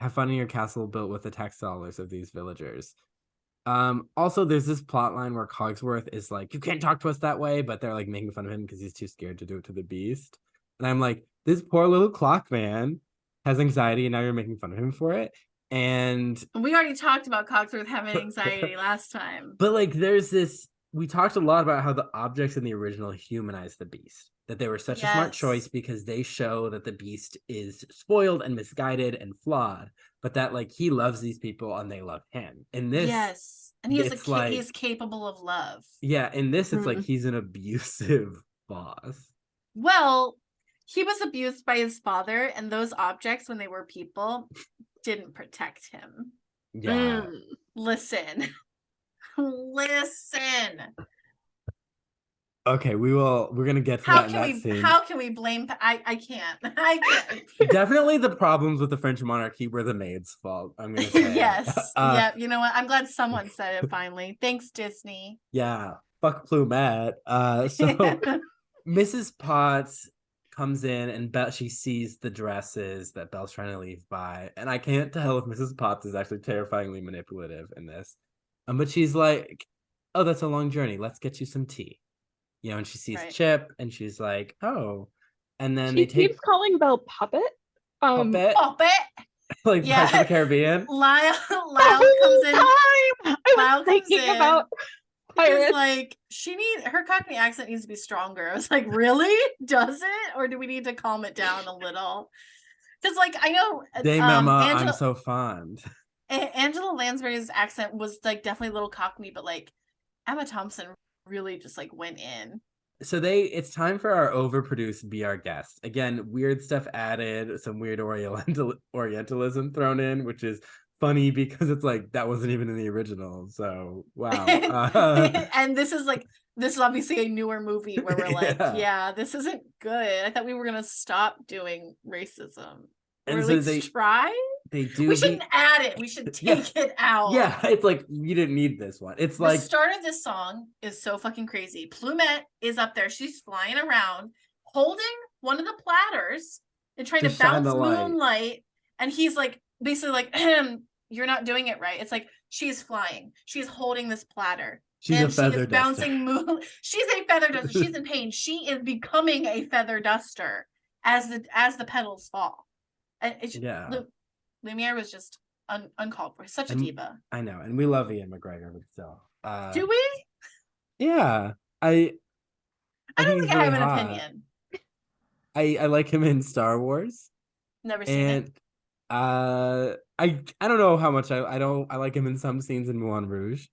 Have fun in your castle built with the tax dollars of these villagers. Also, there's this plot line where Cogsworth is like, you can't talk to us that way, but they're like making fun of him because he's too scared to do it to the Beast. And I'm like, this poor little clock man has anxiety, and now you're making fun of him for it. And we already talked about Cogsworth having anxiety last time. But like, we talked a lot about how the objects in the original humanized the Beast. That they were such a smart choice because they show that the Beast is spoiled and misguided and flawed, but that like he loves these people and they love him. In this, and he's capable of love. Yeah, in this, it's like he's an abusive boss. Well, he was abused by his father, and those objects, when they were people, didn't protect him. Yeah. Listen. Okay, we're gonna get to that in that scene. How can we blame? I can't. Definitely the problems with the French monarchy were the maid's fault, I'm gonna say. Yes. Yeah, you know what? I'm glad someone said it finally. Thanks, Disney. Yeah. Fuck Plumet. So Mrs. Potts comes in, and she sees the dresses that Belle's trying to leave by, and I can't tell if Mrs. Potts is actually terrifyingly manipulative in this. But she's like, oh, that's a long journey. Let's get you some tea. And she sees Chip, and she's like, oh. And then she keeps calling Belle Puppet. Puppet? Like Pirates of the Caribbean? Lyle comes in. Lyle comes in. About Pirates. Like, her Cockney accent needs to be stronger. I was like, really? Does it? Or do we need to calm it down a little? Because, like, I know I'm so fond. Angela Lansbury's accent was like definitely a little Cockney, but like Emma Thompson really just like went in. So it's time for our overproduced Be Our Guest. Again, weird stuff added, some weird Orientalism thrown in, which is funny because it's like that wasn't even in the original. So wow. And this is obviously a newer movie where we're like, yeah, this isn't good. I thought we were gonna stop doing racism. Or at least try. They do. We shouldn't add it. We should take it out. Yeah, it's like you didn't need this one. It's like the start of this song is so fucking crazy. Plumet is up there. She's flying around, holding one of the platters and trying to bounce moonlight. And he's like, basically like, you're not doing it right. It's like she's flying. She's holding this platter. She's a feather duster. She's a feather duster. She's in pain. She is becoming a feather duster as the petals fall. And Lumiere was just uncalled for. Such a diva. I know, and we love Ian McGregor, but still. Do we? Yeah, I don't think I have an opinion. I like him in Star Wars. Never seen it. I don't know how much I like him in some scenes in Moulin Rouge.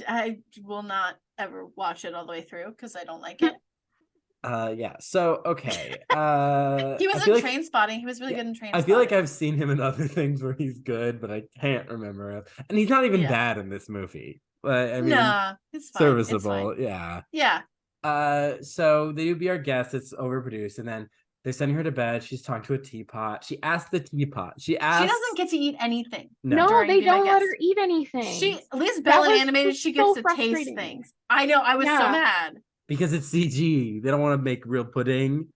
I will not ever watch it all the way through because I don't like it. Yeah. So okay. He was in Trainspotting. He was really good in Trainspotting. I feel like I've seen him in other things where he's good, but I can't remember him. And he's not even bad in this movie. But I mean, it's fine. Serviceable. It's fine. Yeah. Yeah. So they do Be Our Guest. It's overproduced, and then They're sending her to bed. She's talking to a teapot. She asked the teapot. She She doesn't asked. get to eat anything. No. No, they during don't let Vegas. her eat anything. She, at least That Belle in was animated, she gets so to frustrating. taste things. I know, I was so Yeah. mad. Because it's CG. They don't want to make real pudding.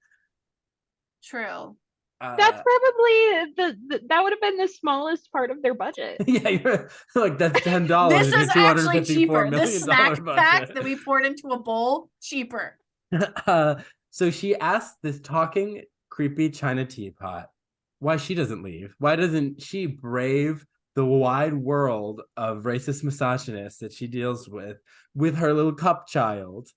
True. That's probably that would have been the smallest part of their budget. Yeah, you're like, that's $10. This is actually $254 cheaper. million This snack pack budget. that we poured into a bowl, cheaper. So she asked this talking, creepy China teapot why she doesn't leave. Why doesn't she brave the wide world of racist misogynists that she deals with her little cup child?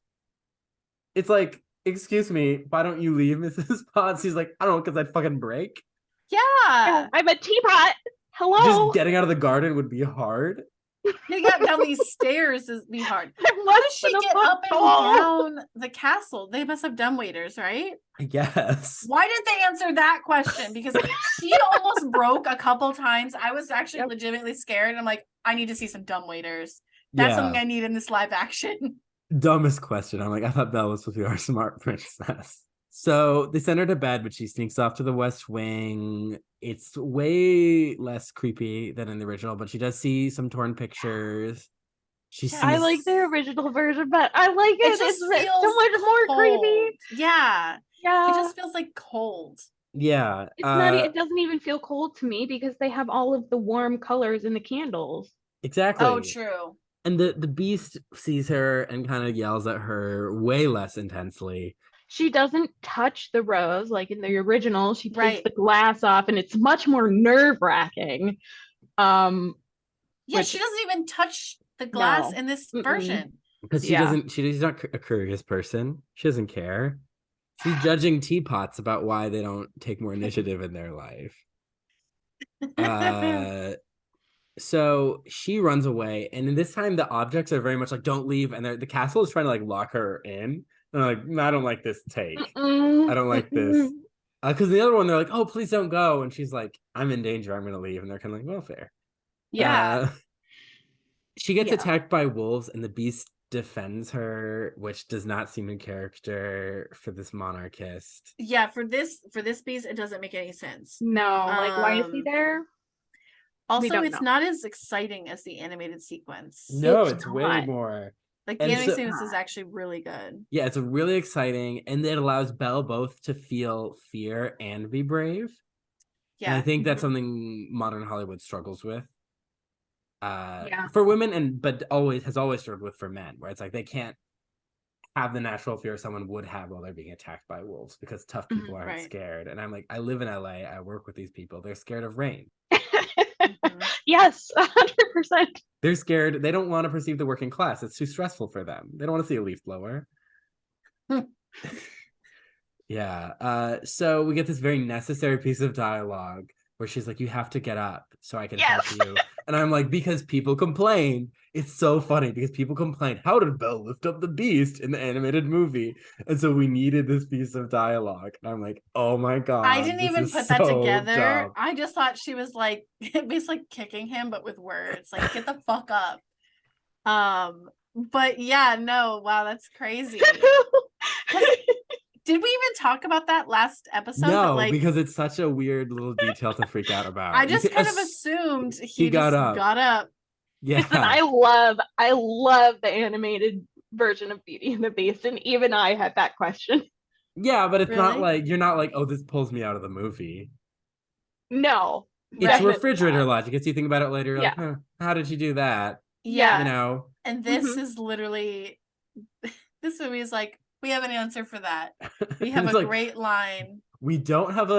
It's like, excuse me, why don't you leave, Mrs. Potts? He's like, I don't know, because I'd fucking break. Yeah. I'm a teapot. Hello. Just getting out of the garden would be hard. Getting up down these stairs is be hard. I'm How less does she than a get foot up and tall. down the castle? They must have dumbwaiters, right? I guess. Why did they answer that question? Because she almost broke a couple times. I was actually legitimately scared. I'm like, I need to see some dumbwaiters. That's something I need in this live action. Dumbest question. I'm like, I thought Belle was supposed to be our smart princess. So they send her to bed, but she sneaks off to the West Wing. It's way less creepy than in the original, but she does see some torn pictures. She sees... I like the original version, but I like it. Just It's feels so much more cold. creepy. Yeah. Yeah. It just feels like cold. Yeah. It's not. It doesn't even feel cold to me because they have all of the warm colors in the candles. Exactly. Oh, true. And the beast sees her and kind of yells at her way less intensely. She doesn't touch the rose like in the original. She takes Right. the glass off, and it's much more nerve-wracking. Yeah, Which- she doesn't even touch the glass No. in this Mm-mm. version. Because she's not a curious person. She doesn't care. She's judging teapots about why they don't take more initiative in their life. So she runs away, and in this time the objects are very much like, don't leave, and the castle is trying to like lock her in. And I'm like, no, I don't like this take. I don't like this. Because the other one, they're like, oh, please don't go. And she's like, I'm in danger, I'm gonna leave. And they're kind of like, well, fair. Yeah. She gets attacked by wolves, and the beast defends her, which does not seem in character for this monarchist. Yeah, for this beast, it doesn't make any sense. No, like why is he there? Also, it's not as exciting as the animated sequence. No, it's way more. Like the animated sequence is actually really good. Yeah, it's really exciting, and it allows Belle both to feel fear and be brave. Yeah, and I think that's something modern Hollywood struggles with. For women, but has always struggled with for men, where it's like they can't have the natural fear someone would have while they're being attacked by wolves because tough people aren't scared. And I'm like, I live in LA, I work with these people, they're scared of rain. Yes, 100%. They're scared. They don't want to perceive the working class. It's too stressful for them. They don't want to see a leaf blower. Yeah. So we get this very necessary piece of dialogue where she's like, you have to get up so I can help you. And I'm like, because people complain. It's so funny because people complain. How did Belle lift up the beast in the animated movie? And so we needed this piece of dialogue. And I'm like, oh my God. I didn't even put that together. Dumb. I just thought she was like, basically kicking him, but with words. Like, get the fuck up. But yeah, no, wow, that's crazy. Did we even talk about that last episode? No, because it's such a weird little detail to freak out about. I just kind of assumed he got up. Yeah. Listen, I love the animated version of Beauty and the Beast, and even I had that question. Yeah, but it's not like, you're not like, oh, this pulls me out of the movie. No. It's refrigerator logic. As you think about it later, you're like, huh, how did you do that? Yeah. You know? And this is literally, this movie is like, we have an answer for that. We have a great line. We don't have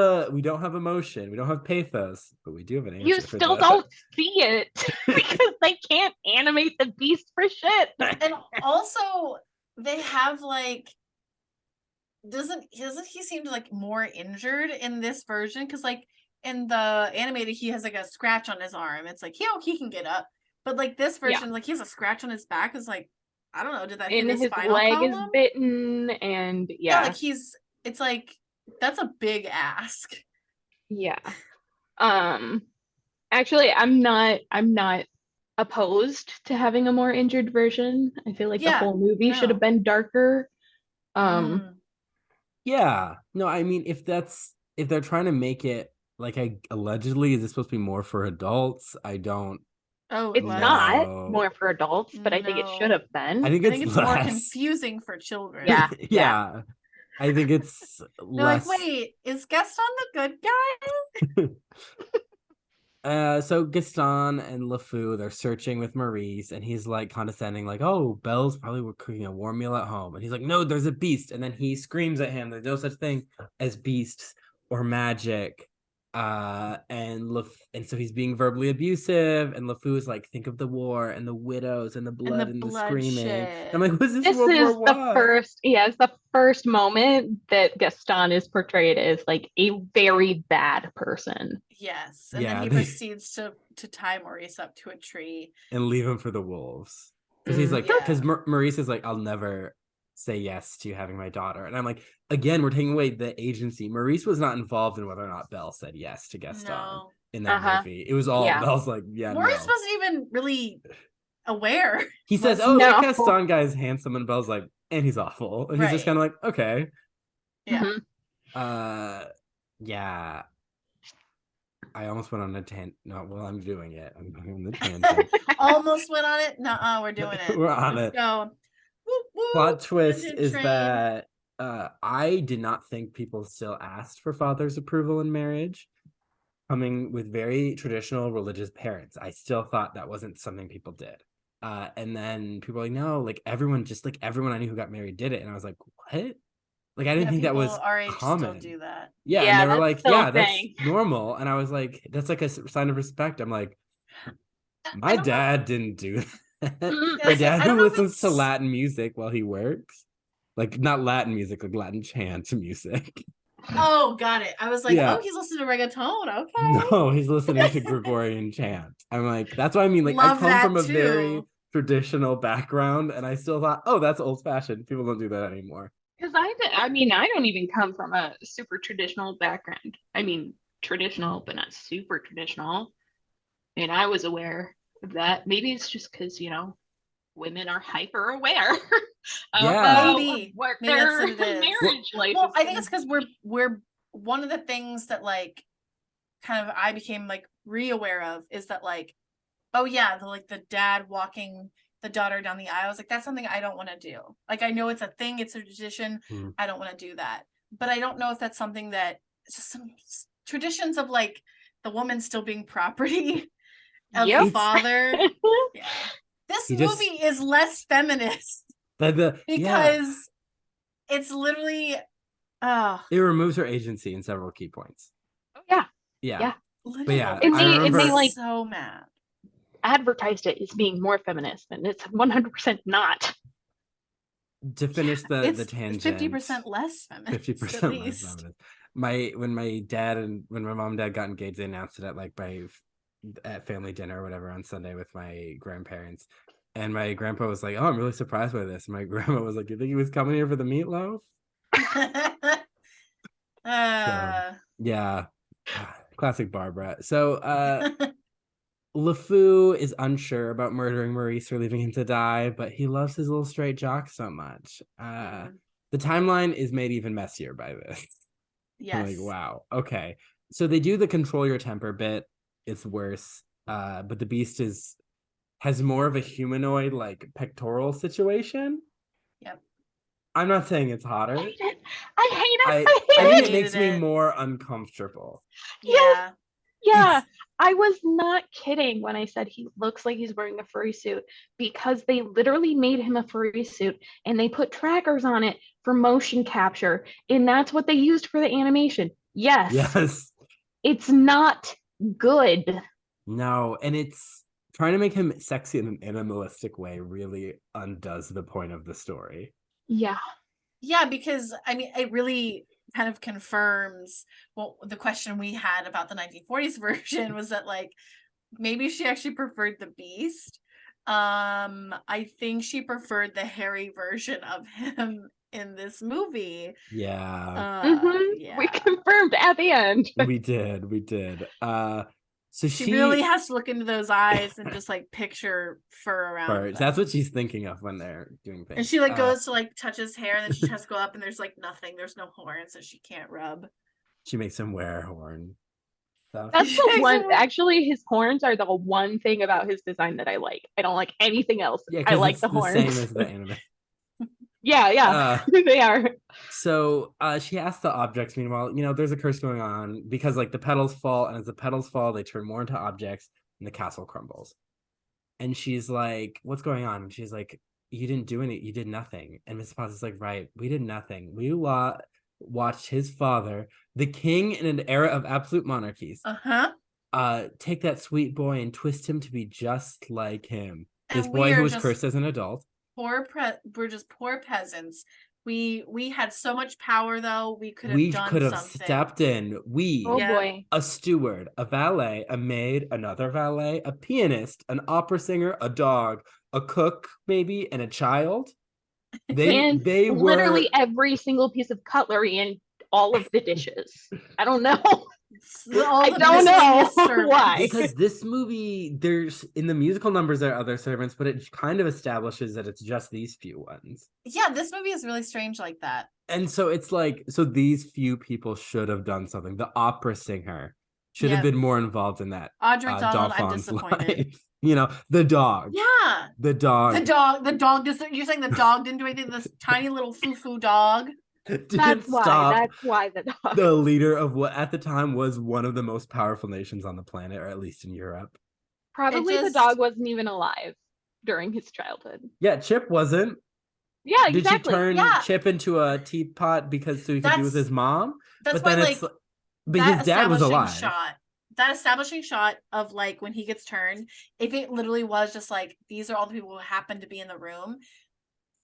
emotion. We don't have pathos, but we do have an answer. You still don't see it because they can't animate the beast for shit. And also, they have like, doesn't he seem like more injured in this version? Because like in the animated, he has like a scratch on his arm. It's like he can get up, but like this version, like he has a scratch on his back. It's like, I don't know. Did that hit his spinal leg column? is bitten, and like it's like that's a big ask. Yeah. Actually, I'm not opposed to having a more injured version. I feel like the whole movie should have been darker. Yeah. No, I mean, if they're trying to make it like allegedly, is this supposed to be more for adults? I don't Oh, it It's was. not know. more for adults, but I think it should No. have I been. think I think it's it's more less. confusing for children. Yeah. Yeah. I think it's They're like, less. wait, is Gaston the good guy? So Gaston and LeFou, they're searching with Maurice, and he's like condescending, like, "Oh, Belle's probably cooking a warm meal at home," and he's like, "No, there's a beast," and then he screams at him, "There's no such thing as beasts or magic," and so he's being verbally abusive, and LeFou is like, "Think of the war and the widows and the And the blood and the screaming." And I'm bloodshed. like, "Was this This World War is the One?" first, yeah, it's the first moment that Gaston is portrayed as like a very bad person. Yes. And Yeah, then he they proceeds to tie Maurice up to a tree. and leave him for the wolves. Because he's like, Yeah. because Maurice is like, "I'll never say yes to you having my daughter," and I'm like, again, we're taking away the agency. Maurice was not involved in whether or not Belle said yes to Gaston No. in that Uh-huh. movie. It was all Yeah. Belle's like, "Yeah, Maurice no." wasn't even really aware. He says, Was "Oh, he? that No. Gaston guy is handsome," and Belle's like, "And he's awful," and he's just Right. kind of like, "Okay, Yeah. Mhm. yeah." I almost went on a tangent. No, well, I'm doing it. I'm going on the tangent. Almost went on it. Nuh-uh, we're doing it. We're on Let's it. go. Whoop, whoop. Plot twist Tangent is train. that I did not think people still asked for father's approval in marriage. Coming with very traditional religious parents, I still thought that wasn't something people did. And then people were like, no, like everyone I knew who got married did it. And I was like, what? Like, I didn't think that people was our age common. still do that. Yeah, and Yeah, they were that's like, still yeah, a that's thing. normal. And I was like, that's like a sign of respect. I'm like, I my don't know. dad didn't do that. Mm, My I dad don't who know if listens to it's- Latin music while he works. Like, not Latin music, like Latin chant music. Oh, got it. I was like, Yeah. oh, he's listening to reggaeton. Okay. No, he's listening to Gregorian chant. I'm like, that's what I mean. Like, I Love come that from a too. very traditional background, and I still thought, oh, that's old fashioned. People don't do that anymore. Because I mean, I don't even come from a super traditional background. I mean, traditional, but not super traditional. And I was aware of that. Maybe it's just because, women are hyper aware of Yeah. Maybe. what Maybe their that's what it is. marriage life Well, is I think gonna it's because we're one of the things that like kind of I became like re-aware of is that like, oh yeah, the dad walking the daughter down the aisle. I was like, that's something I don't want to do. Like, I know it's a thing, it's a tradition. I don't want to do that. But I don't know if that's something that it's just some traditions of like the woman still being property of the Yep. father. Yeah. This He just- movie is less feminist Yeah. because it's literally It removes her agency in several key points. Oh, yeah. Yeah. Yeah. literally. yeah, And I they remember- like so mad. advertised it as being more feminist, and it's 100% not. To finish the It's tangent, 50% less feminist. 50% at less least. feminist. When my mom and dad got engaged, they announced it at family dinner or whatever on Sunday with my grandparents. And my grandpa was like, "Oh, I'm really surprised by this." And my grandma was like, "You think he was coming here for the meatloaf?" Yeah. Classic Barbara. So LeFou is unsure about murdering Maurice or leaving him to die, but he loves his little straight jock so much. The timeline is made even messier by this. Yes. I'm like, wow. Okay. So they do the control your temper bit. It's worse. But the beast has more of a humanoid like pectoral situation. Yep. I'm not saying it's hotter. I hate it. I hate it. I think it hated makes me it. more uncomfortable. Yeah. Yeah, I was not kidding when I said he looks like he's wearing a furry suit, because they literally made him a furry suit and they put trackers on it for motion capture, and that's what they used for the animation. Yes. It's not good. No, and it's trying to make him sexy in an animalistic way really undoes the point of the story. Yeah. Yeah, because I mean, it really kind of confirms the question we had about the 1940s version was that like maybe she actually preferred the beast. I think she preferred the hairy version of him in this movie. Yeah. We confirmed at the end. We did. So she really has to look into those eyes and just like picture fur around birds. That's what she's thinking of when they're doing things. And she like goes to like touch his hair, and then she tries to go up, and there's like nothing. There's no horns, so she can't rub. She makes him wear a horn. That's the one. Actually, his horns are the one thing about his design that I like. I don't like anything else. Yeah, I like it's the horns. Same as the anime. Yeah, they are. So she asks the objects. Meanwhile, there's a curse going on because like the petals fall, and as the petals fall, they turn more into objects, and the castle crumbles. And she's like, "What's going on?" And she's like, "You didn't do anything. You did nothing." And Mrs. Potts is like, "Right, we did nothing. We watched his father, the king in an era of absolute monarchies, take that sweet boy and twist him to be just like him. This boy who was cursed as an adult. We're just poor peasants. We had so much power, though. We could have stepped in. Boy, a steward, a valet, a maid, another valet, a pianist, an opera singer, a dog, a cook, maybe, and a child. They were literally every single piece of cutlery and all of the dishes. I don't know. I don't know why. Because this movie, there's in the musical numbers there are other servants, but it kind of establishes that it's just these few ones. Yeah, this movie is really strange like that. And so it's like, so these few people should have done something. The opera singer should have been more involved in that. Audrey Donald, I'm disappointed. Life. The dog. Yeah. The dog. The dog. You're saying the dog didn't do anything? This tiny little foo-foo dog. That's why the dog. The leader of what at the time was one of the most powerful nations on the planet, or at least in Europe. Probably the dog wasn't even alive during his childhood. Yeah, Chip wasn't. Yeah, exactly. Did she turn Chip into a teapot because so he could be with his mom? That's why, but his dad was alive. That establishing shot of like when he gets turned, if it literally was just like these are all the people who happen to be in the room.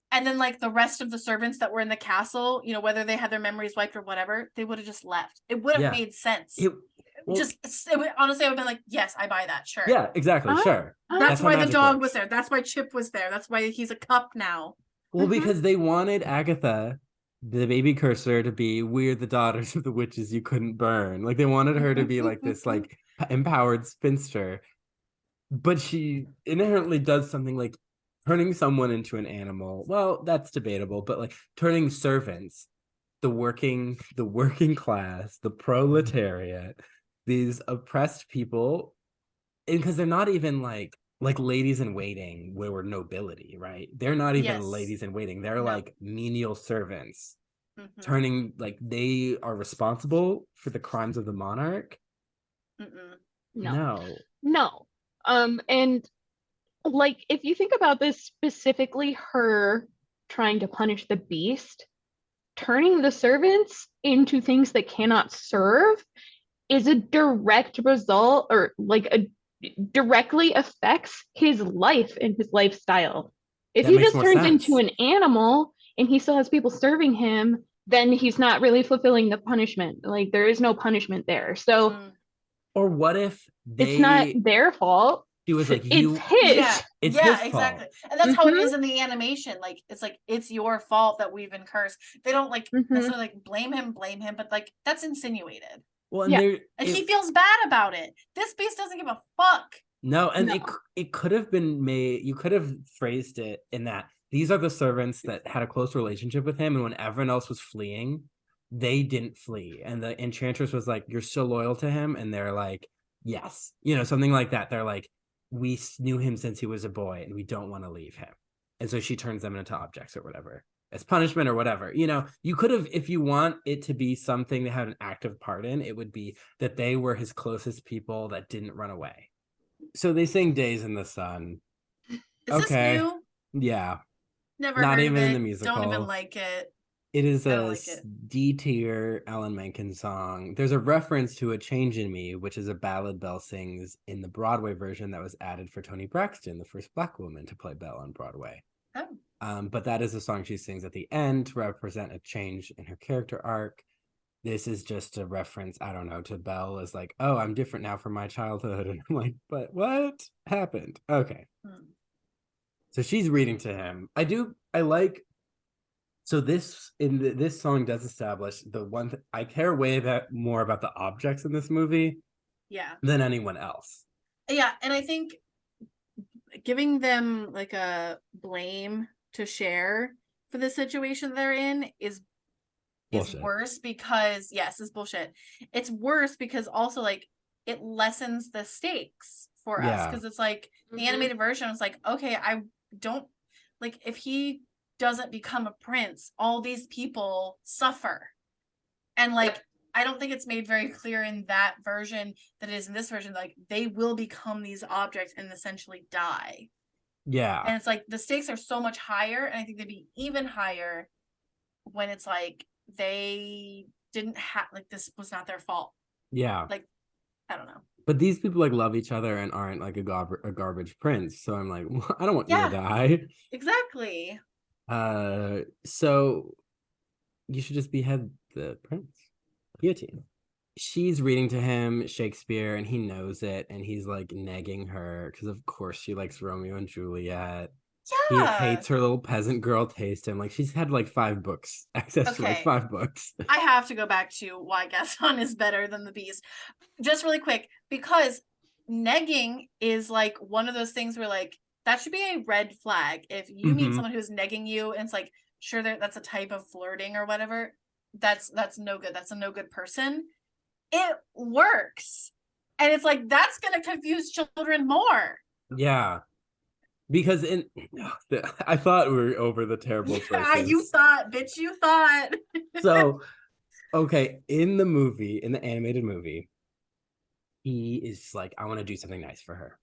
And then, like, the rest of the servants that were in the castle, whether they had their memories wiped or whatever, they would have just left. It would have made sense. Honestly, I would have been like, yes, I buy that. Sure. Yeah, exactly. Sure. That's why the dog was there. That's why Chip was there. That's why he's a cup now. Well, because they wanted Agatha, the baby cursor, to be, we're the daughters of the witches you couldn't burn. Like, they wanted her to be like this, like, empowered spinster. But she inherently does something like, turning someone into an animal, well, that's debatable, but like turning servants, the working class, the proletariat, these oppressed people, and because they're not even like ladies in waiting where we're nobility, right? They're not even ladies in waiting. They're like menial servants, turning like they are responsible for the crimes of the monarch. No. And like, if you think about this specifically, her trying to punish the beast, turning the servants into things that cannot serve is a direct result, or like directly affects his life and his lifestyle. If he just turns into an animal and he still has people serving him, then he's not really fulfilling the punishment. Like, there is no punishment there. So, or what if it's not their fault? He was like, it's his. It's his exactly. Fault. And that's how it is in the animation. Like, it's your fault that we've been cursed. They don't necessarily like blame him, but like that's insinuated. Well, and he feels bad about it. This beast doesn't give a fuck. No, and it could have been made. You could have phrased it in that these are the servants that had a close relationship with him, and when everyone else was fleeing, they didn't flee. And the enchantress was like, "You're so loyal to him," and they're like, "Yes," something like that. They're like, we knew him since he was a boy and we don't want to leave him. And so she turns them into objects or whatever as punishment or whatever. You could have, if you want it to be something they had an active part in, it would be that they were his closest people that didn't run away. So they sing Days in the Sun. Is this new? Yeah. Never Not heard even of it. in the musical. Don't even like it. It is a D-tier Alan Menken song. There's a reference to A Change in Me, which is a ballad Belle sings in the Broadway version that was added for Toni Braxton, the first Black woman to play Belle on Broadway. But that is a song she sings at the end to represent a change in her character arc. This is just a reference, I don't know, to Belle as like, oh, I'm different now from my childhood. And I'm like, but what happened? Okay. So she's reading to him. So this song does establish the one I care way more about the objects in this movie Yeah. than anyone else. Yeah, and I think giving them like a blame to share for the situation they're in is Bullshit. worse because it's bullshit. It's worse because also like it lessens the stakes for us because it's like the animated version was like, okay, I don't like if he doesn't become a prince, all these people suffer. And like I don't think it's made very clear in that version that it is in this version, like they will become these objects and essentially die. Yeah. And it's like the stakes are so much higher, and I think they'd be even higher when it's like they didn't have like this was not their fault. Yeah. Like I don't know. But these people like love each other and aren't like a garbage prince. So I'm like, well, I don't want you to die. Exactly. So you should just behead the prince. Guillotine. She's reading to him Shakespeare and he knows it and he's like negging her because of course she likes Romeo and Juliet. He hates her little peasant girl taste and like she's had like 5 books, access to like 5 books. I have to go back to why Gaston is better than the Beast. Just really quick, because negging is like one of those things where like that should be a red flag. If you meet someone who's negging you and it's like, sure, that's a type of flirting or whatever, that's no good. That's a no good person. It works. And it's like, that's going to confuse children more. Yeah. Because I thought we were over the terrible choices. Yeah, you thought, bitch, you thought. So, okay, in the animated movie, he is like, I want to do something nice for her.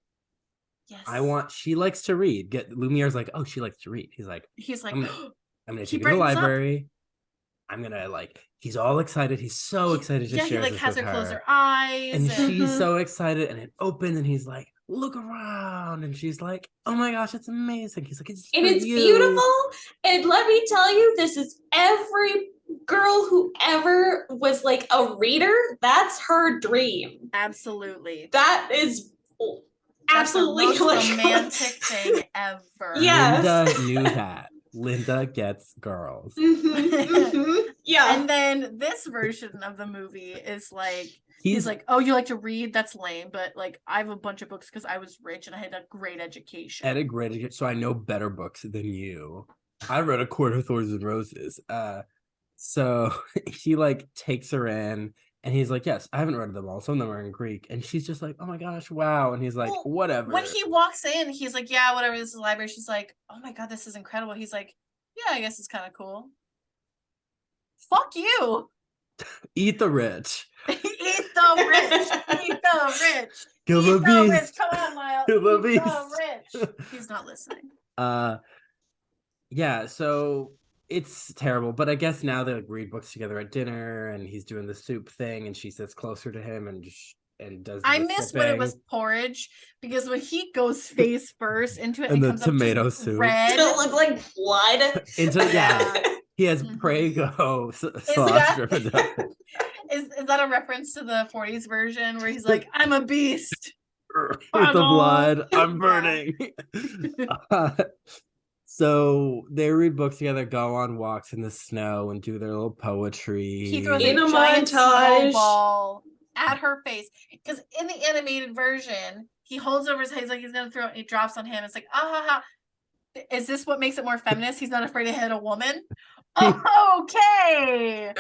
Yes. She likes to read. Lumiere's like, oh, she likes to read. He's like, I'm gonna take her to the library. I'm gonna like, he's all excited. He's so excited to share he like this has with her close her eyes. And she's so excited. And it opens and he's like, look around. And she's like, oh my gosh, it's amazing. He's like, it's beautiful. And let me tell you, this is every girl who ever was like a reader. That's her dream. Absolutely. That is absolutely the most romantic thing ever. Yes. Linda knew that. Linda gets girls. Yeah. And then this version of the movie is like, he's like, oh, you like to read? That's lame. But like, I have a bunch of books because I was rich and I had a great education. So I know better books than you. I read A Court of Thorns and Roses. So he like takes her in and he's like, yes, I haven't read them all. Some of them are in Greek. And she's just like, oh my gosh, wow. And he's like, whatever. When he walks in, he's like, yeah, whatever, this is a library. She's like, oh my God, this is incredible. He's like, yeah, I guess it's kind of cool. Fuck you. Eat the rich. Eat the rich. Eat the rich. Kill the beast. Rich. Come on, Miles. Kill the beast. The rich. He's not listening. Yeah, so it's terrible, but I guess now they like read books together at dinner and he's doing the soup thing and she sits closer to him and does I missed when it was porridge because when he goes face first into it and the comes tomato up soup red. Did it look like blood? He has Prego sauce dripping down. Is that a reference to the 40s version where he's like, I'm a beast with the blood, I'm burning. So they read books together, go on walks in the snow, and do their little poetry. He throws in a montage snowball at her face. Because in the animated version, he holds over his head, he's like he's gonna throw it, and he drops on him. It's like, ah ha ha. Is this what makes it more feminist? He's not afraid to hit a woman? Okay.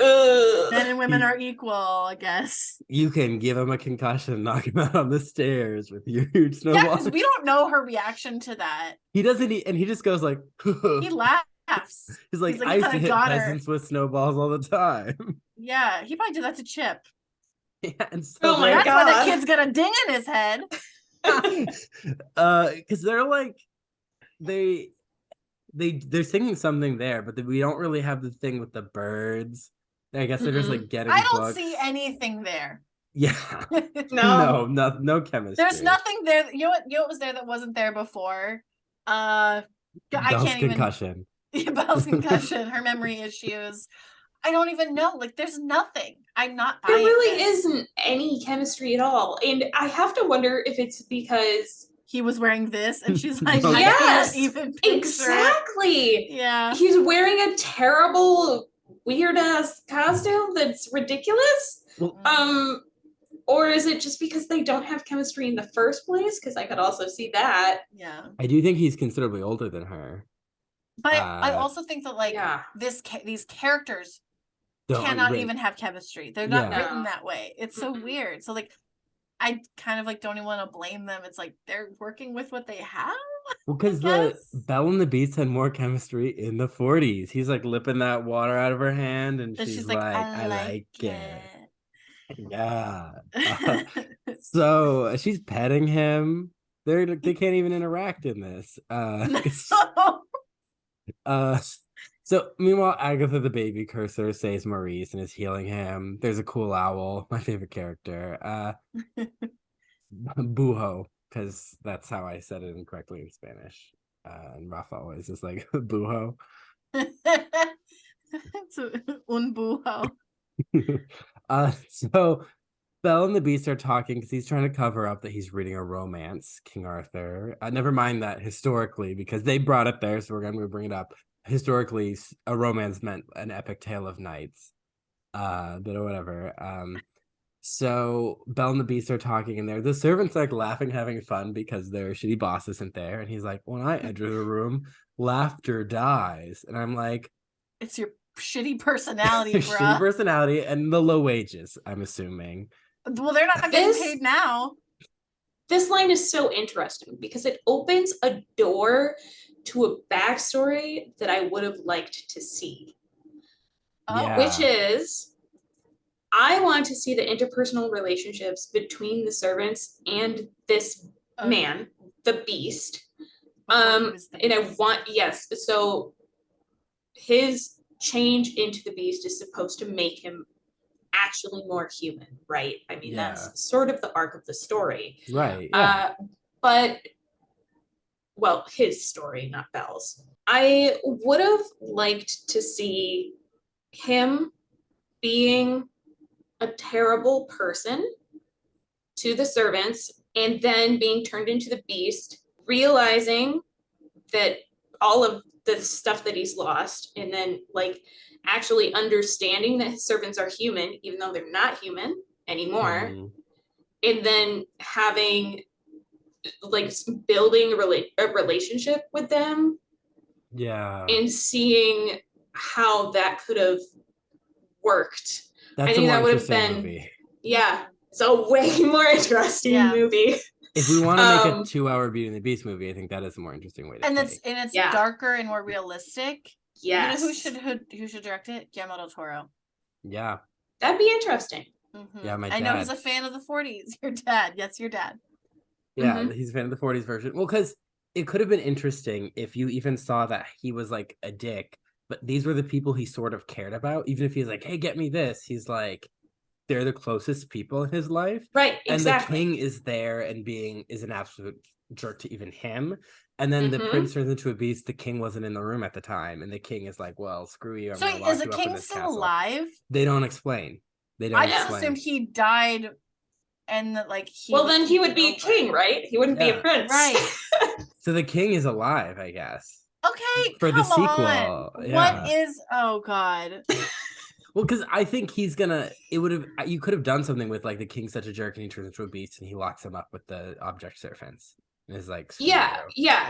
Men and women are equal, I guess. You can give him a concussion and knock him out on the stairs with your huge snowball. Yeah, because we don't know her reaction to that. He doesn't, and he just goes like, he laughs. He's like I used to hit peasants with snowballs all the time. Yeah, he probably did that to Chip. Yeah, and so that's why the kid's got a ding in his head. Because they're like, they're singing something there, but we don't really have the thing with the birds. I guess they're just like getting I don't books. see anything there. Yeah. No chemistry. There's nothing there. You know what was there that wasn't there before? I can't concussion. even Belle's concussion, her memory issues. I don't even know. Like there's nothing. I'm not buying There really isn't any chemistry at all. And I have to wonder if it's because he was wearing this and she's like, yes, even exactly. Yeah. He's wearing a terrible weird ass costume that's ridiculous. Well, Or is it just because they don't have chemistry in the first place? Because I could also see that. Yeah. I do think he's considerably older than her. But I also think that like these characters cannot even have chemistry. They're not written that way. It's so weird. So like I kind of like don't even want to blame them. It's like they're working with what they have. Well, because the Belle and the Beast had more chemistry in the 40s. He's like lipping that water out of her hand, and she's like, I like it. Yeah. So she's petting him. They can't even interact in this. So meanwhile, Agatha the baby cursor saves Maurice and is healing him. There's a cool owl, my favorite character. Buho, because that's how I said it incorrectly in Spanish. And Rafa always is like Buho. It's un buho. So Belle and the Beast are talking because he's trying to cover up that he's reading a romance, King Arthur. Never mind that historically, because they brought it there, so we're going to bring it up. Historically, a romance meant an epic tale of knights. But whatever. So Belle and the Beast are talking in there. The servants like laughing, having fun because their shitty boss isn't there. And he's like, when I enter the room, laughter dies. And I'm like, it's your shitty personality, bro. Shitty personality and the low wages, I'm assuming. Well, they're not getting paid now. This line is so interesting because it opens a door to a backstory that I would have liked to see. Which is, I want to see the interpersonal relationships between the servants and this man, the Beast. And I want, so his change into the Beast is supposed to make him actually more human, right? I mean, that's sort of the arc of the story. Right. But, well, his story, not Belle's. I would have liked to see him being a terrible person to the servants and then being turned into the Beast, realizing that all of the stuff that he's lost, and then like actually understanding that his servants are human, even though they're not human anymore. And then having like building a relationship with them. And seeing how that could have worked. I think that would have been movie. So way more interesting movie. If we want to make a 2-hour Beauty and the Beast movie, I think that is a more interesting way to it's darker and more realistic. Yes. You know who should direct it? Guillermo del Toro. Yeah. That'd be interesting. Yeah, my dad. I know he's a fan of the 40s. Your dad. Yes, your dad. Yeah, he's a fan of the 40s version. Well, because it could have been interesting if you even saw that he was like a dick, but these were the people he sort of cared about. Even if he's like, hey, get me this. He's like, they're the closest people in his life. Right, exactly. And the king is there and is an absolute jerk to even him. And then the prince turns into a beast. The king wasn't in the room at the time. And the king is like, well, screw you. I'm so is the king still alive? They don't explain. I just assumed he died and that like then he would be king, right? He wouldn't be a prince. Right. So the king is alive, I guess. Okay, for the sequel. What is God. Well, because I think he's gonna. You could have done something with like the king's such a jerk and he turns into a beast and he locks him up with the object servants and is like,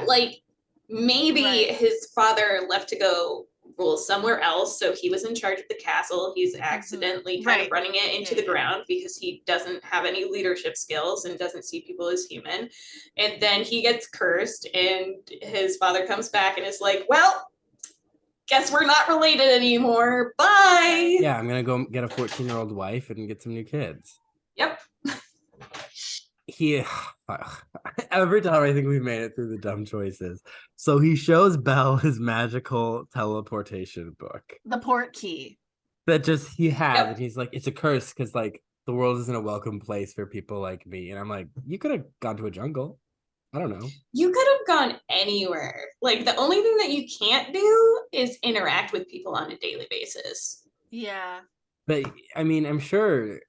like maybe his father left to go rule somewhere else, so he was in charge of the castle. He's accidentally kind of running it into the ground because he doesn't have any leadership skills and doesn't see people as human. And then he gets cursed, and his father comes back and is like, "Well, guess we're not related anymore. Bye." Yeah, I'm gonna go get a 14-year-old wife and get some new kids. Yep. Every time I think we've made it through the dumb choices. So he shows Belle his magical teleportation book. The port key. That he has, and he's like, it's a curse because like the world isn't a welcome place for people like me. And I'm like, you could have gone to a jungle. I don't know. You could have gone anywhere. Like the only thing that you can't do is interact with people on a daily basis. Yeah. But I mean, I'm sure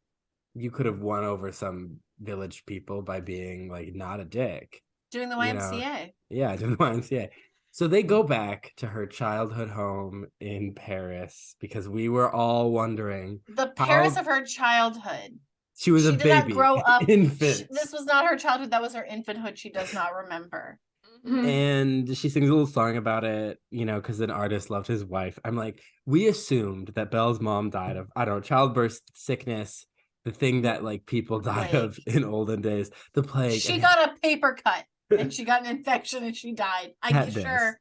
you could have won over some village people by being like not a dick. Doing the YMCA. Yeah, doing the YMCA. So they go back to her childhood home in Paris because we were all wondering the Paris of her childhood. She was a She baby. did not grow up. Infant. This was not her childhood. That was her infanthood. She does not remember. And she sings a little song about it, because an artist loved his wife. I'm like, we assumed that Belle's mom died of, I don't know, childbirth sickness, the thing that like people died of in olden days, the plague. She got a paper cut and she got an infection and she died. I'm sure.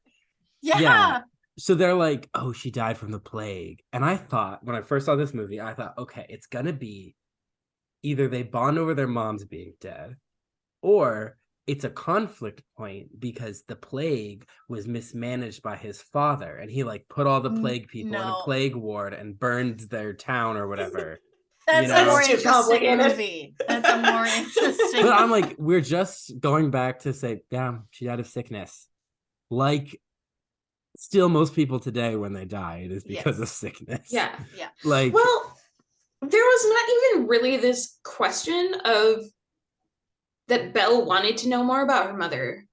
Yeah. So they're like, oh, she died from the plague. And I thought, when I first saw this movie, I thought, okay, it's gonna be either they bond over their moms being dead, or it's a conflict point because the plague was mismanaged by his father and he like put all the plague people in a plague ward and burned their town or whatever. That's a more interesting movie. That's a more interesting. But I'm like, we're just going back to say, yeah, she died of sickness. Like, still most people today when they die, it is because of sickness. Yeah. Like, well, there was not even really this question of that Belle wanted to know more about her mother.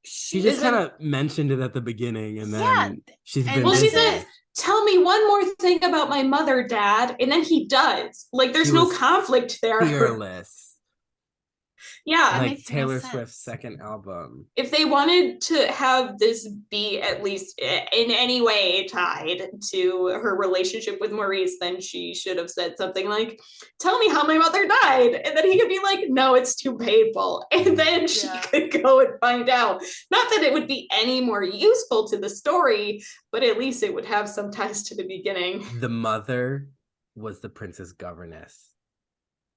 She just kind of mentioned it at the beginning, and then she's been. Well, she said, "Tell me one more thing about my mother, Dad," and then he does. Like, there's no conflict there. Fearless. Yeah, like Taylor Swift's second album. If they wanted to have this be at least in any way tied to her relationship with Maurice, then she should have said something like, "Tell me how my mother died," and then he could be like, "No, it's too painful," and then she could go and find out. Not that it would be any more useful to the story, but at least it would have some ties to the beginning. The mother was the prince's governess.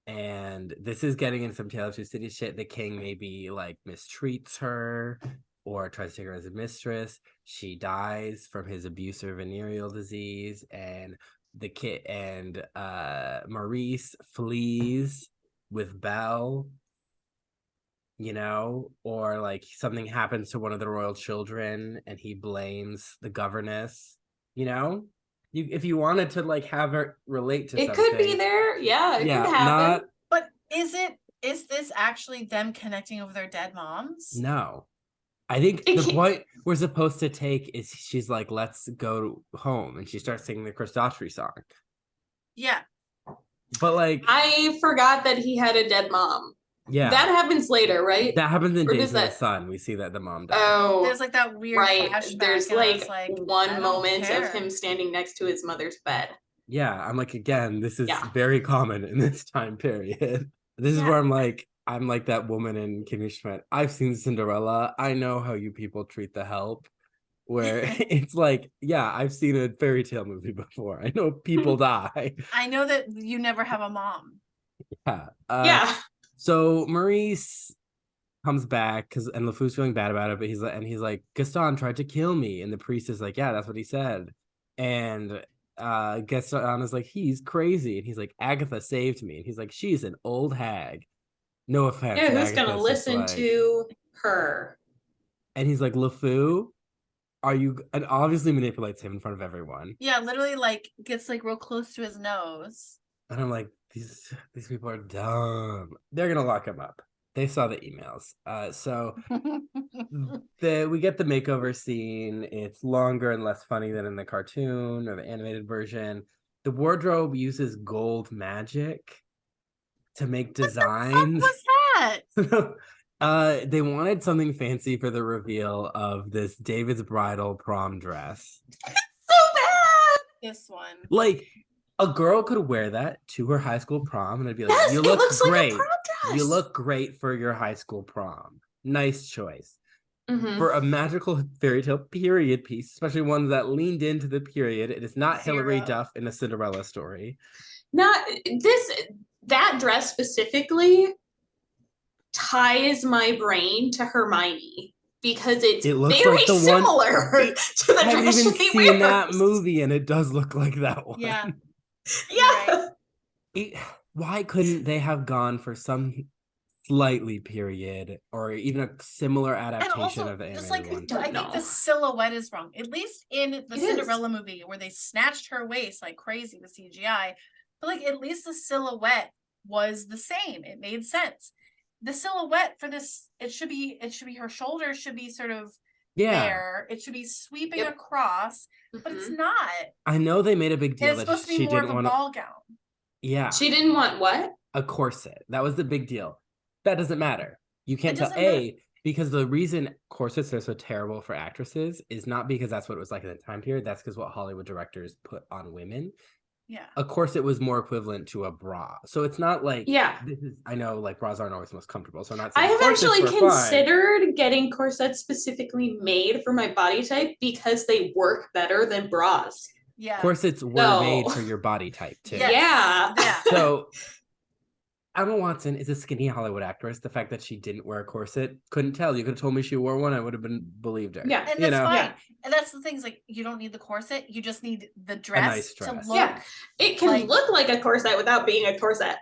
And this is getting in some Tale of Two Cities shit. The king maybe like mistreats her or tries to take her as a mistress. She dies from his abuse or venereal disease, and the kid and Maurice flees with Belle, or like something happens to one of the royal children and he blames the governess, if you wanted to like have her relate to it something. Could be there. Yeah, it could happen. But is this actually them connecting over their dead moms? No. I think the point we're supposed to take is she's like, let's go home, and she starts singing the Chris Daughtry song. Yeah. But like, I forgot that he had a dead mom. Yeah. That happens later, right? That happens in Days of the Sun. We see that the mom died. Oh. There's like that weird flashback. There's like one moment of him standing next to his mother's bed. Yeah. I'm like, again, this is very common in this time period. This is where I'm like that woman in Kimmy Schmidt. I've seen Cinderella. I know how you people treat the help. Where it's like, I've seen a fairy tale movie before. I know people die. I know that you never have a mom. Yeah. So Maurice comes back and LeFou's feeling bad about it, but he's like, Gaston tried to kill me, and the priest is like, yeah, that's what he said, and Gaston is like, he's crazy, and he's like, Agatha saved me, and he's like, she's an old hag. No offense. Yeah, who's gonna listen to her? And he's like, LeFou, are you? And obviously manipulates him in front of everyone. Yeah, literally like gets like real close to his nose. And I'm like, these people are dumb. They're gonna lock him up. They saw the emails. So we get the makeover scene. It's longer and less funny than in the cartoon or the animated version. The wardrobe uses gold magic to make designs. What the fuck was that? They wanted something fancy for the reveal of this David's bridal prom dress. So bad. This one. Like, a girl could wear that to her high school prom, and I'd be like, you look great. Like you look great for your high school prom. Nice choice. Mm-hmm. For a magical fairy tale period piece, especially one that leaned into the period. It is not Hilary Duff in a Cinderella story. That dress specifically ties my brain to Hermione because it's very like similar to the dress she wears. I haven't even seen that movie, and it does look like that one. Yeah. Why couldn't they have gone for some slightly period or even a similar adaptation of the animated one? I think the silhouette is wrong. At least in the Cinderella movie, where they snatched her waist like crazy with CGI, but like at least the silhouette was the same. It made sense. The silhouette for this, it should be her shoulders should be sort of there. It should be sweeping across, but it's not. I know they made a big deal that she didn't want a ball gown. Yeah. She didn't want what? a corset. That was the big deal. That doesn't matter. You can't tell, doesn't matter. because the reason corsets are so terrible for actresses is not because that's what it was like in the time period. That's because what Hollywood directors put on women. Yeah. A corset was more equivalent to a bra. So it's not like, Yeah. I know like bras aren't always the most comfortable. So I'm not I saying have corsets actually were fine. considered getting corsets specifically made for my body type because they work better than bras. Yeah. Corsets were No. made for your body type too. Yes. Yeah. Yeah. So Emma Watson is a skinny Hollywood actress. The fact that she didn't wear a corset, couldn't tell. You could have told me she wore one, I would have believed her. Yeah. And You that's know? fine. Yeah. And that's the thing, is like, you don't need the corset. You just need the dress, nice dress. to look. Yeah. It can like- look like a corset without being a corset.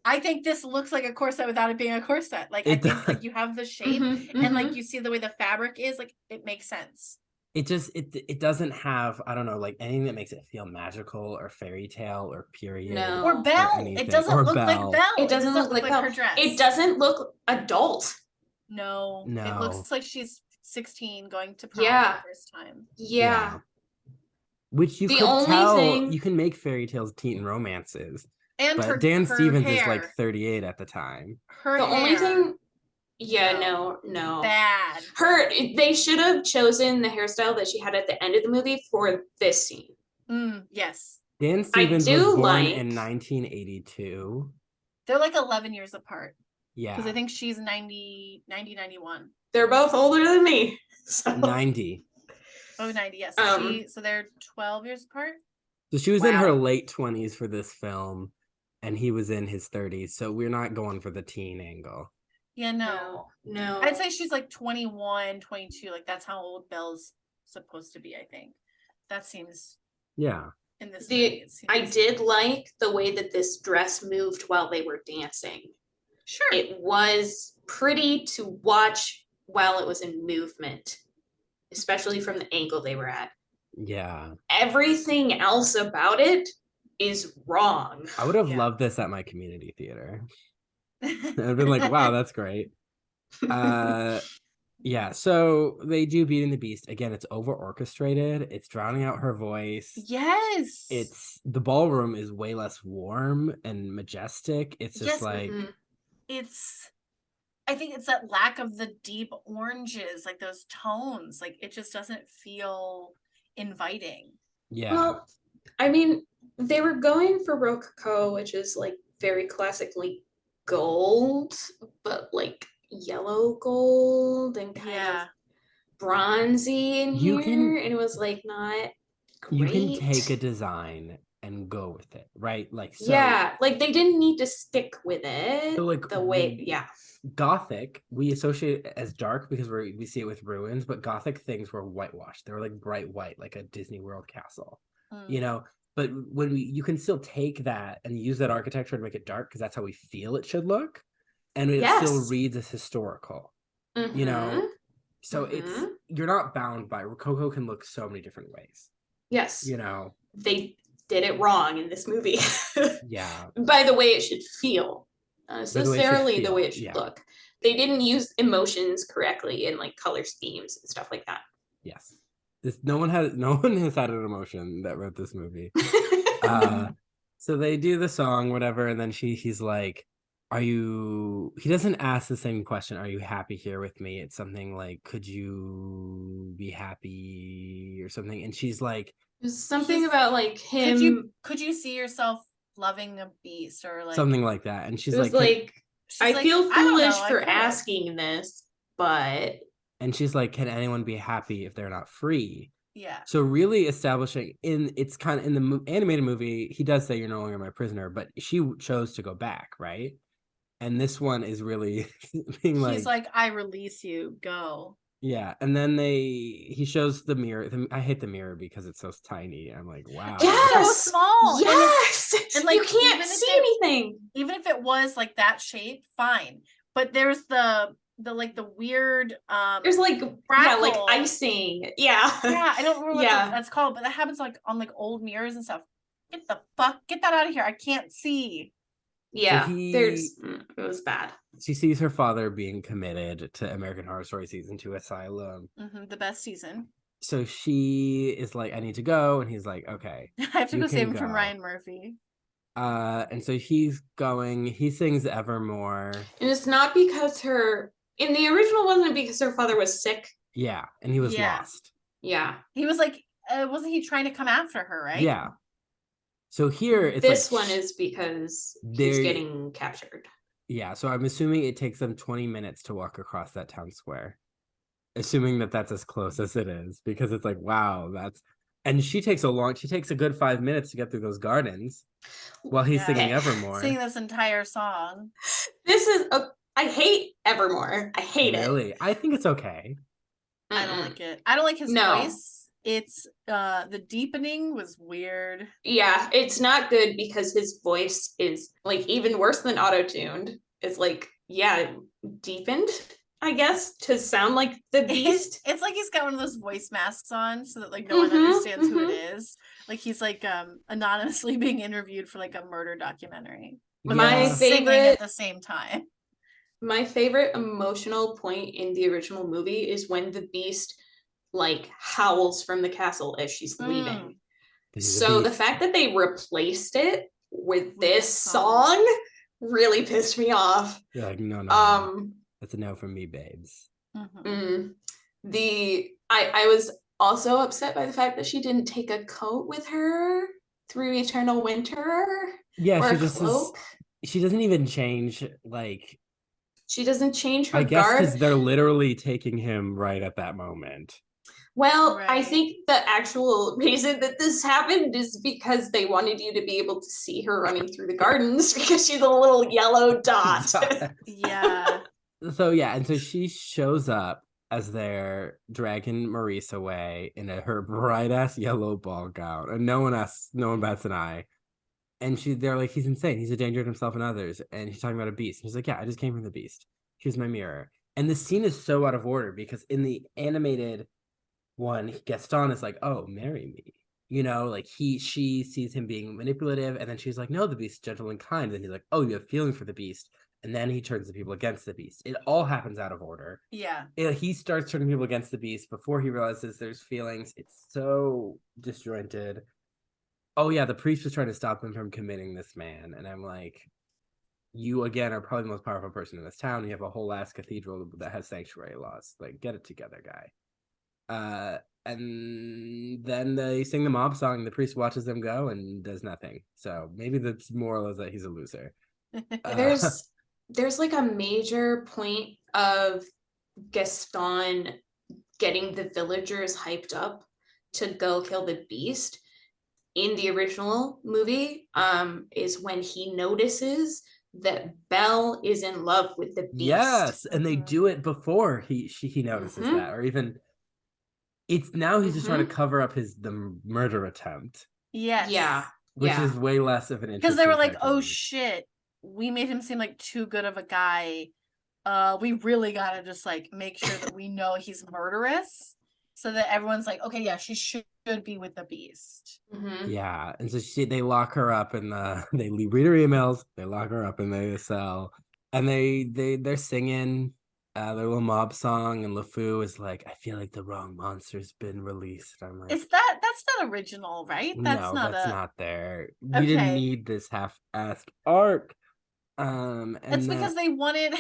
I think this looks like a corset without it being a corset. Like, I It think does. like you have the shape and like you see the way the fabric is, like it makes sense. It just it doesn't have, I don't know, like anything that makes it feel magical or fairy tale or period. No. Or Belle. anything. It doesn't Or look like Belle. Belle. It doesn't look like Belle. her dress. It doesn't look adult. No. It No. looks like she's 16 going to prom Yeah. for the first time. Yeah. Which you The could only tell, thing- you can make fairy tales teen romances. And But Dan Stevens hair. is like 38 at the time. Her The only hair, thing, yeah, No. no. bad. They should have chosen the hairstyle that she had at the end of the movie for this scene. Yes. Dan Stevens do was born like- in 1982. They're like 11 years apart. Yeah. Because I think she's 91. They're both older than me. So 90. Oh, 90, yes. So they're 12 years apart? So she was in her Wow. late 20s for this film, and he was in his 30s. So we're not going for the teen angle. Yeah, no. no. I'd say she's like 21, 22. Like, that's how old Belle's supposed to be, I think. That seems, Yeah. in this movie, it I seems- did like the way that this dress moved while they were dancing. Sure. It was pretty to watch while it was in movement, especially from the angle they were at. Yeah. Everything else about it is wrong. I would have Yeah. loved this at my community theater. I'd been like, wow, that's great. Yeah, so they do Beauty and the Beast. Again, it's over orchestrated. It's drowning out her voice. Yes. It's the ballroom is way less warm and majestic. It's just Yes, like Mhm. I think it's that lack of the deep oranges, like those tones. Like, it just doesn't feel inviting. yeah. Well, I mean, they were going for Rococo, which is like very classically gold, but like yellow gold and kind of bronzy in You here, can- and it was like not You great. can take a design and go with it, right? Like so Yeah, like they didn't need to stick with it So, like, the way. Yeah, Gothic, we associate it as dark because we see it with ruins, but Gothic things were whitewashed. They were like bright white, like a Disney World castle, you know. But when you can still take that and use that architecture to make it dark because that's how we feel it should look, and it still Yes. reads as historical, you know. Mhm. So it's you're not bound by Rococo can look so many different ways, Yes, you know. they did it wrong in this movie. Yeah, By the way it should feel, not By the way it should necessarily the feel, way it should yeah. look. They didn't use emotions correctly in like color schemes and stuff like that. yes. No one has had an emotion that wrote this movie. So they do the song, whatever, and then he's like, he doesn't ask the same question, are you happy here with me? It's something like, could you be happy or something? And she's like, There's something He's- about like him. Could you see yourself loving a beast, or like something like that. And she's It was like, like, she's I like, feel "I don't foolish know, I for could've." asking this, but and she's like, can anyone be happy if they're not free? Yeah. So really establishing it's kind of in the animated movie, he does say you're no longer my prisoner, but she chose to go back, right? And this one is really being He's like, I release you, go. yeah. And then he shows the mirror. I hate the mirror because it's so tiny. I'm like, wow. Yes! So small. And yes, and, like, you can't even if see it- anything. even if it was like that shape, fine. But there's the like the weird There's like like crackle. icing. Yeah. yeah, I don't remember what Yeah. that's called, but that happens like on like old mirrors and stuff. Get that out of here. I can't see. Yeah. he- It was bad. She sees her father being committed to American Horror Story season 2 asylum. The best season. So she is like, I need to go. And he's like, okay. I have to You go save can him from go. Ryan Murphy. And so he sings Evermore. And it's not because in the original, wasn't it because her father was sick? Yeah, and he was lost. Yeah. He was like, wasn't he trying to come after her, right? Yeah. So here, it's this one is because he's getting captured. Yeah, so I'm assuming it takes them 20 minutes to walk across that town square. Assuming that that's as close as it is, because it's like, wow, and she takes a good 5 minutes to get through those gardens while he's singing Evermore. Singing this entire song. I hate Evermore. I hate it. Really? I think it's okay. I don't like it. I don't like his voice. It's the deepening was weird. Yeah, it's not good because his voice is like even worse than auto-tuned. It's like, deepened, I guess, to sound like the Beast. It's like he's got one of those voice masks on so that like no one understands who it is. Like he's like anonymously being interviewed for like a murder documentary. But my favorite at the same time. My favorite emotional point in the original movie is when the Beast like howls from the castle as she's leaving. So the fact that they replaced it with this song really pissed me off. You're like, no, that's a no from me, babes. I was also upset by the fact that she didn't take a coat with her through Eternal Winter. Yeah, she doesn't even change, like, she doesn't change her I guess garb. because they're literally taking him right at that moment. Well, I think the actual reason that this happened is because they wanted you to be able to see her running through the gardens because she's a little yellow dot. Yeah. So she shows up as they're dragging Maurice away in her bright ass yellow ball gown, and no one bats an eye. And they're like, he's insane. He's a danger to himself and others. And he's talking about a beast. And he's like, yeah, I just came from the beast. Here's my mirror. And the scene is so out of order because in the animated one, Gaston is like, oh, marry me. You know, like she sees him being manipulative. And then she's like, no, the beast is gentle and kind. And he's like, oh, you have feeling for the beast. And then he turns the people against the beast. It all happens out of order. Yeah. He starts turning people against the beast before he realizes there's feelings. It's so disjointed. Oh yeah, the priest was trying to stop him from committing this man. And I'm like, you again are probably the most powerful person in this town. You have a whole ass cathedral that has sanctuary laws. Like, get it together, guy. And then they sing the mob song. The priest watches them go and does nothing. So maybe the moral is that he's a loser. There's like a major point of Gaston getting the villagers hyped up to go kill the beast in the original movie, is when he notices that Belle is in love with the beast. Yes, and they do it before he notices that, or even it's now he's just trying to cover up the murder attempt. Yes. Yeah. Which is way less of an interest. Because they were like, oh shit, we made him seem like too good of a guy. We really gotta just like make sure that we know he's murderous. So that everyone's like, okay, yeah, she should be with the beast. Yeah, and so they lock her up in they read her emails, they lock her up in the cell, and they're singing their little mob song, and LeFou is like, I feel like the wrong monster's been released. And I'm like, that's not original, right? That's not there. We didn't need this half-assed arc. That's because they wanted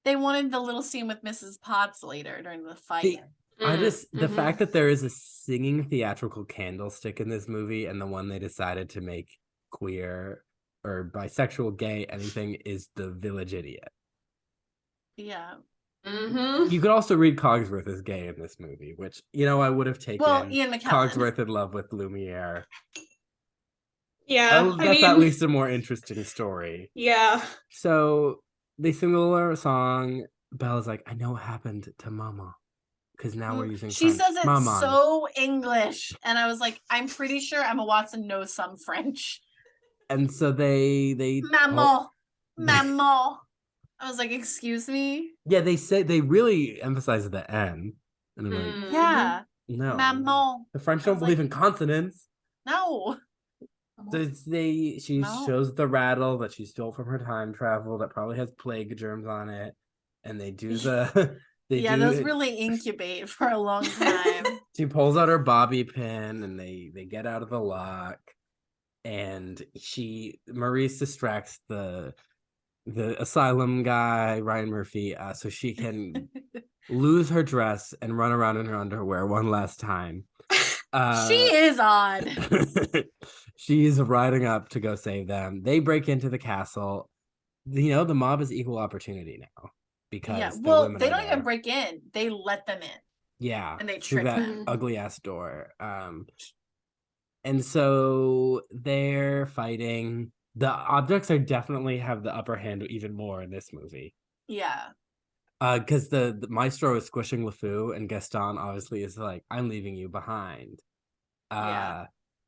the little scene with Mrs. Potts later during the fight. The fact that there is a singing theatrical candlestick in this movie and the one they decided to make queer or bisexual, gay, anything is the village idiot. Yeah. You could also read Cogsworth as gay in this movie, which, I would have taken Ian McKellen. Cogsworth in love with Lumiere. Yeah. That's at least a more interesting story. Yeah. So they sing the little song. Bella's like, I know what happened to Mama. Because now we're using she French. says it so English, and I was like, I'm pretty sure Emma Watson knows some French. And so they Maman. I was like, excuse me. Yeah, they really emphasize the N, and I'm like, yeah, no, Maman. The French don't believe in consonants. No. So she shows the rattle that she stole from her time travel that probably has plague germs on it, and they do the. Those really incubate for a long time. She pulls out her bobby pin and they get out of the lock. and Maurice distracts the asylum guy, Ryan Murphy, so she can lose her dress and run around in her underwear one last time. She is odd. She's riding up to go save them. They break into the castle. The mob is equal opportunity now because they don't even break in. They let them in. Yeah, and they through trick that them. ugly ass door. And so they're fighting. The objects are definitely have the upper hand even more in this movie. Yeah. Because the maestro is squishing LeFou, and Gaston obviously is like, I'm leaving you behind. Yeah.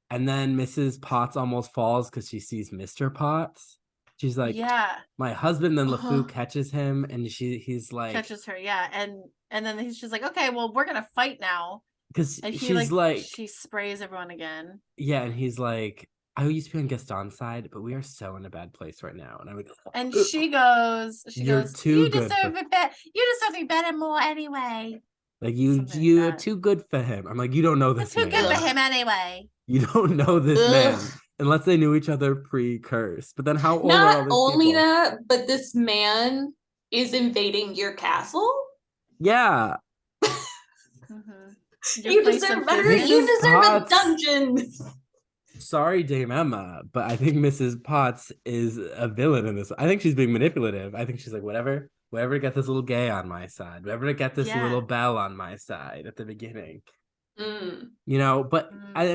And then Mrs. Potts almost falls because she sees Mr. Potts. She's like, yeah, my husband. Then LeFou catches him, and he's like, catches her. Yeah, and then he's just like, okay, well, we're gonna fight now. Because And she's like, she sprays everyone again. Yeah, and he's like, I used to be on Gaston's side, but we are so in a bad place right now. And I'm like, and she goes, You're goes, too you good deserve for- it better. You deserve me better more anyway. like Something you're that. too good for him. I'm like, you don't know You're this too man. good for him anyway. You don't know this Ugh. man unless they knew each other pre-curse. But then how old are all Not these only people? that, but this man is invading your castle. Yeah. You deserve better. business. You deserve a Potts. dungeon. Sorry, Dame Emma, but I think Mrs. Potts is a villain in this. I think she's being manipulative. I think she's like, whatever to get this little gay on my side, whatever to get this little Belle on my side at the beginning. But in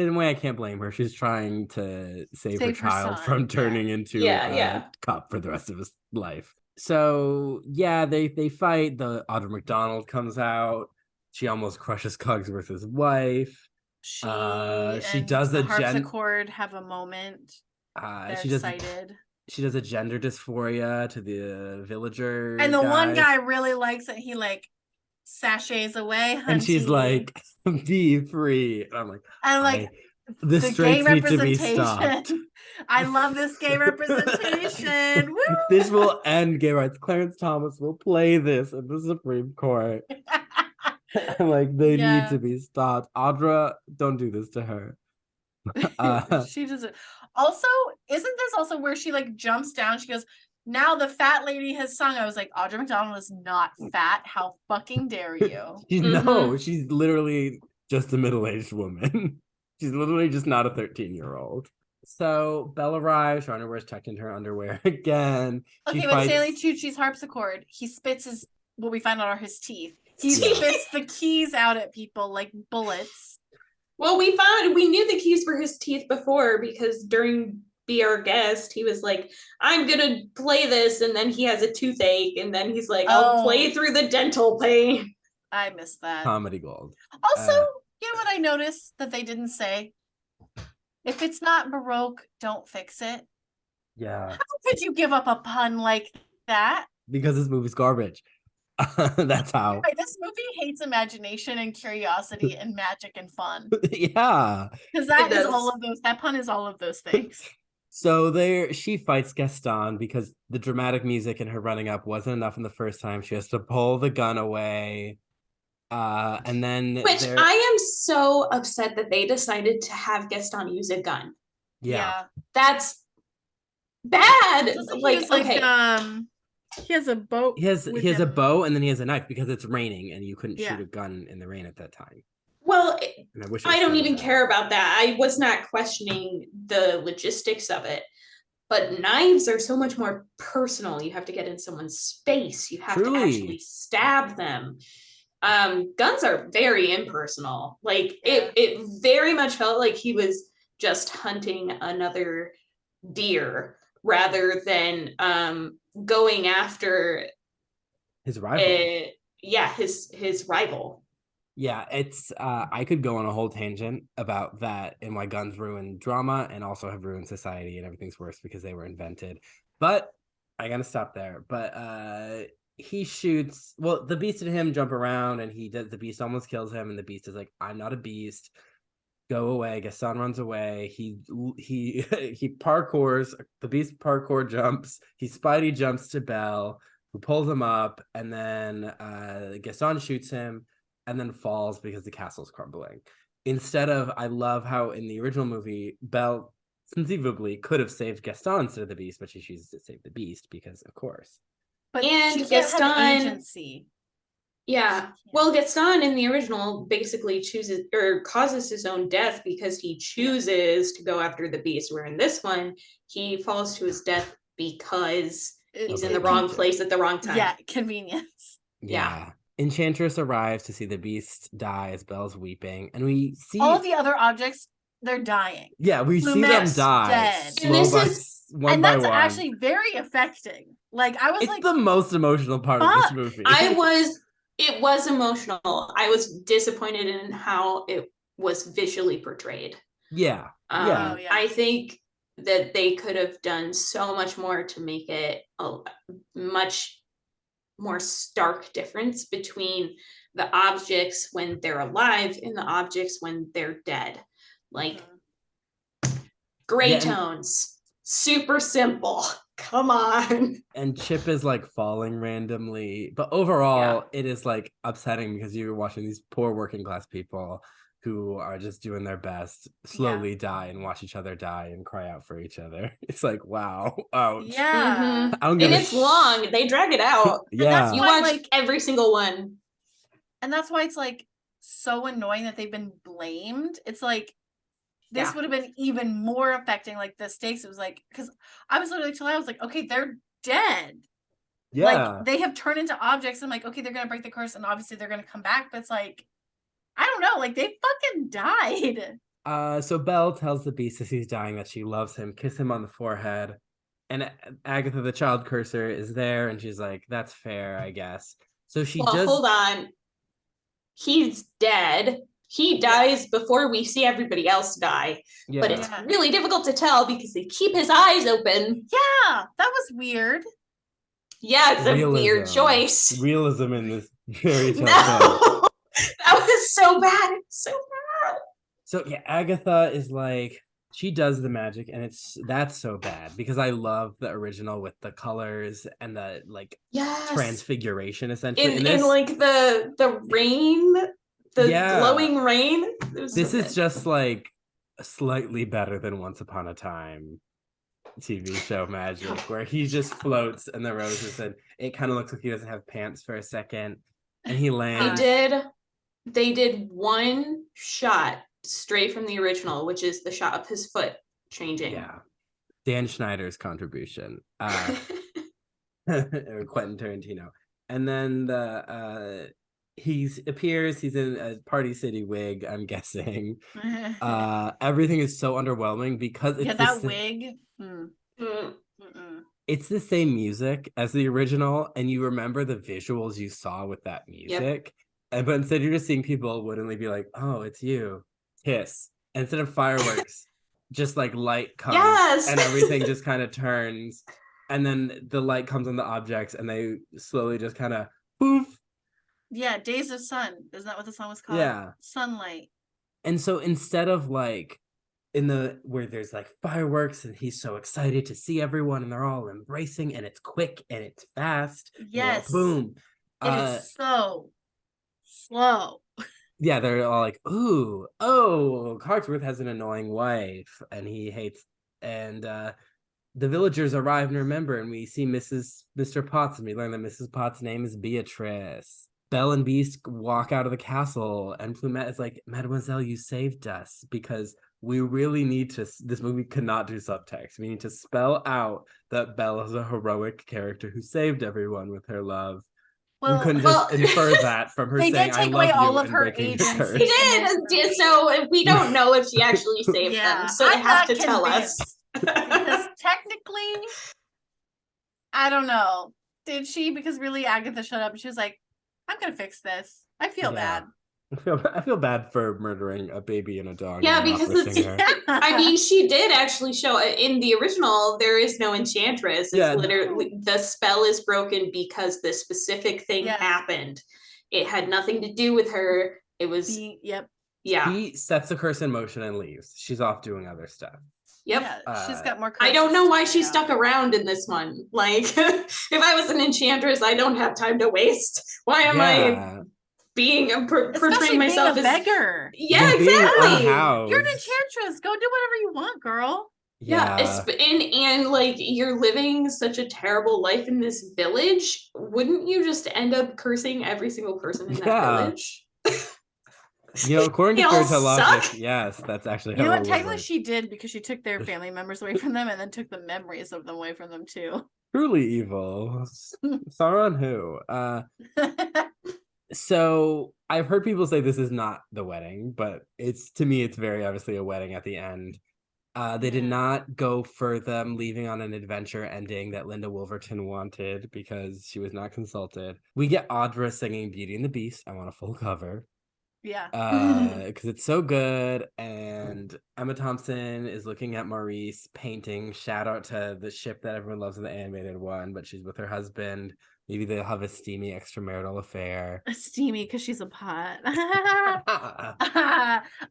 a way, I can't blame her. She's trying to save her child from turning into a cop for the rest of his life. So yeah, they fight. The Audra McDonald comes out. She almost crushes Cogsworth's wife. She does the harpsichord have a moment. She does a gender dysphoria to the villager, and the one guy really likes it. He like sachets away, hunty. And she's like, "Be free." And I'm like, the gay need to be stopped. I love this gay representation. Woo! This will end gay rights. Clarence Thomas will play this in the Supreme Court. I'm like, they need to be stopped. Audra, don't do this to her. She doesn't. Also, isn't this also where she like jumps down? She goes, now the fat lady has sung. I was like, Audra McDonald is not fat. How fucking dare you? No, she's literally just a middle-aged woman. She's literally just not a 13-year-old. So Belle arrives, her underwear is tucked into her underwear again. Okay, but Stanley Tucci's harpsichord, he spits what we find out are his teeth. He spits the keys out at people like bullets. Well, we knew the keys were his teeth before because during Be Our Guest, he was like, I'm gonna play this, and then he has a toothache, and then he's like, I'll play through the dental pain. I missed that. Comedy gold. Also, you know what I noticed that they didn't say? If it's not Baroque, don't fix it. Yeah. How could you give up a pun like that? Because this movie's garbage. That's how. This movie hates imagination and curiosity and magic and fun. Yeah. Because that is all of those. That pun is all of those things. So she fights Gaston because the dramatic music and her running up wasn't enough in the first time. She has to pull the gun away. And then I am so upset that they decided to have Gaston use a gun. Yeah. That's bad. He has a boat. He has a bow, and then he has a knife because it's raining and you couldn't shoot a gun in the rain at that time. Well, I don't even care about that. I was not questioning the logistics of it. But knives are so much more personal. You have to get in someone's space. You have to actually stab them. Guns are very impersonal. Like it very much felt like he was just hunting another deer rather than going after his rival. His rival. Yeah, it's I could go on a whole tangent about that and why guns ruin drama and also have ruined society and everything's worse because they were invented. But I gotta stop there. But he shoots. Well, the beast and him jump around, and the beast almost kills him, and the beast is like, "I'm not a beast. Go away." Gaston runs away. He parkours. The beast parkour jumps. He Spidey jumps to Belle, who pulls him up, and then Gaston shoots him, and then falls because the castle's crumbling. Instead of, I love how in the original movie, Belle conceivably could have saved Gaston instead of the Beast, but she chooses to save the Beast because, of course. But And she can't have Gaston- agency. Yeah. Well, Gaston in the original basically chooses or causes his own death because he chooses to go after the Beast, where in this one, he falls to his death because he's in the wrong place at the wrong time. Yeah, convenience. Yeah. Enchantress arrives to see the Beast die as Belle's weeping, and we see All of the other objects, they're dying. Yeah, we see them Lumet's die dead. slow And this by is- one And by that's one. actually very affecting. Like, I was It's like, the most emotional part of fuck. this movie. It was emotional. I was disappointed in how it was visually portrayed. Yeah. Oh, yeah. I think that they could have done so much more to make it a much more stark difference between the objects when they're alive and the objects when they're dead. Like gray Yeah, and- tones, super simple. Come on. And Chip is like falling randomly. But overall, it is like upsetting because you're watching these poor working class people who are just doing their best slowly die and watch each other die and cry out for each other. It's like, wow. Ouch. yeah. Mhm. I'm And gonna it's long. They drag it out. And Yeah. that's You why, watch like, every single one. and that's why it's like so annoying that they've been blamed. It's like this Yeah. would have been even more affecting, like the stakes. It was like, because I was literally till I was like, okay, they're dead. Yeah. Like they have turned into objects. I'm like, okay, they're gonna break the curse, and obviously they're gonna come back. But it's like, I don't know, like they fucking died. So Belle tells the Beast as he's dying that she loves him, kiss him on the forehead. And Agatha, the child cursor, is there, and she's like, that's fair, I guess. So she Well, does. hold on. He's dead. He dies before we see everybody else die. Yeah. But it's Yeah. really difficult to tell because they keep his eyes open. Yeah, that was weird. Yeah, it's a weird Realism. choice. Realism in this fairy tale film. No, that was so bad. It's so bad. So yeah, Agatha is like, she does the magic, and that's so bad because I love the original with the colors and the like Yes. transfiguration essentially. In And this, like the rain, the Yeah. glowing rain. It was this so is good. just like slightly better than Once Upon a Time TV show magic, where he just floats in the roses, and it kind of looks like he doesn't have pants for a second, and he lands. They did one shot straight from the original, which is the shot of his foot changing. Yeah, Dan Schneider's contribution, or Quentin Tarantino, and then he appears. He's in a Party City wig, I'm guessing. Everything is so underwhelming because it's that wig. Mm. Mm-mm. it's the same music as the original, and you remember the visuals you saw with that music. And but instead you're just seeing people woodenly be like, oh, it's you. Kiss. And instead of fireworks, just like light comes and everything just kind of turns. And then the light comes on the objects and they slowly just kind of poof. Yeah, Days of Sun. Isn't that what the song was called? Yeah. Sunlight. And so instead of like where there's like fireworks and he's so excited to see everyone and they're all embracing and it's quick and it's fast. Yes. Boom. It is so slow. Yeah, they're all like, ooh, oh, Cogsworth has an annoying wife and he hates, and the villagers arrive and remember, and we see Mr. Potts, and we learn that Mrs. Potts' name is Beatrice. Belle and Beast walk out of the castle, and Plumette is like, Mademoiselle, you saved us, because we really need to, this movie cannot do subtext. We need to spell out that Belle is a heroic character who saved everyone with her love. Well, we couldn't just infer that from her they saying, did I take love away you all of and her breaking the agency. curse. He did. So we don't know if she actually saved them. So they I'm have not to tell us. because technically, I don't know. Did she? Because really, Agatha showed up and she was like, I'm going to fix this. I feel bad. I feel bad for murdering a baby and a dog. Yeah, and an because opera it's, singer. I mean, she did actually show in the original. There is no enchantress. It's literally the spell is broken because the specific thing happened. It had nothing to do with her. It was Yep. Yeah. He sets the curse in motion and leaves. She's off doing other stuff. Yep. Yeah, she's got more. I don't know why she curses to stuck around in this one. Like, if I was an enchantress, I don't have time to waste. Why am I being portraying myself being a as beggar? Yeah, You're being exactly. unhoused. You're an enchantress. Go do whatever you want, girl. Yeah. And like you're living such a terrible life in this village. Wouldn't you just end up cursing every single person in that Yeah. village? According They to all fairy tale logic, suck. yes, that's actually You know how what? it would Technically, work. she did because she took their family members away from them and then took the memories of them away from them too. Truly evil. Sauron who? So I've heard people say this is not the wedding, but to me, it's very obviously a wedding at the end. They did not go for them leaving on an adventure ending that Linda Wolverton wanted because she was not consulted. We get Audra singing Beauty and the Beast. I want a full cover. Yeah. Because it's so good. And Emma Thompson is looking at Maurice painting. Shout out to the ship that everyone loves in the animated one, but she's with her husband. Maybe they'll have a steamy extramarital affair. Steamy because she's a pot.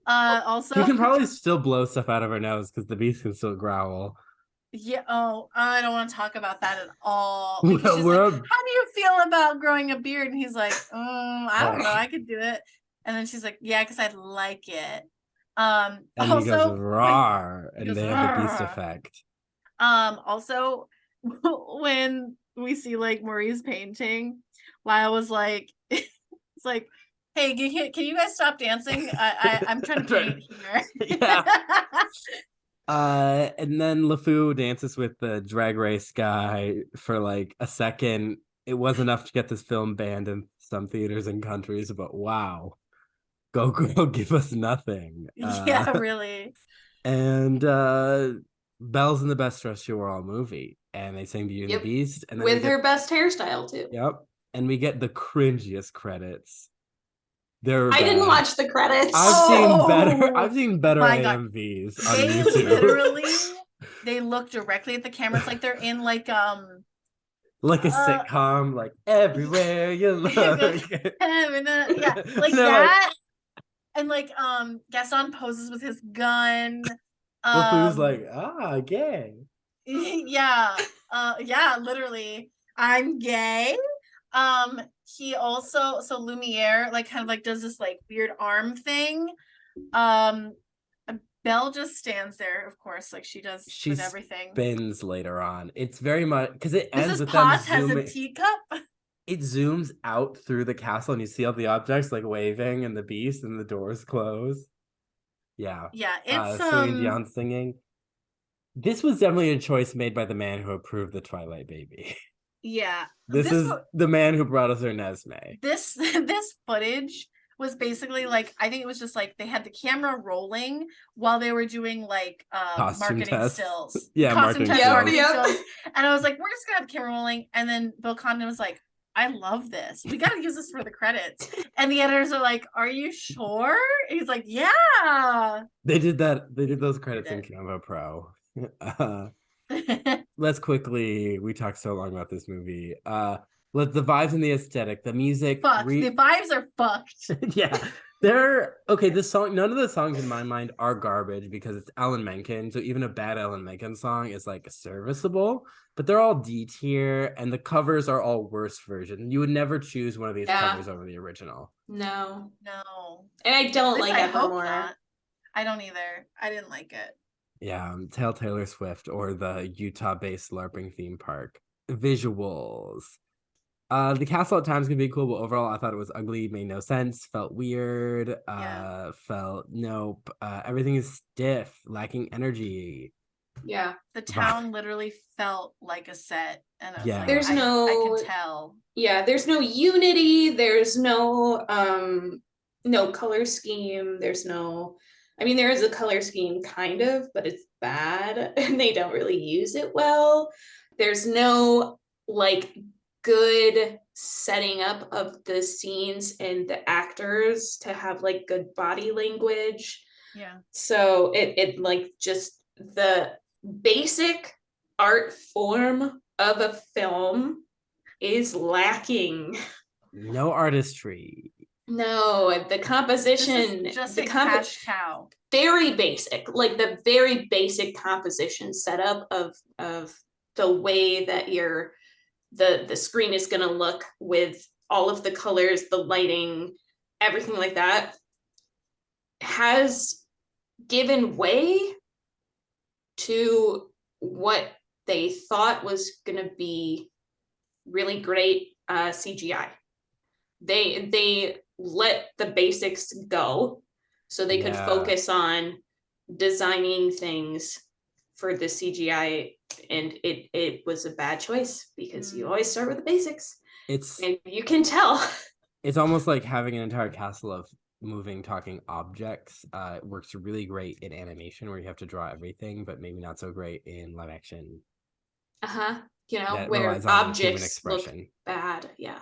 Also, She can probably still blow stuff out of her nose because the beast can still growl. yeah. Oh, I don't want to talk about that at all. Because she's We're like, how do you feel about growing a beard? And he's like, I don't know, I could do it. And then she's like, yeah, because I like it. And also, he goes roar, and goes, they have the beast "Roar." effect. Also, when we see like Maurice painting, Lyle was like, it's like, hey, can you guys stop dancing? I'm trying to paint here. Yeah. And then LeFou dances with the drag race guy for like a second. It was enough to get this film banned in some theaters and countries, but wow. Go girl, give us nothing. Yeah, really. And Belle's in the best dress she wore all movie. And they sing Beauty and the Beast. And then with her best hairstyle too. Yep. And we get the cringiest credits. I didn't watch the credits. I've seen better My God. AMVs on They YouTube. literally they look directly at the camera. It's like they're in like a sitcom, like everywhere you look. Yeah, like that. And like Gaston poses with his gun. LeFou's like, gay. Yeah. Yeah, literally. I'm gay. He also, so Lumiere like kind of like does this like weird arm thing. Belle just stands there, of course, like she does with everything. Spins later on. It's very much because it ends with Potts them has a teacup. It zooms out through the castle and you see all the objects like waving and the beast and the doors close. Yeah. Yeah, it's Celine Dion singing. This was definitely a choice made by the man who approved the Twilight Baby. Yeah. This is the man who brought us Renesmee. This footage was basically like, I think it was just like they had the camera rolling while they were doing like marketing stills. Yeah, marketing stills. And I was like, we're just gonna have the camera rolling. And then Bill Condon was like, I love this. We gotta use this for the credits. And the editors are like, are you sure? And he's like, yeah. They did that. They did those credits in Canva Pro. Let's quickly, we talked so long about this movie. Let the vibes and the aesthetic, the music. The vibes are fucked. Yeah. They're okay. The song, none of the songs in my mind are garbage because it's Alan Menken. So even a bad Alan Menken song is like serviceable, but they're all D tier and the covers are all worse version. You would never choose one of these covers over the original. No. And I don't like Evermore. I don't either. I didn't like it. Yeah, Tell Taylor Swift or the Utah-based LARPing theme park. Visuals. The castle at times can be cool, but overall I thought it was ugly, made no sense, felt weird, felt nope. Everything is stiff, lacking energy. Yeah. The town literally felt like a set. And I was like, there's I can tell. Yeah, there's no unity, there's no color scheme, there's no there is a color scheme kind of, but it's bad and they don't really use it well. There's no like good setting up of the scenes and the actors to have like good body language. Yeah. So it like just the basic art form of a film is lacking. No artistry. No, the composition, just a cash cow. Very basic, like the very basic composition setup of the way that the screen is going to look with all of the colors, the lighting, everything like that has given way to what they thought was going to be really great CGI. They let the basics go so they could focus on designing things for the CGI, and it was a bad choice because you always start with the basics. And you can tell. It's almost like having an entire castle of moving talking objects. It works really great in animation where you have to draw everything, but maybe not so great in live action. You know, that where relies on human objects expression. look bad. Yeah.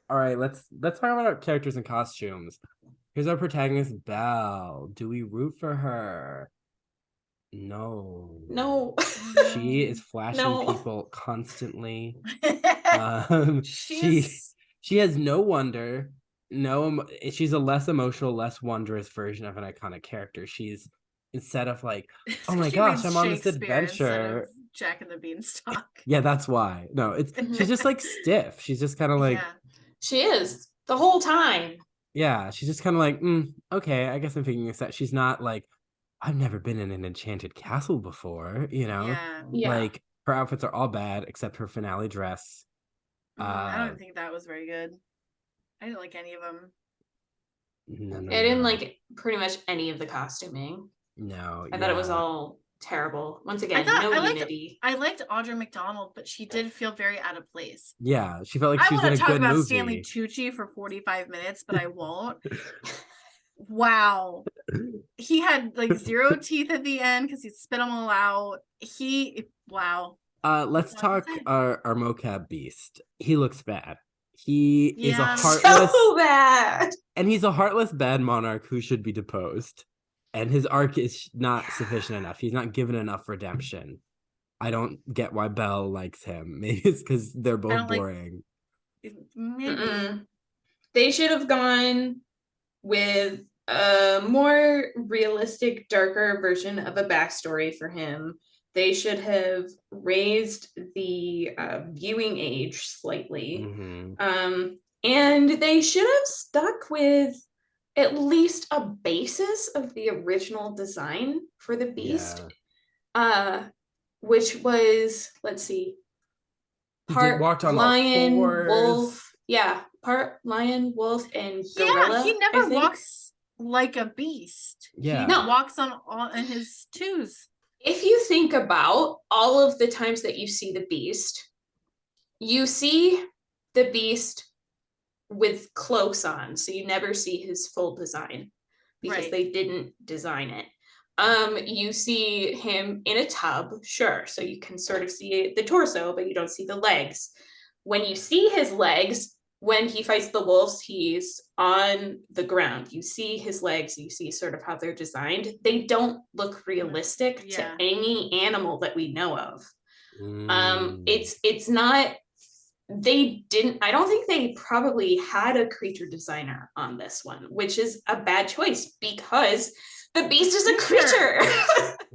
All right, let's talk about our characters and costumes. Here's our protagonist, Belle. Do we root for her? No. She is flashing people constantly. She has no wonder. She's a less emotional, less wondrous version of an iconic character. She's instead of like, oh my gosh, I'm on this adventure. Jack and the Beanstalk. Yeah, that's why. No, she's just like stiff. She's just kind of like she is the whole time. Yeah, she's just kind of like, okay, I guess I'm figuring this out. She's not like, I've never been in an enchanted castle before, you know? Yeah. Like, her outfits are all bad except her finale dress. I don't think that was very good. I didn't like any of them. No. I didn't like pretty much any of the costuming. No. I thought it was all terrible. Once again, no unity. I liked Audra McDonald, but she did feel very out of place. Yeah, she felt like she was in a good movie. I want to talk about Stanley Tucci for 45 minutes, but I won't. Wow. He had like 0 teeth at the end because he spit them all out. Wow. Let's talk our mocap beast. He looks bad. He is a heartless, so bad. And he's a heartless bad monarch who should be deposed. And his arc is not sufficient enough. He's not given enough redemption. I don't get why Belle likes him. Maybe it's because they're both boring. Maybe. They should have gone with a more realistic, darker version of a backstory for him. They should have raised the viewing age slightly. And they should have stuck with at least a basis of the original design for the beast, which was, let's see, part lion, wolf. Yeah, part lion, wolf, and gorilla. Yeah, he never walks like a beast. Yeah. He walks on his twos. If you think about all of the times that you see the beast, you see the beast with cloaks on, so you never see his full design because they didn't design it. You see him in a tub, sure, so you can sort of see the torso, but you don't see the legs. When you see his legs, when he fights the wolves, he's on the ground. You see his legs, you see sort of how they're designed. They don't look realistic to any animal that we know of. It's not, I don't think they probably had a creature designer on this one, which is a bad choice because the beast is a creature.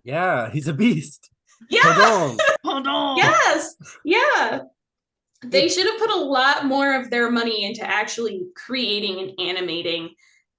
Yeah, he's a beast. Yeah. Hold on. Yes. Yeah. They should have put a lot more of their money into actually creating and animating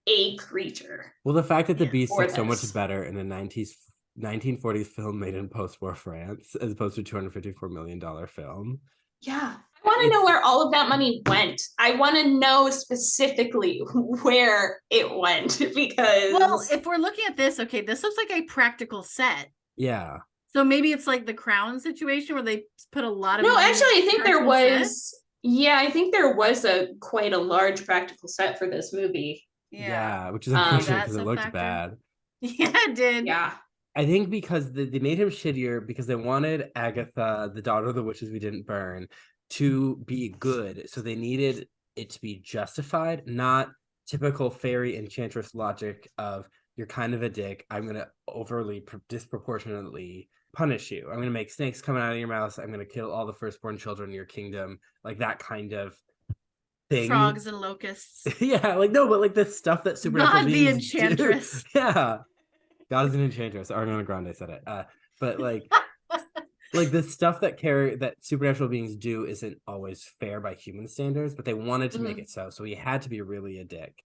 a creature. Well, the fact that the beast looks so much better in a 1940s film made in post-war France as opposed to a $254 million film. Yeah. I want to know where all of that money went. I want to know specifically where it went because... Well, if we're looking at this, okay, this looks like a practical set. Yeah. So maybe it's like the Crown situation where they put a lot of... No, actually, I think there was... Yeah, I think there was quite a large practical set for this movie. Yeah, which is unfortunate because it looked bad. Yeah, it did. Yeah. I think because they made him shittier because they wanted Agatha, the daughter of the witches we didn't burn, to be good. So they needed it to be justified, not typical fairy enchantress logic of you're kind of a dick. I'm going to overly disproportionately punish you. I'm going to make snakes coming out of your mouth. I'm going to kill all the firstborn children in your kingdom. Like that kind of thing. Frogs and locusts. Yeah, like no, but like the stuff that supernatural beings the enchantress. Do. Yeah. God is an enchantress. Ariana Grande said it. But like like the stuff that supernatural beings do isn't always fair by human standards, but they wanted to make it so he had to be really a dick.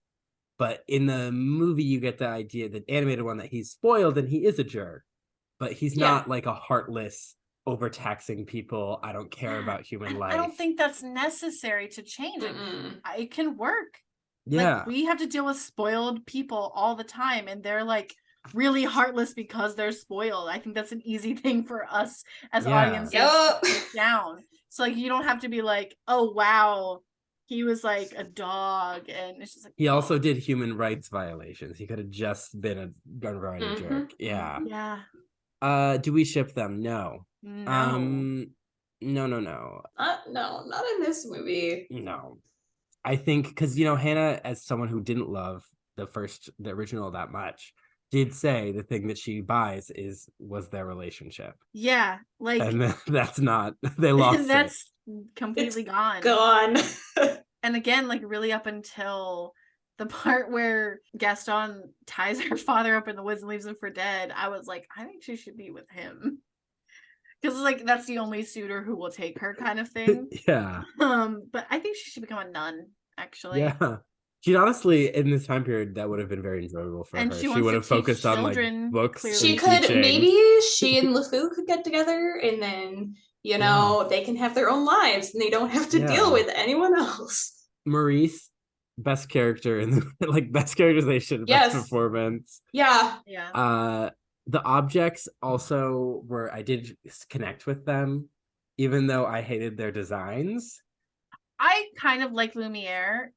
But in the movie you get the idea, the animated one, that he's spoiled and he is a jerk. but he's not like a heartless, overtaxing people. I don't care about human life. I don't think that's necessary to change it. It can work. Yeah. Like, we have to deal with spoiled people all the time, and they're like really heartless because they're spoiled. I think that's an easy thing for us as audiences to take down. So like, you don't have to be like, oh wow, he was like a dog, and it's just like, he also did human rights violations. He could have just been a gun variety jerk. Yeah. Do we ship them? No. No. No. No, not in this movie. No. I think because, you know, Hannah, as someone who didn't love the original that much, did say the thing that she buys was their relationship. Yeah, like, and that's not, they lost that's completely gone. And again, like, really up until the part where Gaston ties her father up in the woods and leaves him for dead, I was like, I think she should be with him. Because like, that's the only suitor who will take her, kind of thing. Yeah. But I think she should become a nun, actually. Yeah. She'd honestly, in this time period, that would have been very enjoyable for her. She would have focused on like books. Clearly. She could, maybe she and LeFou could get together, and then, you know, they can have their own lives and they don't have to deal with anyone else. Maurice, best character in the like best characterization, best performance. Yeah. The objects also were, I did connect with them, even though I hated their designs. I kind of like Lumiere.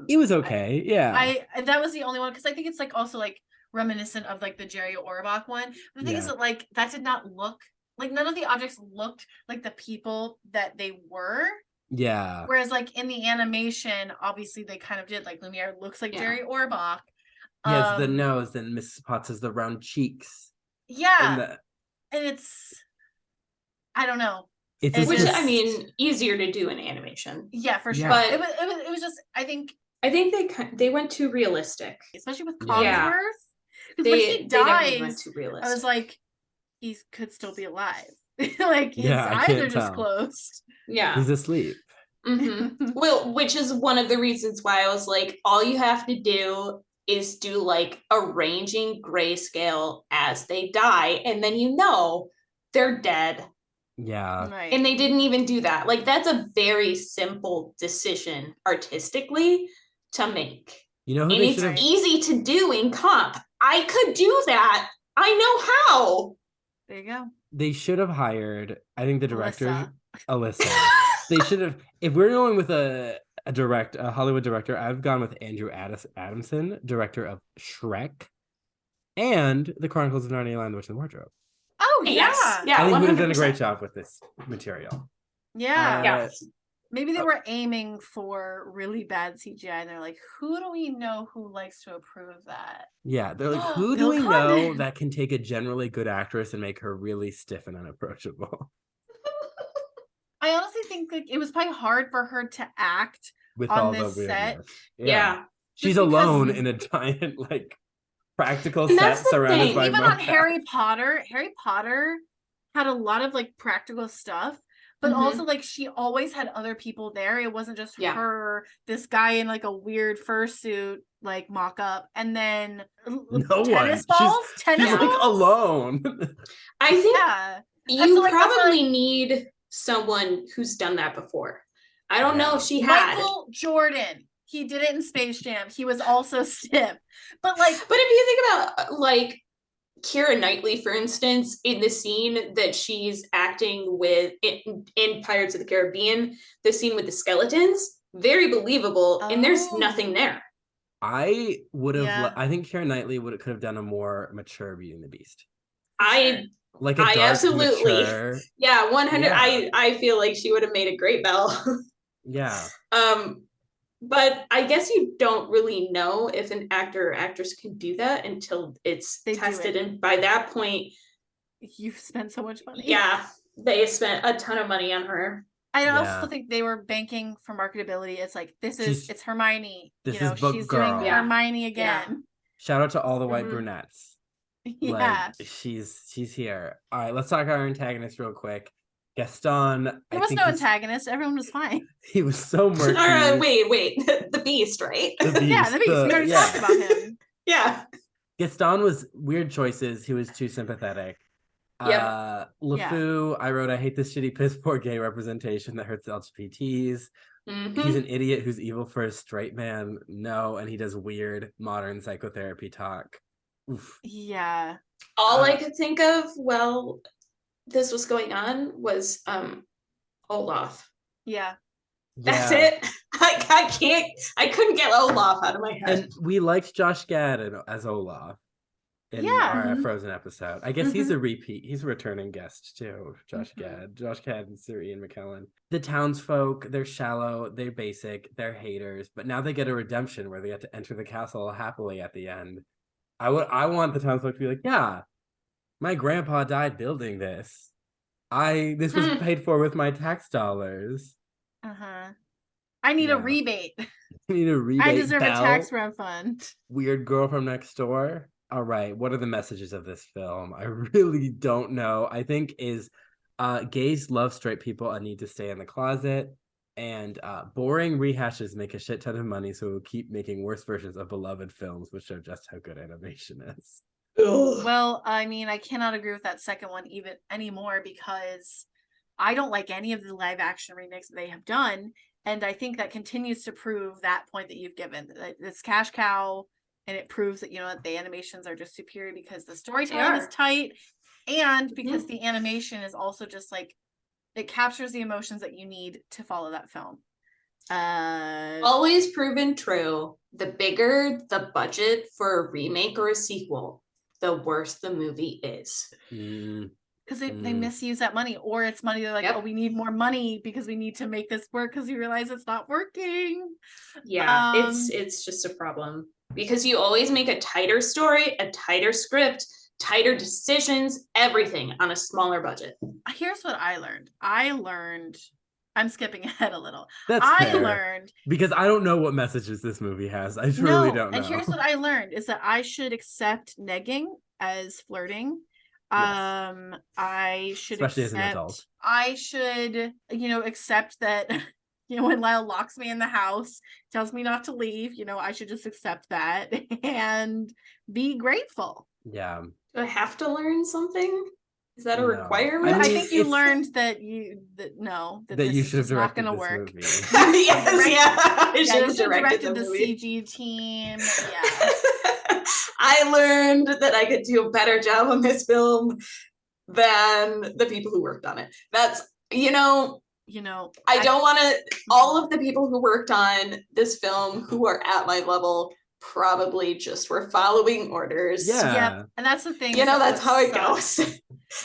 He was okay. That was the only one, because I think it's like also like reminiscent of like the Jerry Orbach one. The thing is that like that did not look like, none of the objects looked like the people that they were. Yeah. Whereas like in the animation, obviously they kind of did, like Lumiere looks like Jerry Orbach. He has the nose, and Mrs. Potts has the round cheeks. Yeah. And it's, I don't know. Which, I mean, easier to do in animation. Yeah, for sure. But it was just, I think they went too realistic, especially with Cogsworth. Because when he dies, went too realistic. I was like, he could still be alive. Like, his eyes are just closed. Yeah, he's asleep. Well, which is one of the reasons why I was like, all you have to do is do like arranging grayscale as they die, and then you know they're dead. Yeah. Right. And they didn't even do that. Like, that's a very simple decision artistically to make. You know who and they it's easy to do in comp. I could do that. I know how. There you go. They should have hired, I think the director, Allyssa. They should have, if we're going with a Hollywood director, I've gone with Andrew Adamson, director of Shrek and The Chronicles of Narnia: Lion, the Witch, and the Wardrobe. Oh, yeah. Yeah, I think 100%. he would have done a great job with this material. Yeah. Maybe they were aiming for really bad CGI, and they're like, who do we know who likes to approve that? Yeah, they're like, who do we know that can take a generally good actress and make her really stiff and unapproachable? I honestly think like it was probably hard for her to act with on all this the set. Yeah. She's alone in a giant like practical set surrounded by even on Harry Potter had a lot of like practical stuff, but also like she always had other people there. It wasn't just her, this guy in like a weird fursuit, like mock up, and then tennis balls. She's like alone. I think you probably need someone who's done that before. I don't know if she had. Michael Jordan. He did it in Space Jam. He was also stiff. But if you think about like Keira Knightley, for instance, in the scene that she's acting with in Pirates of the Caribbean, the scene with the skeletons, very believable, and there's nothing there. I would have. I think Keira Knightley could have done a more mature Beauty and the Beast. I absolutely, mature, 100. Yeah. I feel like she would have made a great Belle. Yeah. But I guess you don't really know if an actor or actress can do that until it's tested. And by that point, you've spent so much money. Yeah, they spent a ton of money on her. I also think they were banking for marketability. It's like, it's Hermione. This is book she's girl. doing Hermione again. Yeah. Shout out to all the white brunettes. Yeah. Like, she's here. All right, let's talk about our antagonist real quick. Gaston. There was no antagonist. Everyone was fine. He was so murky. Wait. The Beast, right? The Beast. Yeah, the Beast. We already talked about him. Yeah. Gaston was weird choices. He was too sympathetic. LeFou, I wrote, I hate this shitty piss poor gay representation that hurts LGBTs. He's an idiot who's evil for a straight man. No, and he does weird modern psychotherapy talk. Oof. Yeah. All I could think of while this was going on was Olaf. Yeah. That's it. I couldn't get Olaf out of my head. And we liked Josh Gad as Olaf in our Frozen episode. I guess he's a repeat. He's a returning guest too, Josh Gad. Josh Gad and Sir Ian McKellen. The townsfolk, they're shallow, they're basic, they're haters, but now they get a redemption where they get to enter the castle happily at the end. I want the townsfolk to be like, yeah, my grandpa died building this. This was paid for with my tax dollars. I need a rebate. I deserve a tax refund. Weird girl from next door. All right, what are the messages of this film? I really don't know. I think is gays love straight people and need to stay in the closet. And boring rehashes make a shit ton of money, so we'll keep making worse versions of beloved films, which show just how good animation is. Well, I mean, I cannot agree with that second one even anymore because I don't like any of the live action remakes that they have done. And I think that continues to prove that point that you've given. It's cash cow, and it proves that, the animations are just superior because the storytelling is tight and because the animation is also just like, it captures the emotions that you need to follow that film. Always proven true. The bigger the budget for a remake or a sequel, the worse the movie is. Because they misuse that money, or it's money they're like, oh, we need more money because we need to make this work because we realize it's not working. Yeah, it's just a problem because you always make a tighter story, a tighter script, tighter decisions, everything on a smaller budget. Here's what I learned. I'm skipping ahead a little. I learned because I don't know what messages this movie has. I truly don't know. And here's what I learned is that I should accept negging as flirting. Yes. I should especially as an adult. I should, accept that, when Lyle locks me in the house, tells me not to leave, I should just accept that and be grateful. Yeah. Do I have to learn something? Is that a requirement? I think you learned that you should have directed not going to work. Yes, I should have directed the CG team. Yeah. I learned that I could do a better job on this film than the people who worked on it. That's I don't want to. All of the people who worked on this film who are at my level probably just were following orders. Yeah. And that's the thing. That's how it goes.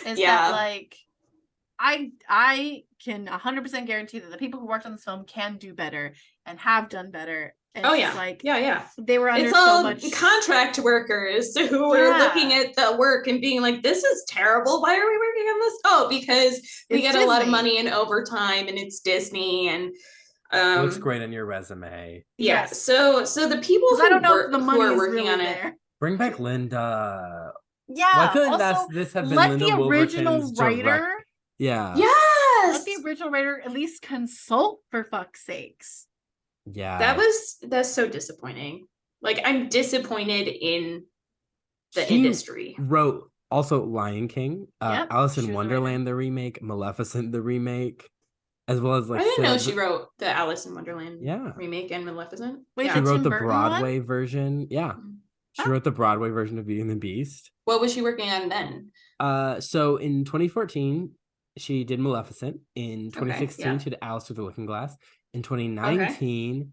That like I can 100% guarantee that the people who worked on this film can do better and have done better. And they were under so much contract workers who were looking at the work and being like, this is terrible, why are we working on this? Oh, because we get Disney. A lot of money in overtime and it's Disney and it looks great on your resume. Yeah. So the people who are working on it, bring back Linda. Yeah. Why couldn't this have been Linda the original writer? Yeah. Yes. Let the original writer at least consult, for fuck's sakes. Yeah. That's so disappointing. Like, I'm disappointed in the industry. Wrote also Lion King, Alice in Wonderland the remake, Maleficent the remake, as well as like I didn't know she wrote the Alice in Wonderland Yeah. remake and Maleficent. Wait, she wrote the Broadway version. Yeah. She wrote the Broadway version of Beauty and the Beast. What was she working on then? So in 2014, she did Maleficent. In 2016, she did Alice Through the Looking Glass. In 2019,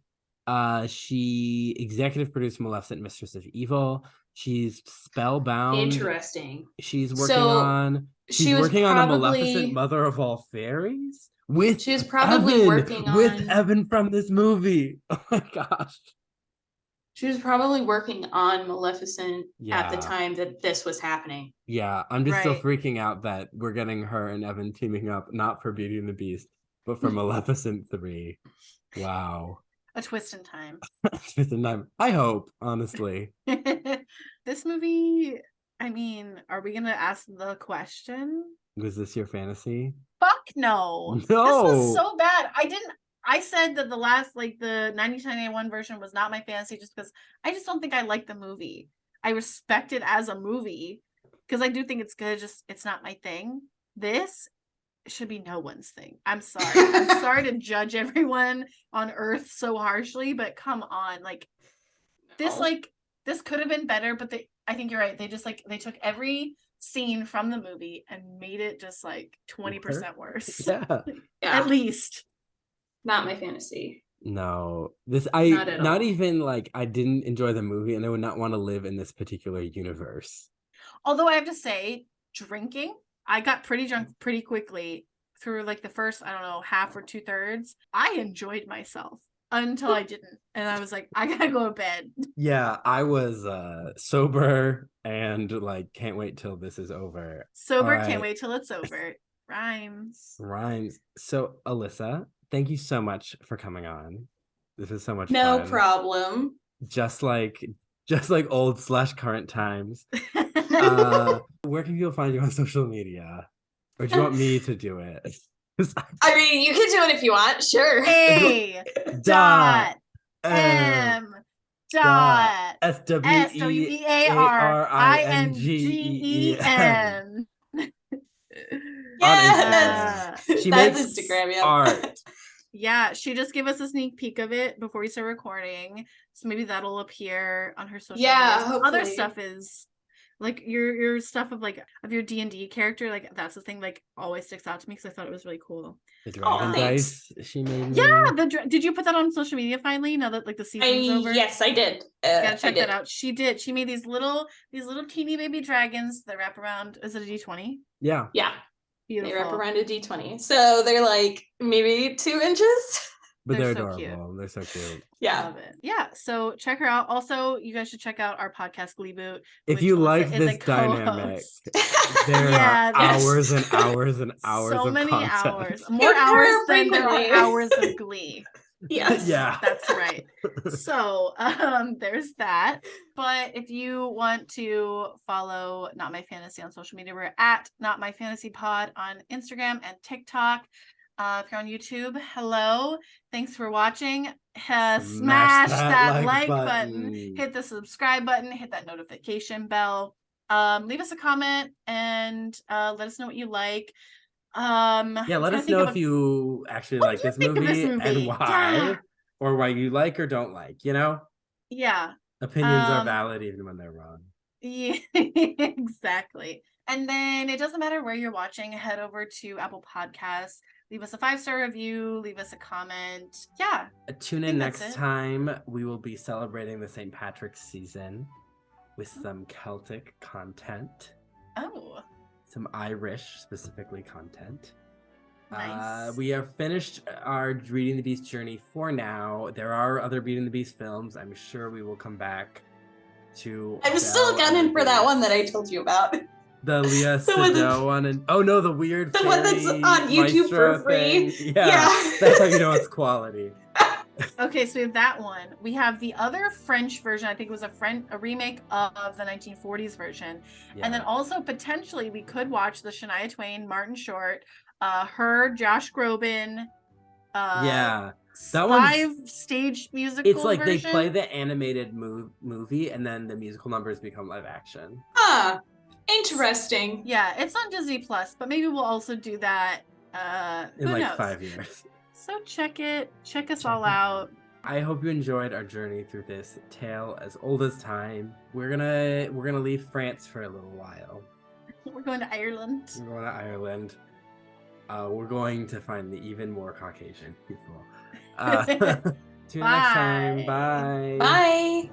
she executive produced Maleficent, Mistress of Evil. She's Spellbound. Interesting. She's working on a Maleficent, Mother of All Fairies. She's probably working on with Evan from this movie. Oh my gosh. She was probably working on Maleficent at the time that this was happening. Yeah, I'm just still freaking out that we're getting her and Evan teaming up, not for Beauty and the Beast, but for Maleficent 3. Wow. A twist in time. Twist in time. I hope, honestly. This movie, I mean, are we going to ask the question? Was this your fantasy? Fuck no. No. This was so bad. I said that the 1991 version was not my fantasy just because I just don't think I like the movie. I respect it as a movie, because I do think it's good, just it's not my thing. This should be no one's thing. I'm sorry. I'm sorry to judge everyone on Earth so harshly, but come on, like this, like this could have been better, but I think you're right. They just like they took every scene from the movie and made it just like 20% worse. Yeah. At least. Not my fantasy. No, not even like I didn't enjoy the movie and I would not want to live in this particular universe. Although I have to say, drinking, I got pretty drunk pretty quickly through like the first, I don't know, half or 2/3. I enjoyed myself until I didn't. And I was like, I gotta go to bed. Yeah, I was sober and like can't wait till this is over. Sober, All can't right. wait till it's over. Rhymes. So Allyssa, thank you so much for coming on. This is so much No fun. problem. Just like old / current times. Where can people find you on social media? Or do you want me to do it? I mean, you can do it if you want, sure. A dot M dot SWEARINGEN. Yeah, She that's makes Instagram, yeah. art. Yeah, she just gave us a sneak peek of it before we start recording, so maybe that'll appear on her social media. Other stuff is like your stuff of like of your D&D character, like that's the thing like always sticks out to me because I thought it was really cool. The dragon dice she made me. Yeah, did you put that on social media finally? Now that like the season's over. Yes, I did. Gotta check that out. She did. She made these little teeny baby dragons that wrap around. Is it a D20? Yeah. Beautiful. They wrap around a D20, so they're like maybe 2 inches. But they're so adorable. cute. They're so cute. Yeah. Love it. Yeah. So check her out. Also, you guys should check out our podcast, Glee Boot. If you like this dynamic, there are hours and hours and hours so of many content. hours. More hours than there are hours of Glee. Yes. Yeah. That's right. So there's that. But if you want to follow Not My Fantasy on social media, we're at Not My Fantasy Pod on Instagram and TikTok. If you're on YouTube, hello. Thanks for watching. Smash that like button. Hit the subscribe button. Hit that notification bell. Leave us a comment and let us know what you like. Let us know if you actually like this movie and why, or why you like or don't like, you know? Yeah. Opinions are valid even when they're wrong. Yeah, exactly. And then it doesn't matter where you're watching, head over to Apple Podcasts, leave us a 5-star review, leave us a comment. Yeah. Tune in next time. We will be celebrating the St. Patrick's season with some Celtic content. Oh. Some Irish, specifically, content. Nice. We have finished our Beauty and the Beast journey for now. There are other Beauty and the Beast films. I'm sure we will come back to. I'm still gunning for that one that I told you about. The Leah Sado one, and the weird the one that's on YouTube for free. Yeah, that's how you know it's quality. Okay, so we have that one. We have the other French version. I think it was a remake of the 1940s version. Yeah. And then also potentially we could watch the Shania Twain, Martin Short, her, Josh Groban. That live stage musical. It's like version. They play the animated movie and then the musical numbers become live action. Interesting. Yeah, it's on Disney Plus, but maybe we'll also do that in like knows? 5 years. So check us all out. I hope you enjoyed our journey through this tale as old as time. We're gonna leave France for a little while. We're going to Ireland. We're going to find the even more Caucasian people. Tune in next time. Bye. Bye.